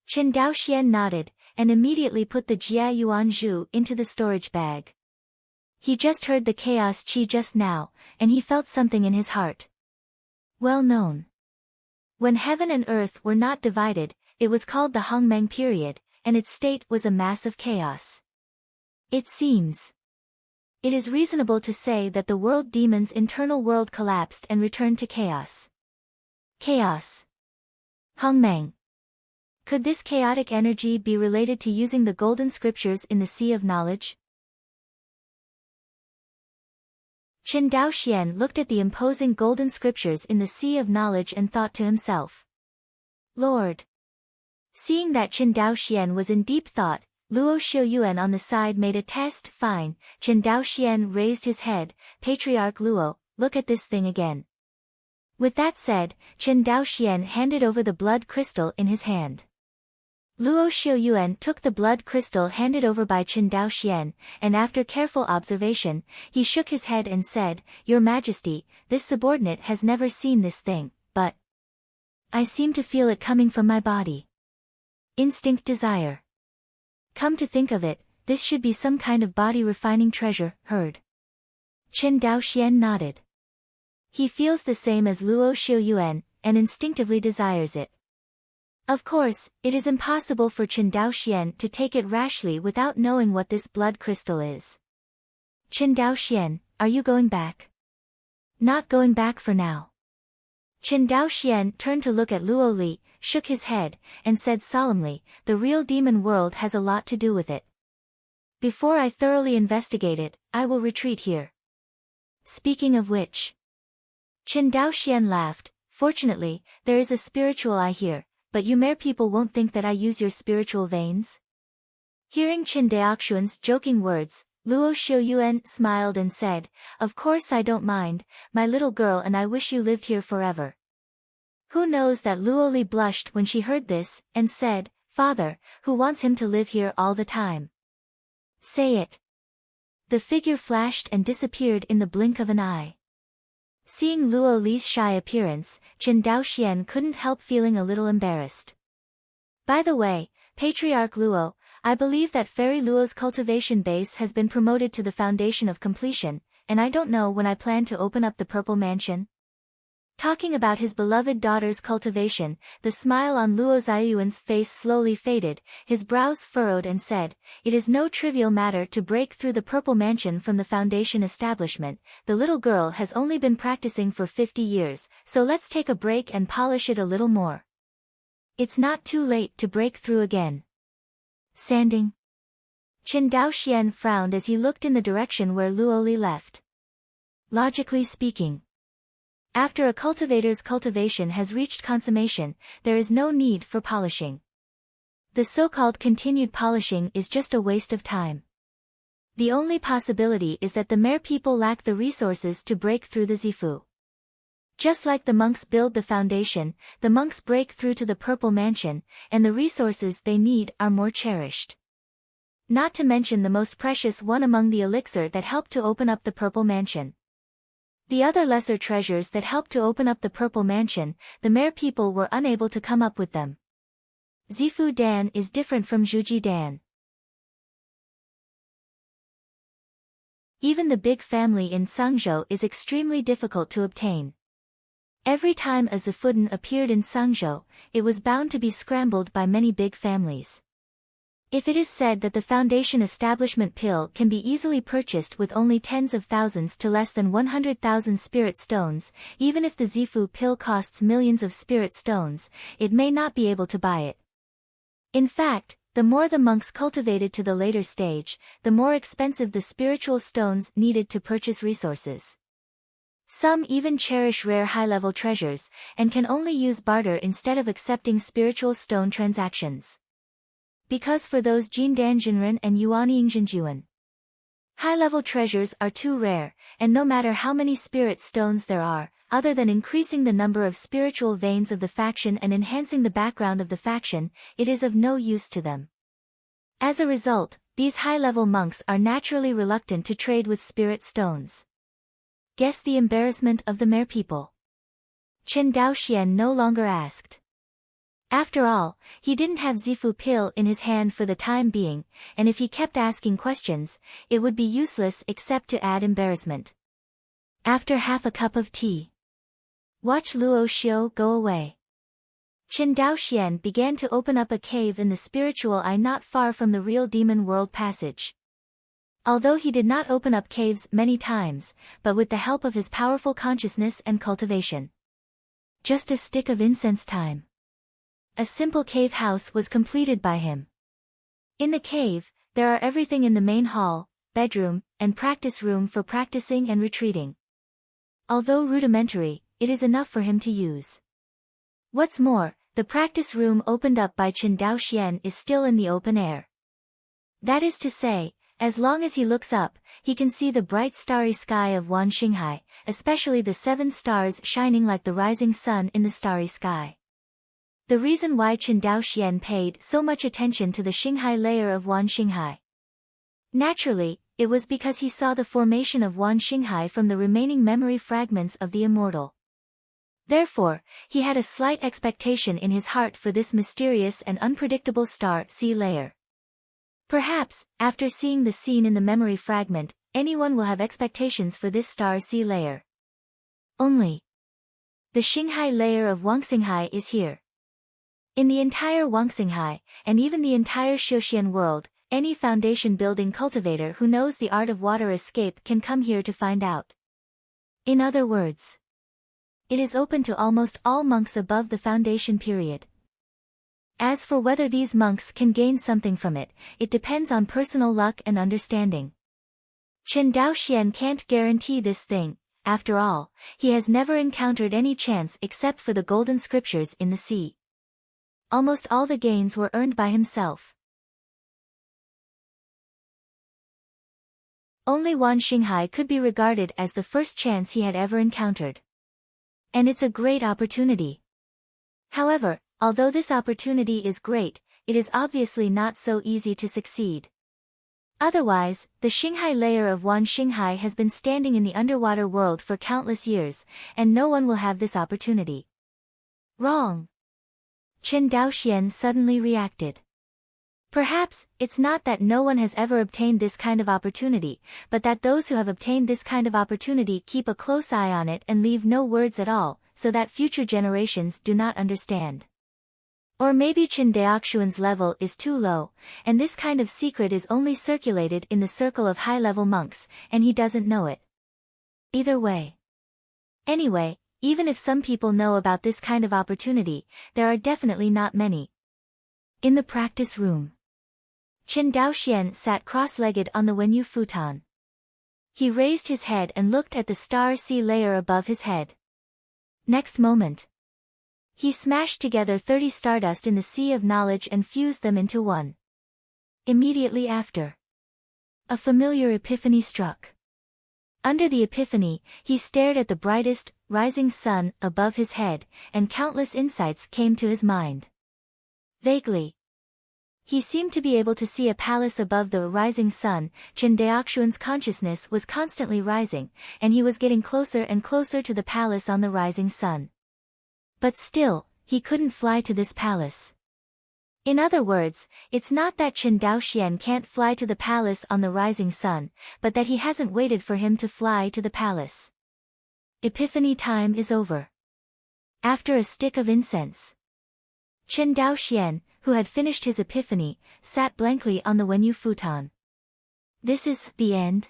Qin Daoxian nodded, and immediately put the Jiayuanzhu into the storage bag. He just heard the chaos qi just now, and he felt something in his heart. Well known. When heaven and earth were not divided, it was called the Hongmeng period, and its state was a mass of chaos. It seems. It is reasonable to say that the world demon's internal world collapsed and returned to chaos. Chaos. Hongmeng. Could this chaotic energy be related to using the golden scriptures in the Sea of Knowledge? Qin Daoxian looked at the imposing golden scriptures in the Sea of Knowledge and thought to himself, "Lord." Seeing that Qin Daoxian was in deep thought, Luo Xiuyuan on the side made a test. "Fine." Qin Daoxian raised his head. "Patriarch Luo, look at this thing again." With that said, Qin Daoxian handed over the blood crystal in his hand. Luo Xiuyuan took the blood crystal handed over by Qin Daoxian, and after careful observation, he shook his head and said, "Your Majesty, this subordinate has never seen this thing, but I seem to feel it coming from my body. Instinct desire. Come to think of it, this should be some kind of body-refining treasure, Heard?" Qin Daoxian nodded. He feels the same as Luo Xiuyuan, and instinctively desires it. Of course, it is impossible for Qin Daoxian to take it rashly without knowing what this blood crystal is. "Qin Daoxian, are you going back?" "Not going back for now." Qin Daoxian turned to look at Luo Li, shook his head, and said solemnly, "The real demon world has a lot to do with it. Before I thoroughly investigate it, I will retreat here." Speaking of which, Qin Daoxian laughed. "Fortunately, there is a spiritual eye here, but you mere people won't think that I use your spiritual veins?" Hearing Qin Daoxian's joking words, Luo Xiaoyuan smiled and said, "Of course I don't mind, my little girl, and I wish you lived here forever." Who knows that Luo Li blushed when she heard this, and said, "Father, who wants him to live here all the time? Say it." The figure flashed and disappeared in the blink of an eye. Seeing Luo Li's shy appearance, Chen Daoxian couldn't help feeling a little embarrassed. "By the way, Patriarch Luo, I believe that Fairy Luo's cultivation base has been promoted to the foundation of completion, and I don't know when I plan to open up the Purple Mansion." Talking about his beloved daughter's cultivation, the smile on Luo Xiaoyuan's face slowly faded, his brows furrowed and said, "It is no trivial matter to break through the Purple Mansion from the foundation establishment. The little girl has only been practicing for 50 years, so let's take a break and polish it a little more. It's not too late to break through again." Sanding. Chen Daoxian frowned as he looked in the direction where Luo Li left. Logically speaking, after a cultivator's cultivation has reached consummation, there is no need for polishing. The so-called continued polishing is just a waste of time. The only possibility is that the mere people lack the resources to break through the Zifu. Just like the monks build the foundation, the monks break through to the Purple Mansion, and the resources they need are more cherished. Not to mention the most precious one among the elixir that helped to open up the Purple Mansion. The other lesser treasures that helped to open up the Purple Mansion, the mere people were unable to come up with them. Zifu Dan is different from Zhuji Dan. Even the big family in Sangzhou is extremely difficult to obtain. Every time a Zifudan appeared in Sangzhou, it was bound to be scrambled by many big families. If it is said that the foundation establishment pill can be easily purchased with only tens of thousands to less than 100,000 spirit stones, even if the Zifu pill costs millions of spirit stones, it may not be able to buy it. In fact, the more the monks cultivated to the later stage, the more expensive the spiritual stones needed to purchase resources. Some even cherish rare high-level treasures, and can only use barter instead of accepting spiritual stone transactions. Because for those Jindan Jinren and Yuanying Jinjuan, high-level treasures are too rare, and no matter how many spirit stones there are, other than increasing the number of spiritual veins of the faction and enhancing the background of the faction, it is of no use to them. As a result, these high-level monks are naturally reluctant to trade with spirit stones. Guess the embarrassment of the mere people. Chen Daoxian no longer asked. After all, he didn't have Zifu pill in his hand for the time being, and if he kept asking questions, it would be useless except to add embarrassment. After half a cup of tea, watch Luo Xiao go away. Chen Daoxian began to open up a cave in the spiritual eye not far from the real demon world passage. Although he did not open up caves many times, but with the help of his powerful consciousness and cultivation. Just a stick of incense time. A simple cave house was completed by him. In the cave, there are everything in the main hall, bedroom, and practice room for practicing and retreating. Although rudimentary, it is enough for him to use. What's more, the practice room opened up by Chen Daoxian is still in the open air. That is to say, as long as he looks up, he can see the bright starry sky of Wan Xinghai, especially the 7 stars shining like the rising sun in the starry sky. The reason why Chen Daoxian paid so much attention to the Xinghai layer of Wan Xinghai. Naturally, it was because he saw the formation of Wan Xinghai from the remaining memory fragments of the immortal. Therefore, he had a slight expectation in his heart for this mysterious and unpredictable star sea layer. Perhaps, after seeing the scene in the memory fragment, anyone will have expectations for this star sea layer. Only the Xinghai layer of Wangxinghai is here. In the entire Wangxinghai, and even the entire Xiuxian world, any foundation building cultivator who knows the art of water escape can come here to find out. In other words, it is open to almost all monks above the foundation period. As for whether these monks can gain something from it, it depends on personal luck and understanding. Chen Daoxian can't guarantee this thing. After all, he has never encountered any chance except for the golden scriptures in the sea. Almost all the gains were earned by himself. Only Wan Xinghai could be regarded as the first chance he had ever encountered. And it's a great opportunity. However, although this opportunity is great, it is obviously not so easy to succeed. Otherwise, the Xinghai layer of Wan Xinghai has been standing in the underwater world for countless years, and no one will have this opportunity. Wrong. Chen Daoxian suddenly reacted. Perhaps, it's not that no one has ever obtained this kind of opportunity, but that those who have obtained this kind of opportunity keep a close eye on it and leave no words at all, so that future generations do not understand. Or maybe Chen Daoxuan's level is too low, and this kind of secret is only circulated in the circle of high-level monks, and he doesn't know it. Either way. Anyway, even if some people know about this kind of opportunity, there are definitely not many. In the practice room, Chen Daoxian sat cross-legged on the Wenyu futon. He raised his head and looked at the star-sea layer above his head. Next moment, he smashed together 30 stardust in the sea of knowledge and fused them into one. Immediately after, a familiar epiphany struck. Under the epiphany, he stared at the brightest, rising sun above his head, and countless insights came to his mind. Vaguely, he seemed to be able to see a palace above the rising sun. Chen Daoxuan's consciousness was constantly rising, and he was getting closer and closer to the palace on the rising sun. But still, he couldn't fly to this palace. In other words, it's not that Chen Daoxian can't fly to the palace on the rising sun, but that he hasn't waited for him to fly to the palace. Epiphany time is over. After a stick of incense, Chen Daoxian, who had finished his epiphany, sat blankly on the Wenyu futon. This is the end?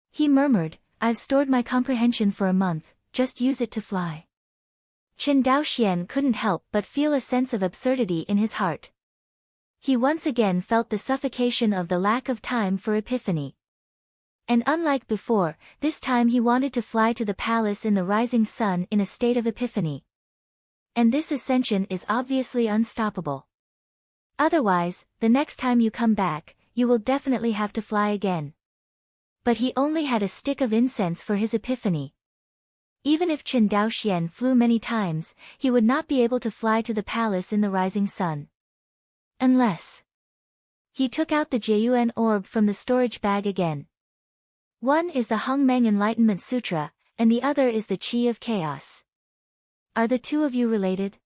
He murmured, I've stored my comprehension for a month, just use it to fly. Chen Daoxian couldn't help but feel a sense of absurdity in his heart. He once again felt the suffocation of the lack of time for epiphany. And unlike before, this time he wanted to fly to the palace in the rising sun in a state of epiphany. And this ascension is obviously unstoppable. Otherwise, the next time you come back, you will definitely have to fly again. But he only had a stick of incense for his epiphany. Even if Chen Daoxian flew many times, he would not be able to fly to the palace in the rising sun. Unless he took out the Jieyuan orb from the storage bag again. One is the Hongmeng Enlightenment Sutra, and the other is the Qi of Chaos. Are the two of you related?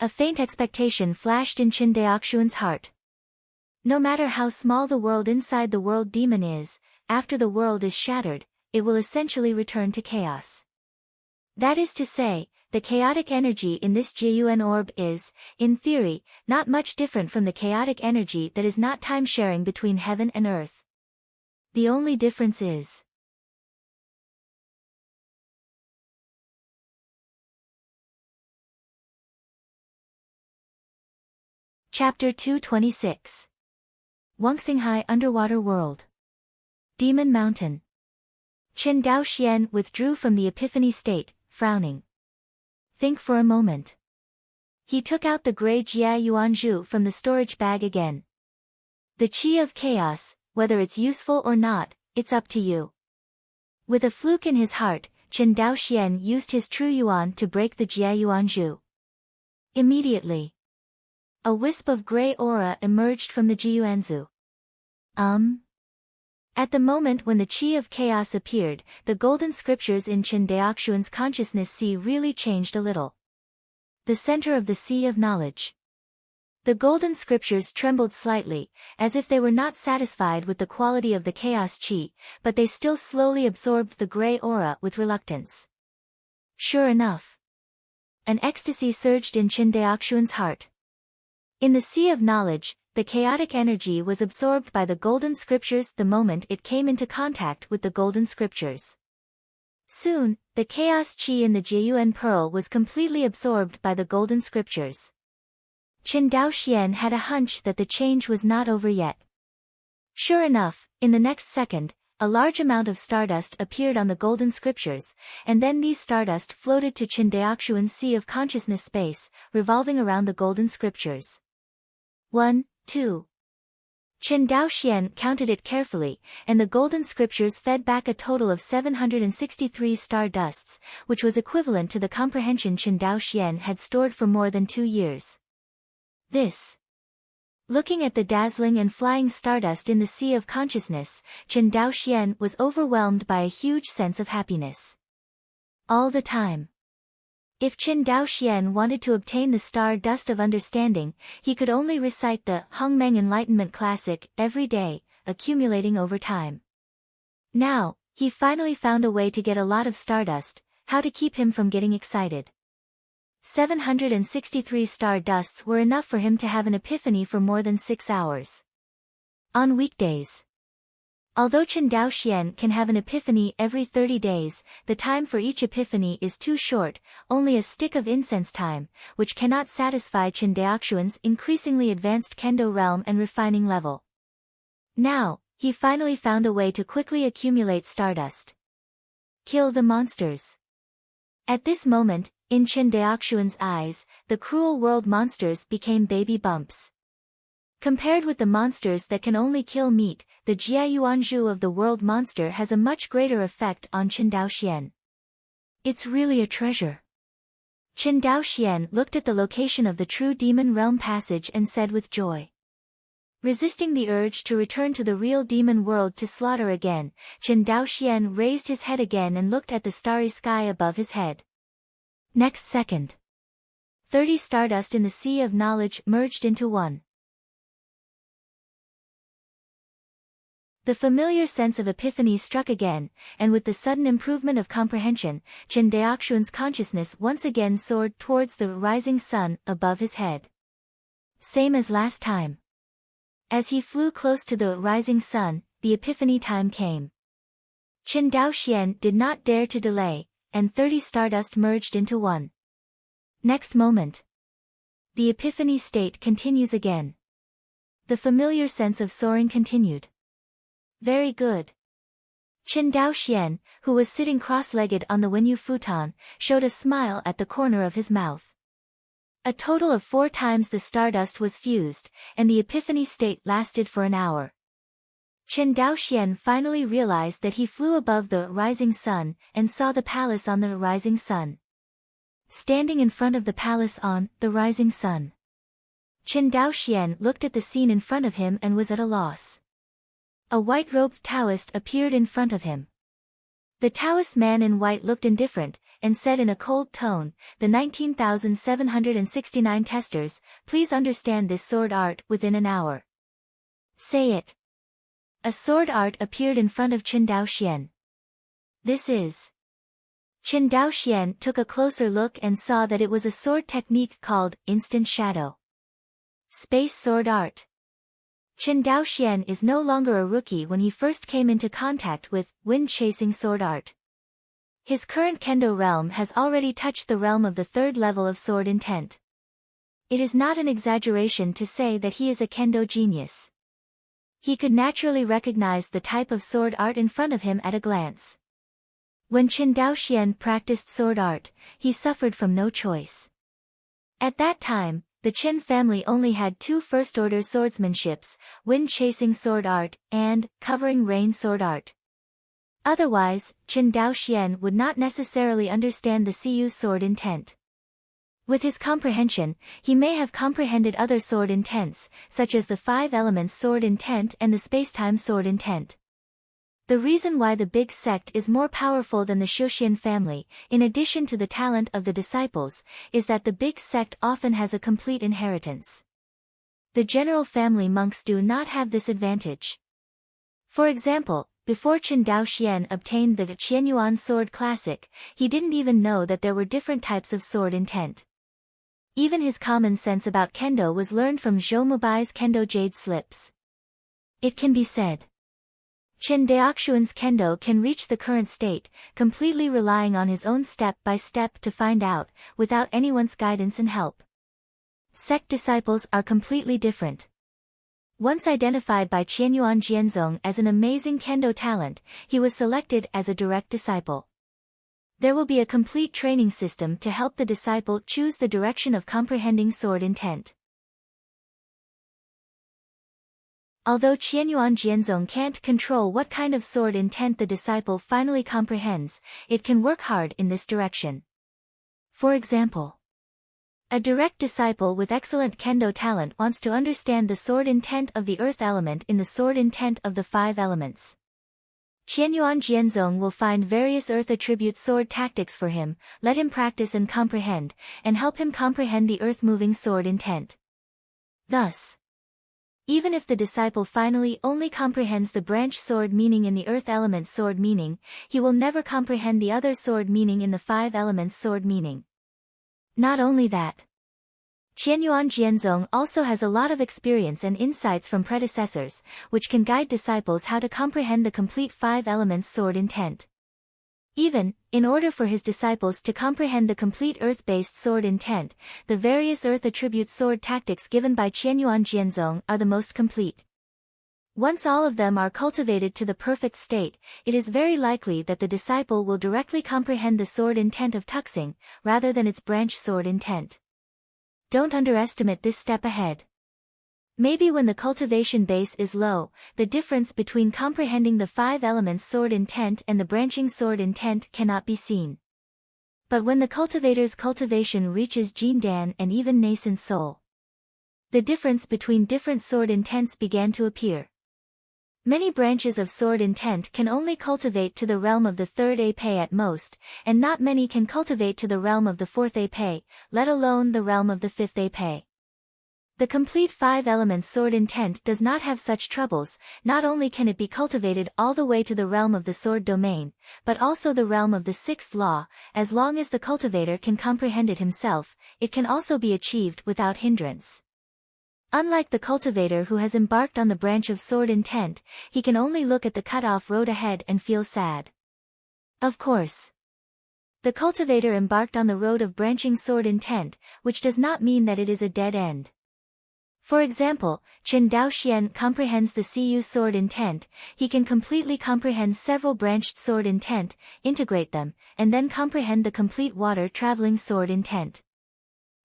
A faint expectation flashed in Chen Daoxuan's heart. No matter how small the world inside the world demon is, after the world is shattered, it will essentially return to chaos. That is to say, the chaotic energy in this Jieyuan orb is, in theory, not much different from the chaotic energy that is not time-sharing between heaven and earth. The only difference is Chapter 226. Wangxinghai Underwater World. Demon Mountain. Chen Daoxian withdrew from the epiphany state, frowning. Think for a moment. He took out the gray Jia Yuanzhu from the storage bag again. The Qi of Chaos, whether it's useful or not, it's up to you. With a fluke in his heart, Chen Daoxian used his true yuan to break the Jia Yuanzhu. Immediately, a wisp of gray aura emerged from the Jiyuanzu. At the moment when the Qi of Chaos appeared, the golden scriptures in Chen Daoxuan's consciousness sea really changed a little. The center of the sea of knowledge. The golden scriptures trembled slightly, as if they were not satisfied with the quality of the Chaos Qi, but they still slowly absorbed the gray aura with reluctance. Sure enough, an ecstasy surged in Chen Daoxuan's heart. In the sea of knowledge, the chaotic energy was absorbed by the golden scriptures the moment it came into contact with the golden scriptures. Soon, the chaos qi in the Jieyuan pearl was completely absorbed by the golden scriptures. Chen Daoxian had a hunch that the change was not over yet. Sure enough, in the next second, a large amount of stardust appeared on the golden scriptures, and then these stardust floated to Chen Daoxuan's sea of consciousness space, revolving around the golden scriptures. 1, 2, Chen Daoxian counted it carefully, and the golden scriptures fed back a total of 763 star dusts, which was equivalent to the comprehension Chen Daoxian had stored for more than 2 years. Looking at the dazzling and flying stardust in the sea of consciousness, Chen Daoxian was overwhelmed by a huge sense of happiness. All the time. If Chen Daoxian wanted to obtain the star dust of understanding, he could only recite the Hongmeng Enlightenment Classic every day, accumulating over time. Now, he finally found a way to get a lot of stardust, how to keep him from getting excited. 763 star dusts were enough for him to have an epiphany for more than 6 hours. On weekdays. Although Chen Daoxian can have an epiphany every 30 days, the time for each epiphany is too short, only a stick of incense time, which cannot satisfy Chen Daoxian's increasingly advanced kendo realm and refining level. Now, he finally found a way to quickly accumulate stardust. Kill the monsters. At this moment, in Chen Daoxian's eyes, the cruel world monsters became baby bumps. Compared with the monsters that can only kill meat, the Jiayuanzhu of the world monster has a much greater effect on Chen Daoxian. It's really a treasure. Chen Daoxian looked at the location of the true demon realm passage and said with joy. Resisting the urge to return to the real demon world to slaughter again, Chen Daoxian raised his head again and looked at the starry sky above his head. Next second. 30 stardust in the sea of knowledge merged into one. The familiar sense of epiphany struck again, and with the sudden improvement of comprehension, Chen Daoxian's consciousness once again soared towards the rising sun above his head. Same as last time. As he flew close to the rising sun, the epiphany time came. Chen Daoxian did not dare to delay, and 30 stardust merged into one. Next moment. The epiphany state continues again. The familiar sense of soaring continued. Very good. Chen Daoxian, who was sitting cross-legged on the Wenyu futon, showed a smile at the corner of his mouth. A total of 4 times the stardust was fused, and the epiphany state lasted for an hour. Chen Daoxian finally realized that he flew above the rising sun and saw the palace on the rising sun. Standing in front of the palace on the rising sun. Chen Daoxian looked at the scene in front of him and was at a loss. A white-robed Taoist appeared in front of him. The Taoist man in white looked indifferent, and said in a cold tone, "The 19,769 testers, please understand this sword art within an hour." Say it. A sword art appeared in front of Chen Daoxian. This is. Chen Daoxian took a closer look and saw that it was a sword technique called Instant Shadow. Space Sword Art. Chen Daoxian is no longer a rookie when he first came into contact with wind-chasing sword art. His current kendo realm has already touched the realm of the 3rd level of sword intent. It is not an exaggeration to say that he is a kendo genius. He could naturally recognize the type of sword art in front of him at a glance. When Chen Daoxian practiced sword art, he suffered from no choice. At that time, the Chen family only had 2 first-order swordsmanships, wind-chasing sword art, and covering rain sword art. Otherwise, Chen Daoxian would not necessarily understand the Siyu sword intent. With his comprehension, he may have comprehended other sword intents, such as the 5 elements sword intent and the spacetime sword intent. The reason why the big sect is more powerful than the Shuxian family, in addition to the talent of the disciples, is that the big sect often has a complete inheritance. The general family monks do not have this advantage. For example, before Chen Daoxian obtained the Qianyuan sword classic, he didn't even know that there were different types of sword intent. Even his common sense about kendo was learned from Zhou Mubai's kendo jade slips. It can be said. Chen Daoxian's kendo can reach the current state, completely relying on his own step by step to find out, without anyone's guidance and help. Sect disciples are completely different. Once identified by Qianyuan Jianzong as an amazing kendo talent, he was selected as a direct disciple. There will be a complete training system to help the disciple choose the direction of comprehending sword intent. Although Qianyuan Jianzong can't control what kind of sword intent the disciple finally comprehends, it can work hard in this direction. For example, a direct disciple with excellent kendo talent wants to understand the sword intent of the earth element in the sword intent of the 5 elements. Qianyuan Jianzong will find various earth attribute sword tactics for him, let him practice and comprehend, and help him comprehend the earth-moving sword intent. Thus, even if the disciple finally only comprehends the branch sword meaning in the earth element sword meaning, he will never comprehend the other sword meaning in the 5 elements sword meaning. Not only that, Qianyuan Jianzong also has a lot of experience and insights from predecessors, which can guide disciples how to comprehend the complete 5 elements sword intent. Even, in order for his disciples to comprehend the complete earth-based sword intent, the various earth attribute sword tactics given by Qianyuan Jianzong are the most complete. Once all of them are cultivated to the perfect state, it is very likely that the disciple will directly comprehend the sword intent of tuxing, rather than its branch sword intent. Don't underestimate this step ahead. Maybe when the cultivation base is low, the difference between comprehending the 5 elements sword intent and the branching sword intent cannot be seen. But when the cultivator's cultivation reaches Jindan and even nascent soul, the difference between different sword intents began to appear. Many branches of sword intent can only cultivate to the realm of the 3rd Apei at most, and not many can cultivate to the realm of the 4th Apei, let alone the realm of the 5th Apei. The complete 5 elements sword intent does not have such troubles. Not only can it be cultivated all the way to the realm of the sword domain, but also the realm of the 6th law. As long as the cultivator can comprehend it himself, it can also be achieved without hindrance. Unlike the cultivator who has embarked on the branch of sword intent, he can only look at the cut-off road ahead and feel sad. Of course, the cultivator embarked on the road of branching sword intent, which does not mean that it is a dead end. For example, Chen Daoxian comprehends the Cu sword intent, he can completely comprehend several branched sword intent, integrate them, and then comprehend the complete water-traveling sword intent.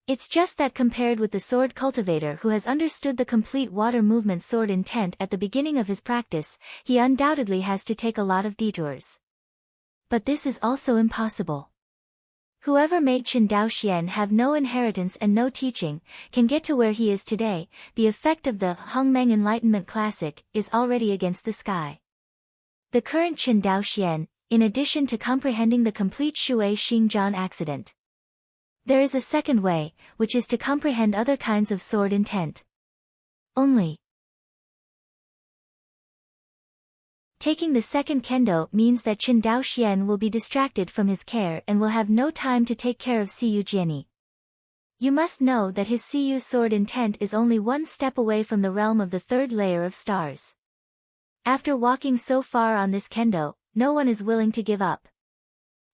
It's just that compared with the sword cultivator who has understood the complete water movement sword intent at the beginning of his practice, he undoubtedly has to take a lot of detours. But this is also impossible. Whoever made Chen Daoxian have no inheritance and no teaching, can get to where he is today. The effect of the Hongmeng Enlightenment Classic is already against the sky. The current Chen Daoxian, in addition to comprehending the complete Shui Xingjian accident, there is a second way, which is to comprehend other kinds of sword intent. Only taking the second kendo means that Chen Daoxian will be distracted from his care and will have no time to take care of Cu Jiani. You must know that his Cu sword intent is only one step away from the realm of the 3rd layer of stars. After walking so far on this kendo, no one is willing to give up.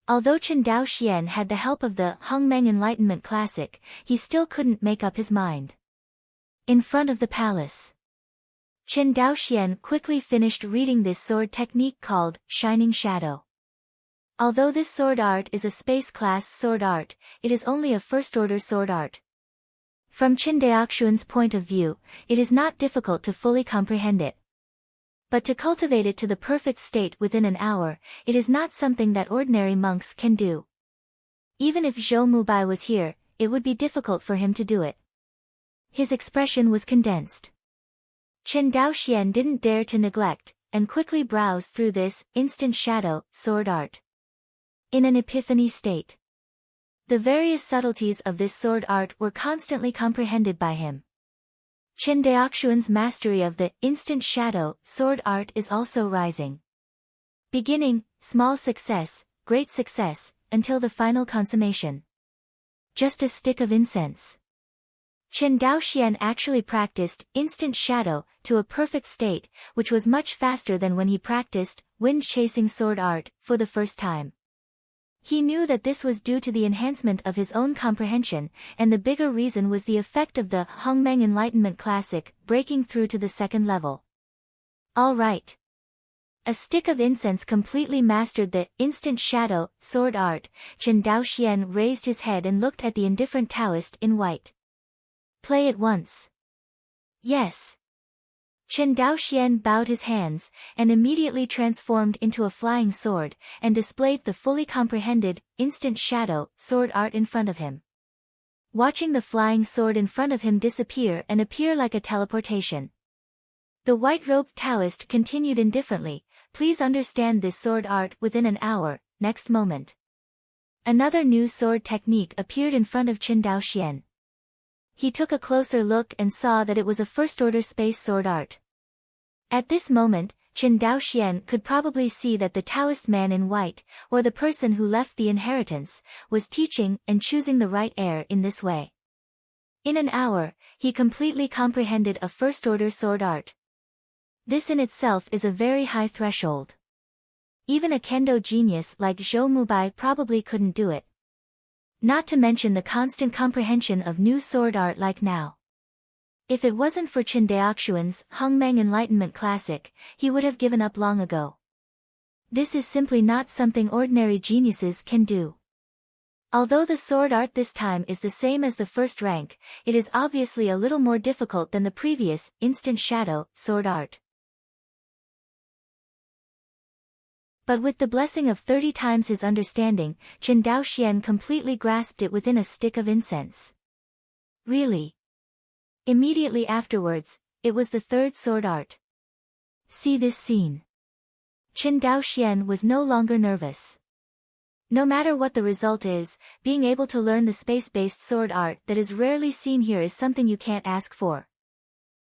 Although Chen Daoxian had the help of the Hongmeng Enlightenment Classic, he still couldn't make up his mind. In front of the palace, Chen Daoxian quickly finished reading this sword technique called Shining Shadow. Although this sword art is a space class sword art, it is only a first-order sword art. From Chen Daoxuan's point of view, it is not difficult to fully comprehend it. But to cultivate it to the perfect state within an hour, it is not something that ordinary monks can do. Even if Zhou Mubai was here, it would be difficult for him to do it. His expression was condensed. Chen Daoxian didn't dare to neglect, and quickly browsed through this instant shadow sword art. In an epiphany state, the various subtleties of this sword art were constantly comprehended by him. Chen Daoxuan's mastery of the instant shadow sword art is also rising. Beginning, small success, great success, until the final consummation. Just a stick of incense. Chen Daoxian actually practiced instant shadow to a perfect state, which was much faster than when he practiced wind-chasing sword art for the first time. He knew that this was due to the enhancement of his own comprehension, and the bigger reason was the effect of the Hongmeng Enlightenment Classic breaking through to the 2nd level. All right. A stick of incense completely mastered the instant shadow sword art. Chen Daoxian raised his head and looked at the indifferent Taoist in white. Play it once. Yes. Chen Daoxian bowed his hands, and immediately transformed into a flying sword, and displayed the fully comprehended, instant shadow, sword art in front of him. Watching the flying sword in front of him disappear and appear like a teleportation. The white-robed Taoist continued indifferently, "Please understand this sword art within an hour." Next moment, another new sword technique appeared in front of Chen Daoxian. He took a closer look and saw that it was a first-order space sword art. At this moment, Chen Daoxian could probably see that the Taoist man in white, or the person who left the inheritance, was teaching and choosing the right heir in this way. In an hour, he completely comprehended a first-order sword art. This in itself is a very high threshold. Even a kendo genius like Zhou Mubai probably couldn't do it. Not to mention the constant comprehension of new sword art like now. If it wasn't for Chen Daoxuan's Hongmeng Enlightenment Classic, he would have given up long ago. This is simply not something ordinary geniuses can do. Although the sword art this time is the same as the first rank, it is obviously a little more difficult than the previous, instant shadow, sword art. But with the blessing of 30 times his understanding, Chen Daoxian completely grasped it within a stick of incense. Really? Immediately afterwards, it was the third sword art. See this scene. Chen Daoxian was no longer nervous. No matter what the result is, being able to learn the space-based sword art that is rarely seen here is something you can't ask for.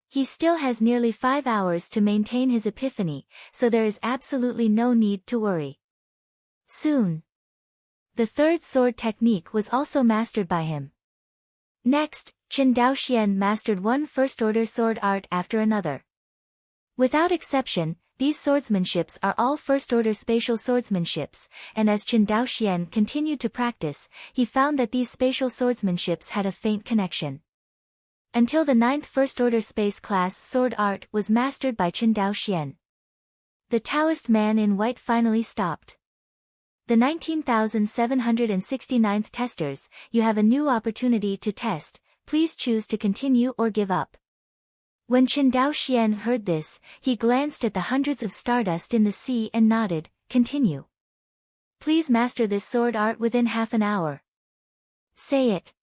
He still has nearly 5 hours to maintain his epiphany, so there is absolutely no need to worry. Soon, the third sword technique was also mastered by him. Next, Chen Daoxian mastered one first-order sword art after another. Without exception, these swordsmanships are all first-order spatial swordsmanships, and as Chen Daoxian continued to practice, he found that these spatial swordsmanships had a faint connection. Until the 9th first-order space class sword art was mastered by Chen Daoxian. The Taoist man in white finally stopped. The 19,769th testers, you have a new opportunity to test, please choose to continue or give up. When Chen Daoxian heard this, he glanced at the hundreds of stardust in the sea and nodded, continue. Please master this sword art within half an hour. Say it.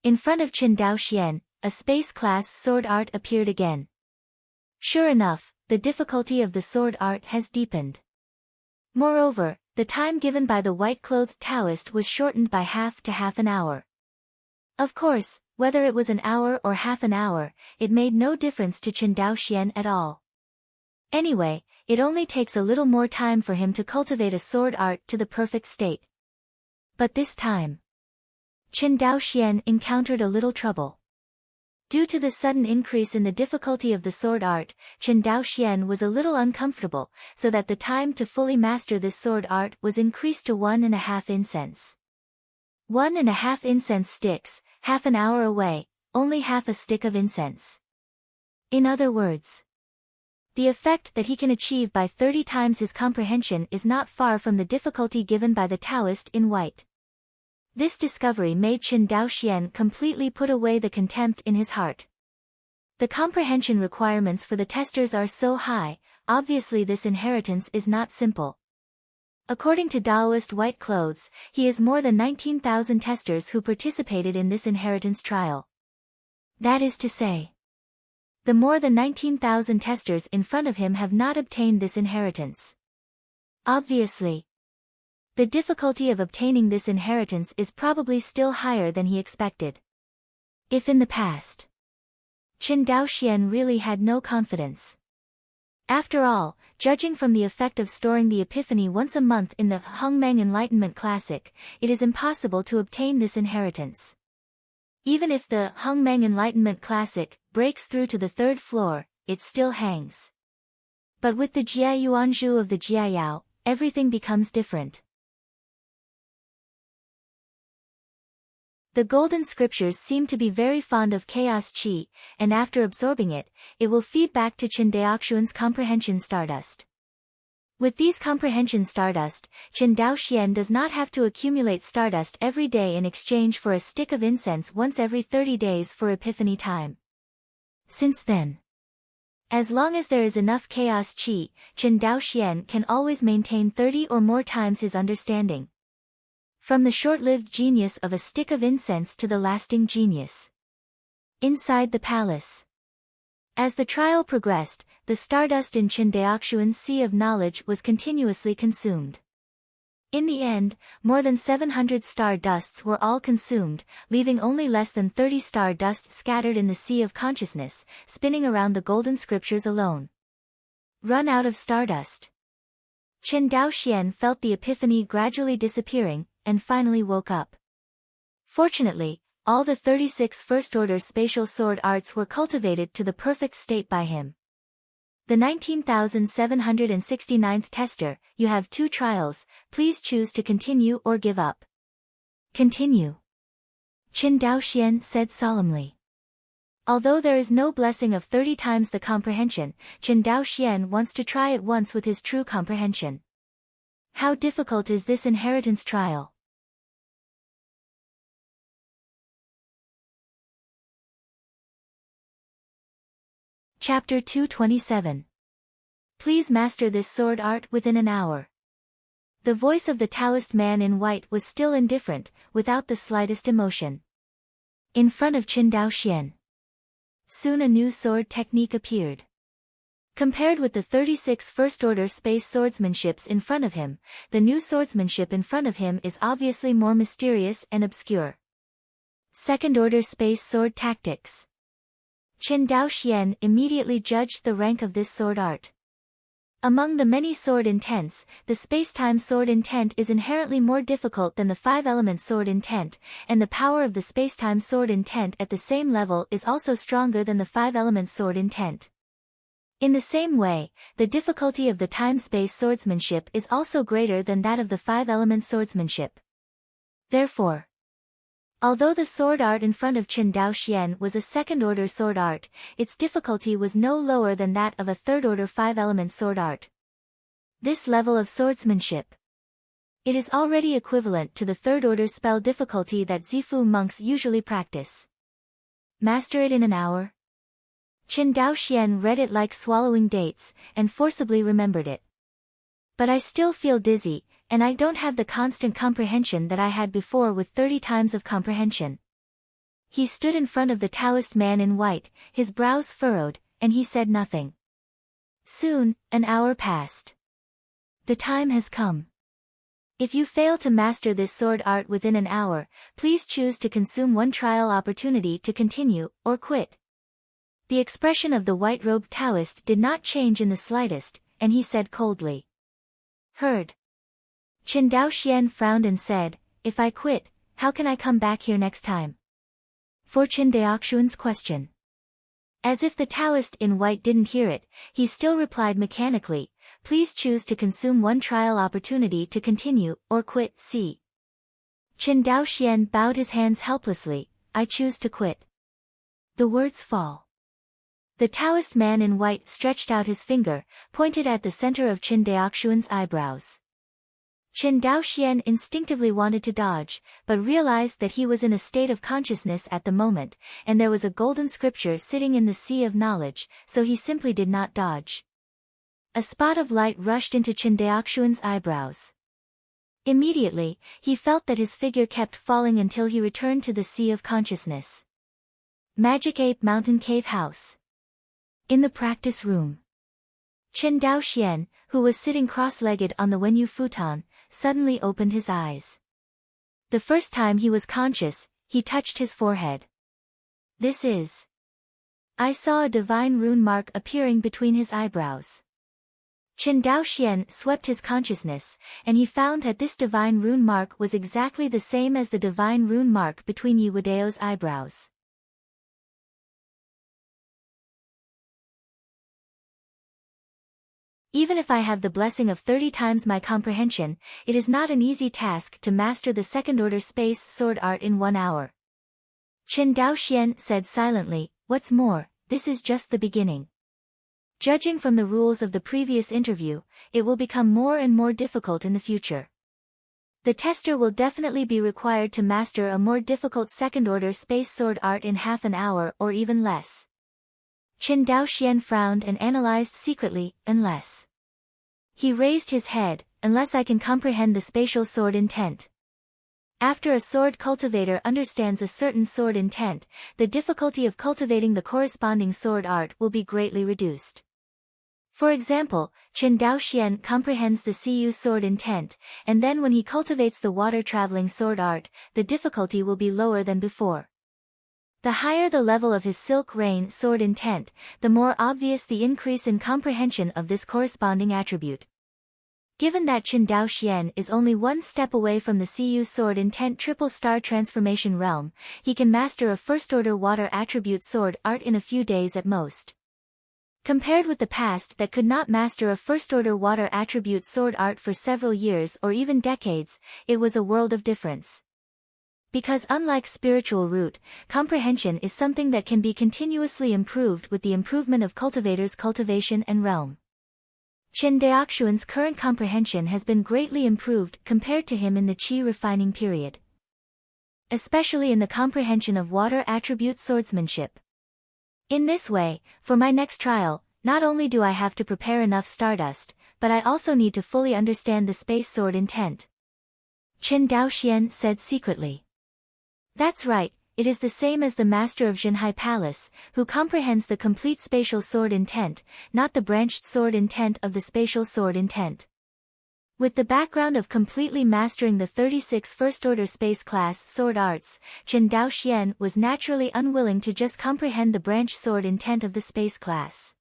In front of Chen Daoxian, a space-class sword art appeared again. Sure enough, the difficulty of the sword art has deepened. Moreover, the time given by the white-clothed Taoist was shortened by half to half an hour. Of course, whether it was an hour or half an hour, it made no difference to Chen Daoxian at all. Anyway, it only takes a little more time for him to cultivate a sword art to the perfect state. But this time, Chen Daoxian encountered a little trouble. Due to the sudden increase in the difficulty of the sword art, Chen Daoxian was a little uncomfortable, so that the time to fully master this sword art was increased to 1.5 incense. 1.5 incense sticks, half an hour away, only half a stick of incense. In other words, the effect that he can achieve by 30 times his comprehension is not far from the difficulty given by the Taoist in white. This discovery made Chen Daoxian completely put away the contempt in his heart. The comprehension requirements for the testers are so high, obviously this inheritance is not simple. According to Daoist White Clothes, he has more than 19,000 testers who participated in this inheritance trial. That is to say, the more than 19,000 testers in front of him have not obtained this inheritance. Obviously, the difficulty of obtaining this inheritance is probably still higher than he expected. If in the past, Chen Daoxian really had no confidence. After all, judging from the effect of storing the Epiphany once a month in the Hongmeng Enlightenment Classic, it is impossible to obtain this inheritance. Even if the Hongmeng Enlightenment Classic breaks through to the 3rd floor, it still hangs. But with the Jiayuanzhu of the Jiayao, everything becomes different. The Golden Scriptures seem to be very fond of chaos qi, and after absorbing it, it will feed back to Chen Daoxuan's comprehension stardust. With these comprehension stardust, Chen Daoxian does not have to accumulate stardust every day in exchange for a stick of incense once every 30 days for Epiphany time. Since then, As long as there is enough chaos qi, Chen Daoxian can always maintain 30 or more times his understanding. From the short-lived genius of a stick of incense to the lasting genius. Inside the palace. As the trial progressed, the stardust in Chen Daoxuan's sea of knowledge was continuously consumed. In the end, more than 700 star dusts were all consumed, leaving only less than 30 star dust scattered in the sea of consciousness, spinning around the golden scriptures alone. Run out of stardust. Chen Daoxian felt the epiphany gradually disappearing, and finally woke up. Fortunately, all the 36 first-order spatial sword arts were cultivated to the perfect state by him. The 19,769th tester, you have 2 trials, please choose to continue or give up. Continue. Chen Daoxian said solemnly. Although there is no blessing of 30 times the comprehension, Chen Daoxian wants to try it once with his true comprehension. How difficult is this inheritance trial? Chapter 227. Please master this sword art within an hour. The voice of the Taoist man in white was still indifferent, without the slightest emotion. In front of Chen Daoxian. Soon a new sword technique appeared. Compared with the 36 first-order space swordsmanships in front of him, the new swordsmanship in front of him is obviously more mysterious and obscure. Second-order space sword tactics. Chen Daoxian immediately judged the rank of this sword art. Among the many sword intents, the space-time sword intent is inherently more difficult than the 5-element sword intent, and the power of the space-time sword intent at the same level is also stronger than the 5-element sword intent. In the same way, the difficulty of the time-space swordsmanship is also greater than that of the 5-element swordsmanship. Therefore, although the sword art in front of Chen Daoxian was a second-order sword art, its difficulty was no lower than that of a third-order 5-element sword art. This level of swordsmanship. It is already equivalent to the third-order spell difficulty that Zifu monks usually practice. Master it in an hour? Chen Daoxian read it like swallowing dates, and forcibly remembered it. But I still feel dizzy, and I don't have the constant comprehension that I had before with 30 times of comprehension. He stood in front of the Taoist man in white, his brows furrowed, and he said nothing. Soon, an hour passed. The time has come. If you fail to master this sword art within an hour, please choose to consume 1 trial opportunity to continue, or quit. The expression of the white-robed Taoist did not change in the slightest, and he said coldly. Heard. Chen Daoxian frowned and said, if I quit, how can I come back here next time? For Chen Daoxuan's question. As if the Taoist in white didn't hear it, he still replied mechanically, please choose to consume 1 trial opportunity to continue, or quit, see. Chen Daoxian bowed his hands helplessly, I choose to quit. The words fall. The Taoist man in white stretched out his finger, pointed at the center of Chen Daoxuan's eyebrows. Chen Daoxian instinctively wanted to dodge, but realized that he was in a state of consciousness at the moment, and there was a golden scripture sitting in the sea of knowledge, so he simply did not dodge. A spot of light rushed into Chen Daoxuan's eyebrows. Immediately, he felt that his figure kept falling until he returned to the sea of consciousness. Magic Ape Mountain Cave House. In the practice room. Chen Daoxian, who was sitting cross-legged on the Wenyu futon, suddenly opened his eyes. The first time he was conscious, he touched his forehead. This is. I saw a divine rune mark appearing between his eyebrows. Chen Daoxian swept his consciousness, and he found that this divine rune mark was exactly the same as the divine rune mark between Yi Wudeo's eyebrows. Even if I have the blessing of 30 times my comprehension, it is not an easy task to master the second-order space sword art in 1 hour. Chen Daoxian said silently, what's more, this is just the beginning. Judging from the rules of the previous interview, it will become more and more difficult in the future. The tester will definitely be required to master a more difficult second-order space sword art in half an hour or even less. Qin Daoxian frowned and analyzed secretly, unless. He raised his head, unless I can comprehend the spatial sword intent. After a sword cultivator understands a certain sword intent, the difficulty of cultivating the corresponding sword art will be greatly reduced. For example, Qin Daoxian comprehends the Cu sword intent, and then when he cultivates the water-traveling sword art, the difficulty will be lower than before. The higher the level of his Silk Rain sword intent, the more obvious the increase in comprehension of this corresponding attribute. Given that Qin Daoxian is only one step away from the Cu sword intent triple star transformation realm, he can master a first-order water attribute sword art in a few days at most. Compared with the past that could not master a first-order water attribute sword art for several years or even decades, it was a world of difference. Because unlike spiritual root, comprehension is something that can be continuously improved with the improvement of cultivator's cultivation and realm. Qin Daoxuan's current comprehension has been greatly improved compared to him in the qi refining period. Especially in the comprehension of water attribute swordsmanship. In this way, for my next trial, not only do I have to prepare enough stardust, but I also need to fully understand the space sword intent. Qin Daoxian said secretly. That's right, it is the same as the master of Zhenhai Palace, who comprehends the complete spatial sword intent, not the branched sword intent of the spatial sword intent. With the background of completely mastering the 36 first-order space class sword arts, Qin Daoxian was naturally unwilling to just comprehend the branch sword intent of the space class.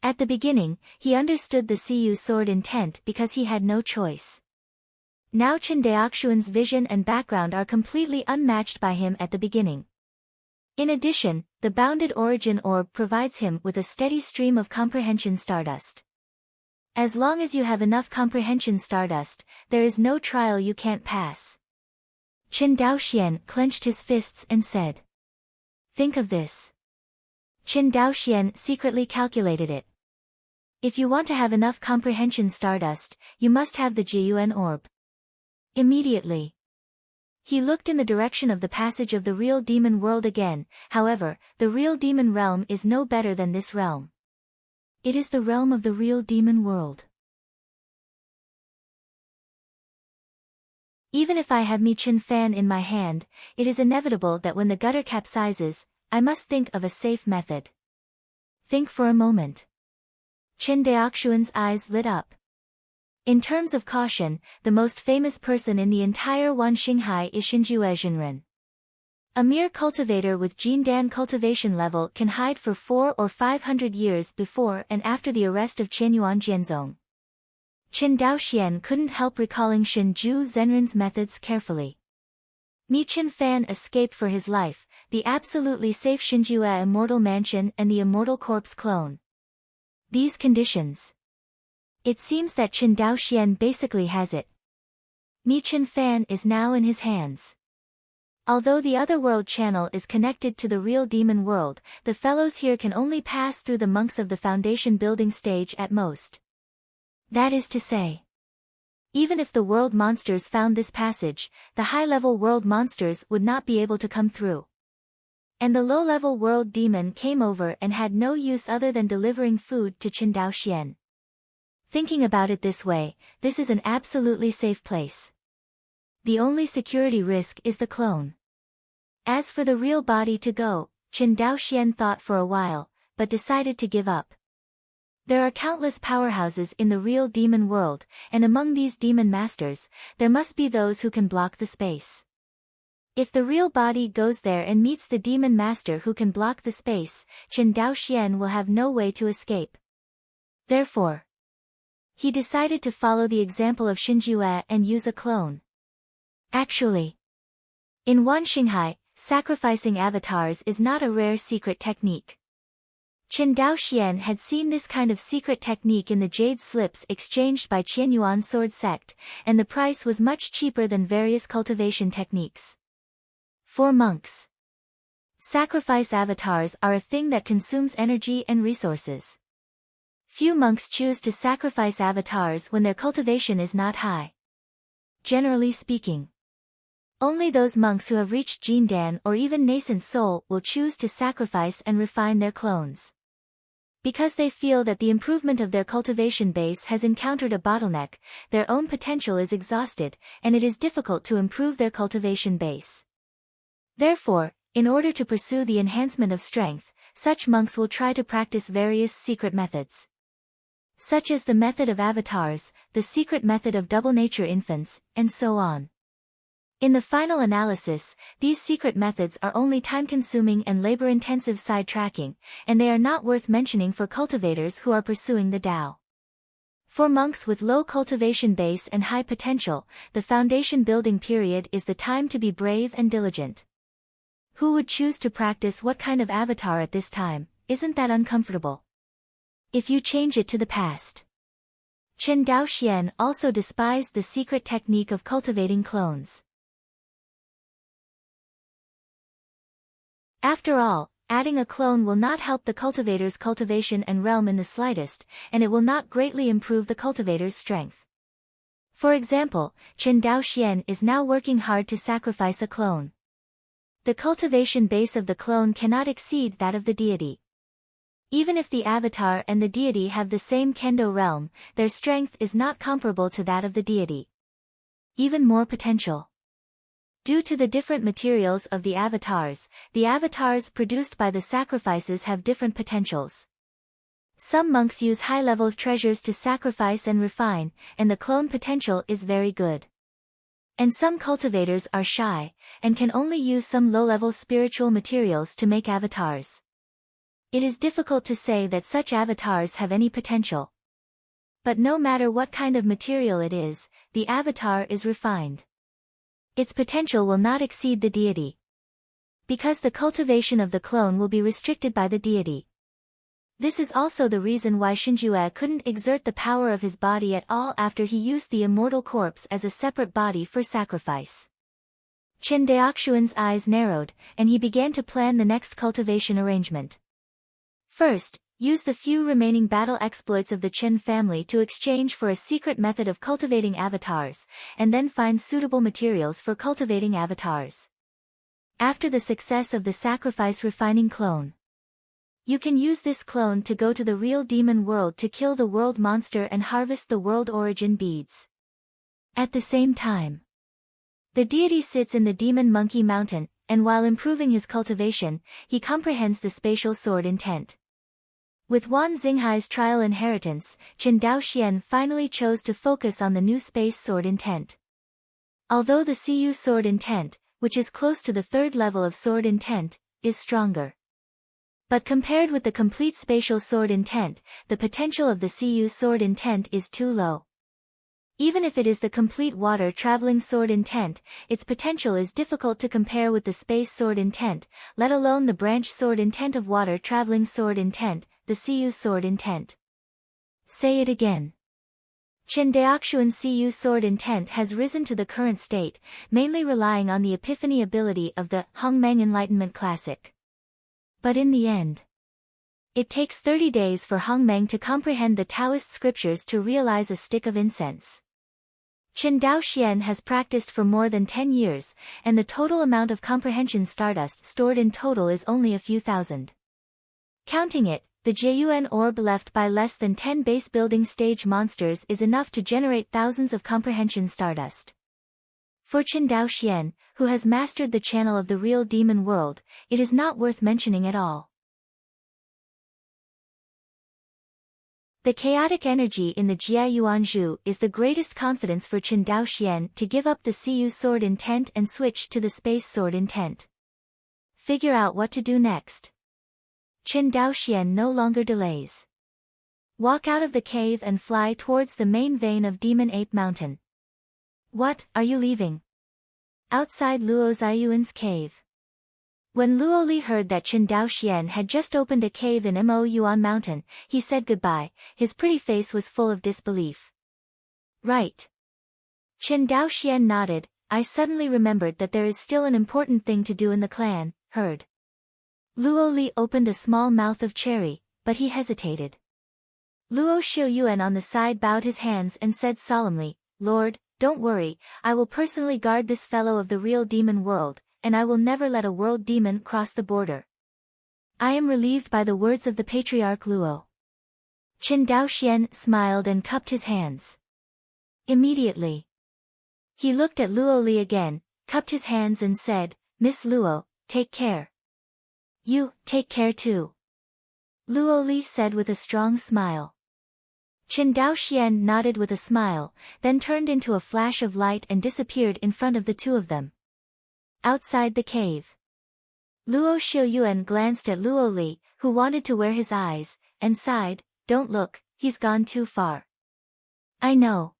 At the beginning, he understood the Cu sword intent because he had no choice. Now Qin Daoxuan's vision and background are completely unmatched by him at the beginning. In addition, the bounded origin orb provides him with a steady stream of comprehension stardust. As long as you have enough comprehension stardust, there is no trial you can't pass. Qin Daoxian clenched his fists and said. Think of this. Qin Daoxian secretly calculated it. If you want to have enough comprehension stardust, you must have the Jiyuan orb. Immediately. He looked in the direction of the passage of the real demon world again. However, the real demon realm is no better than this realm. It is the realm of the real demon world. Even if I have Mi Qin Fan in my hand, it is inevitable that when the gutter capsizes, I must think of a safe method. Think for a moment. Qin Daoxuan's eyes lit up. In terms of caution, the most famous person in the entire Wan Xinghai is Xinjue Zhenren. A mere cultivator with Jindan cultivation level can hide for 400 or 500 years before and after the arrest of Qianyuan Jianzong. Qin Daoxian couldn't help recalling Xinjue Zhenren's methods carefully. Mi Qin Fan escaped for his life, the absolutely safe Xinjue Immortal Mansion and the Immortal Corpse clone. These conditions. It seems that Qin Daoxian basically has it. Mi Qin Fan is now in his hands. Although the Otherworld channel is connected to the real demon world, the fellows here can only pass through the monks of the foundation building stage at most. That is to say, even if the world monsters found this passage, the high-level world monsters would not be able to come through. And the low-level world demon came over and had no use other than delivering food to Qin Daoxian. Thinking about it this way, this is an absolutely safe place. The only security risk is the clone. As for the real body to go, Qin Daoxian thought for a while, but decided to give up. There are countless powerhouses in the real demon world, and among these demon masters, there must be those who can block the space. If the real body goes there and meets the demon master who can block the space, Qin Daoxian will have no way to escape. Therefore, he decided to follow the example of Xinjue and use a clone. Actually, in Wan Xinghai, sacrificing avatars is not a rare secret technique. Qin Daoxian had seen this kind of secret technique in the jade slips exchanged by Qianyuan sword sect, and the price was much cheaper than various cultivation techniques. For monks, sacrifice avatars are a thing that consumes energy and resources. Few monks choose to sacrifice avatars when their cultivation is not high. Generally speaking, only those monks who have reached Jindan or even nascent soul will choose to sacrifice and refine their clones. Because they feel that the improvement of their cultivation base has encountered a bottleneck, their own potential is exhausted, and it is difficult to improve their cultivation base. Therefore, in order to pursue the enhancement of strength, such monks will try to practice various secret methods, such as the method of avatars, the secret method of double nature infants, and so on. In the final analysis, these secret methods are only time-consuming and labor-intensive sidetracking, and they are not worth mentioning for cultivators who are pursuing the Tao. For monks with low cultivation base and high potential, the foundation building period is the time to be brave and diligent. Who would choose to practice what kind of avatar at this time? Isn't that uncomfortable? If you change it to the past. Chen Daoxian also despised the secret technique of cultivating clones. After all, adding a clone will not help the cultivator's cultivation and realm in the slightest, and it will not greatly improve the cultivator's strength. For example, Chen Daoxian is now working hard to sacrifice a clone. The cultivation base of the clone cannot exceed that of the deity. Even if the avatar and the deity have the same kendo realm, their strength is not comparable to that of the deity. Even more potential. Due to the different materials of the avatars produced by the sacrifices have different potentials. Some monks use high-level treasures to sacrifice and refine, and the clone potential is very good. And some cultivators are shy, and can only use some low-level spiritual materials to make avatars. It is difficult to say that such avatars have any potential. But no matter what kind of material it is, the avatar is refined. Its potential will not exceed the deity. Because the cultivation of the clone will be restricted by the deity. This is also the reason why Shinjue couldn't exert the power of his body at all after he used the immortal corpse as a separate body for sacrifice. Chen Daoxuan's eyes narrowed, and he began to plan the next cultivation arrangement. First, use the few remaining battle exploits of the Chen family to exchange for a secret method of cultivating avatars, and then find suitable materials for cultivating avatars. After the success of the sacrifice refining clone, you can use this clone to go to the real demon world to kill the world monster and harvest the world origin beads. At the same time, the deity sits in the demon monkey mountain, and while improving his cultivation, he comprehends the spatial sword intent. With Wan Xinghai's trial inheritance, Chen Daoxian finally chose to focus on the new space sword intent. Although the CU sword intent, which is close to the third level of sword intent, is stronger. But compared with the complete spatial sword intent, the potential of the CU sword intent is too low. Even if it is the complete water-traveling sword intent, its potential is difficult to compare with the space sword intent, let alone the branch sword intent of water-traveling sword intent, the CU sword intent. Say it again. Chen Daoxuan's CU sword intent has risen to the current state, mainly relying on the epiphany ability of the Hongmeng Enlightenment Classic. But in the end, it takes 30 days for Hongmeng to comprehend the Taoist scriptures to realize a stick of incense. Chen Daoxian has practiced for more than 10 years, and the total amount of comprehension stardust stored in total is only a few thousand. Counting it, the Jun orb left by less than 10 base building stage monsters is enough to generate thousands of comprehension stardust. For Chen Daoxian, who has mastered the channel of the real demon world, it is not worth mentioning at all. The chaotic energy in the Jia Yuanzhu is the greatest confidence for Chen Daoxian to give up the CU sword intent and switch to the space sword intent. Figure out what to do next. Chen Daoxian no longer delays. Walk out of the cave and fly towards the main vein of Demon Ape Mountain. What, are you leaving? Outside Luo Ziyuan's cave. When Luo Li heard that Chen Daoxian had just opened a cave in Mo Yuan Mountain, he said goodbye. His pretty face was full of disbelief. Right. Chen Daoxian nodded. I suddenly remembered that there is still an important thing to do in the clan, herd. Luo Li opened a small mouth of cherry, but he hesitated. Luo Xiuyuan on the side bowed his hands and said solemnly, Lord, don't worry, I will personally guard this fellow of the real demon world, and I will never let a world demon cross the border. I am relieved by the words of the patriarch Luo. Chen Daoxian smiled and cupped his hands. Immediately, he looked at Luo Li again, cupped his hands and said, Miss Luo, take care. You, take care too. Luo Li said with a strong smile. Chen Daoxian nodded with a smile, then turned into a flash of light and disappeared in front of the two of them. Outside the cave, Luo Xiuyuan glanced at Luo Li, who wanted to wear his eyes, and sighed, don't look, he's gone too far. I know.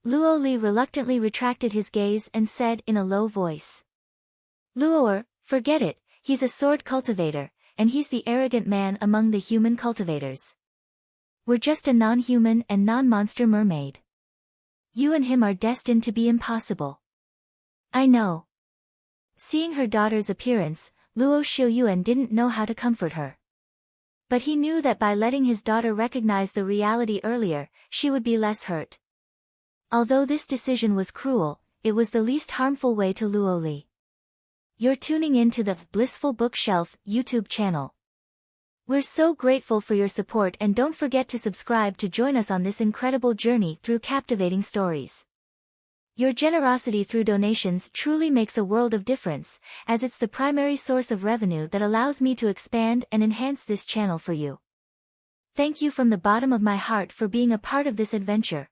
Luo Li reluctantly retracted his gaze and said in a low voice. Luoer, forget it, he's a sword cultivator, and he's the arrogant man among the human cultivators. We're just a non-human and non-monster mermaid. You and him are destined to be impossible. I know. Seeing her daughter's appearance, Luo Xiuyuan didn't know how to comfort her. But he knew that by letting his daughter recognize the reality earlier, she would be less hurt. Although this decision was cruel, it was the least harmful way to Luo Li. You're tuning in to the Blissful Bookshelf YouTube channel. We're so grateful for your support, and don't forget to subscribe to join us on this incredible journey through captivating stories. Your generosity through donations truly makes a world of difference, as it's the primary source of revenue that allows me to expand and enhance this channel for you. Thank you from the bottom of my heart for being a part of this adventure.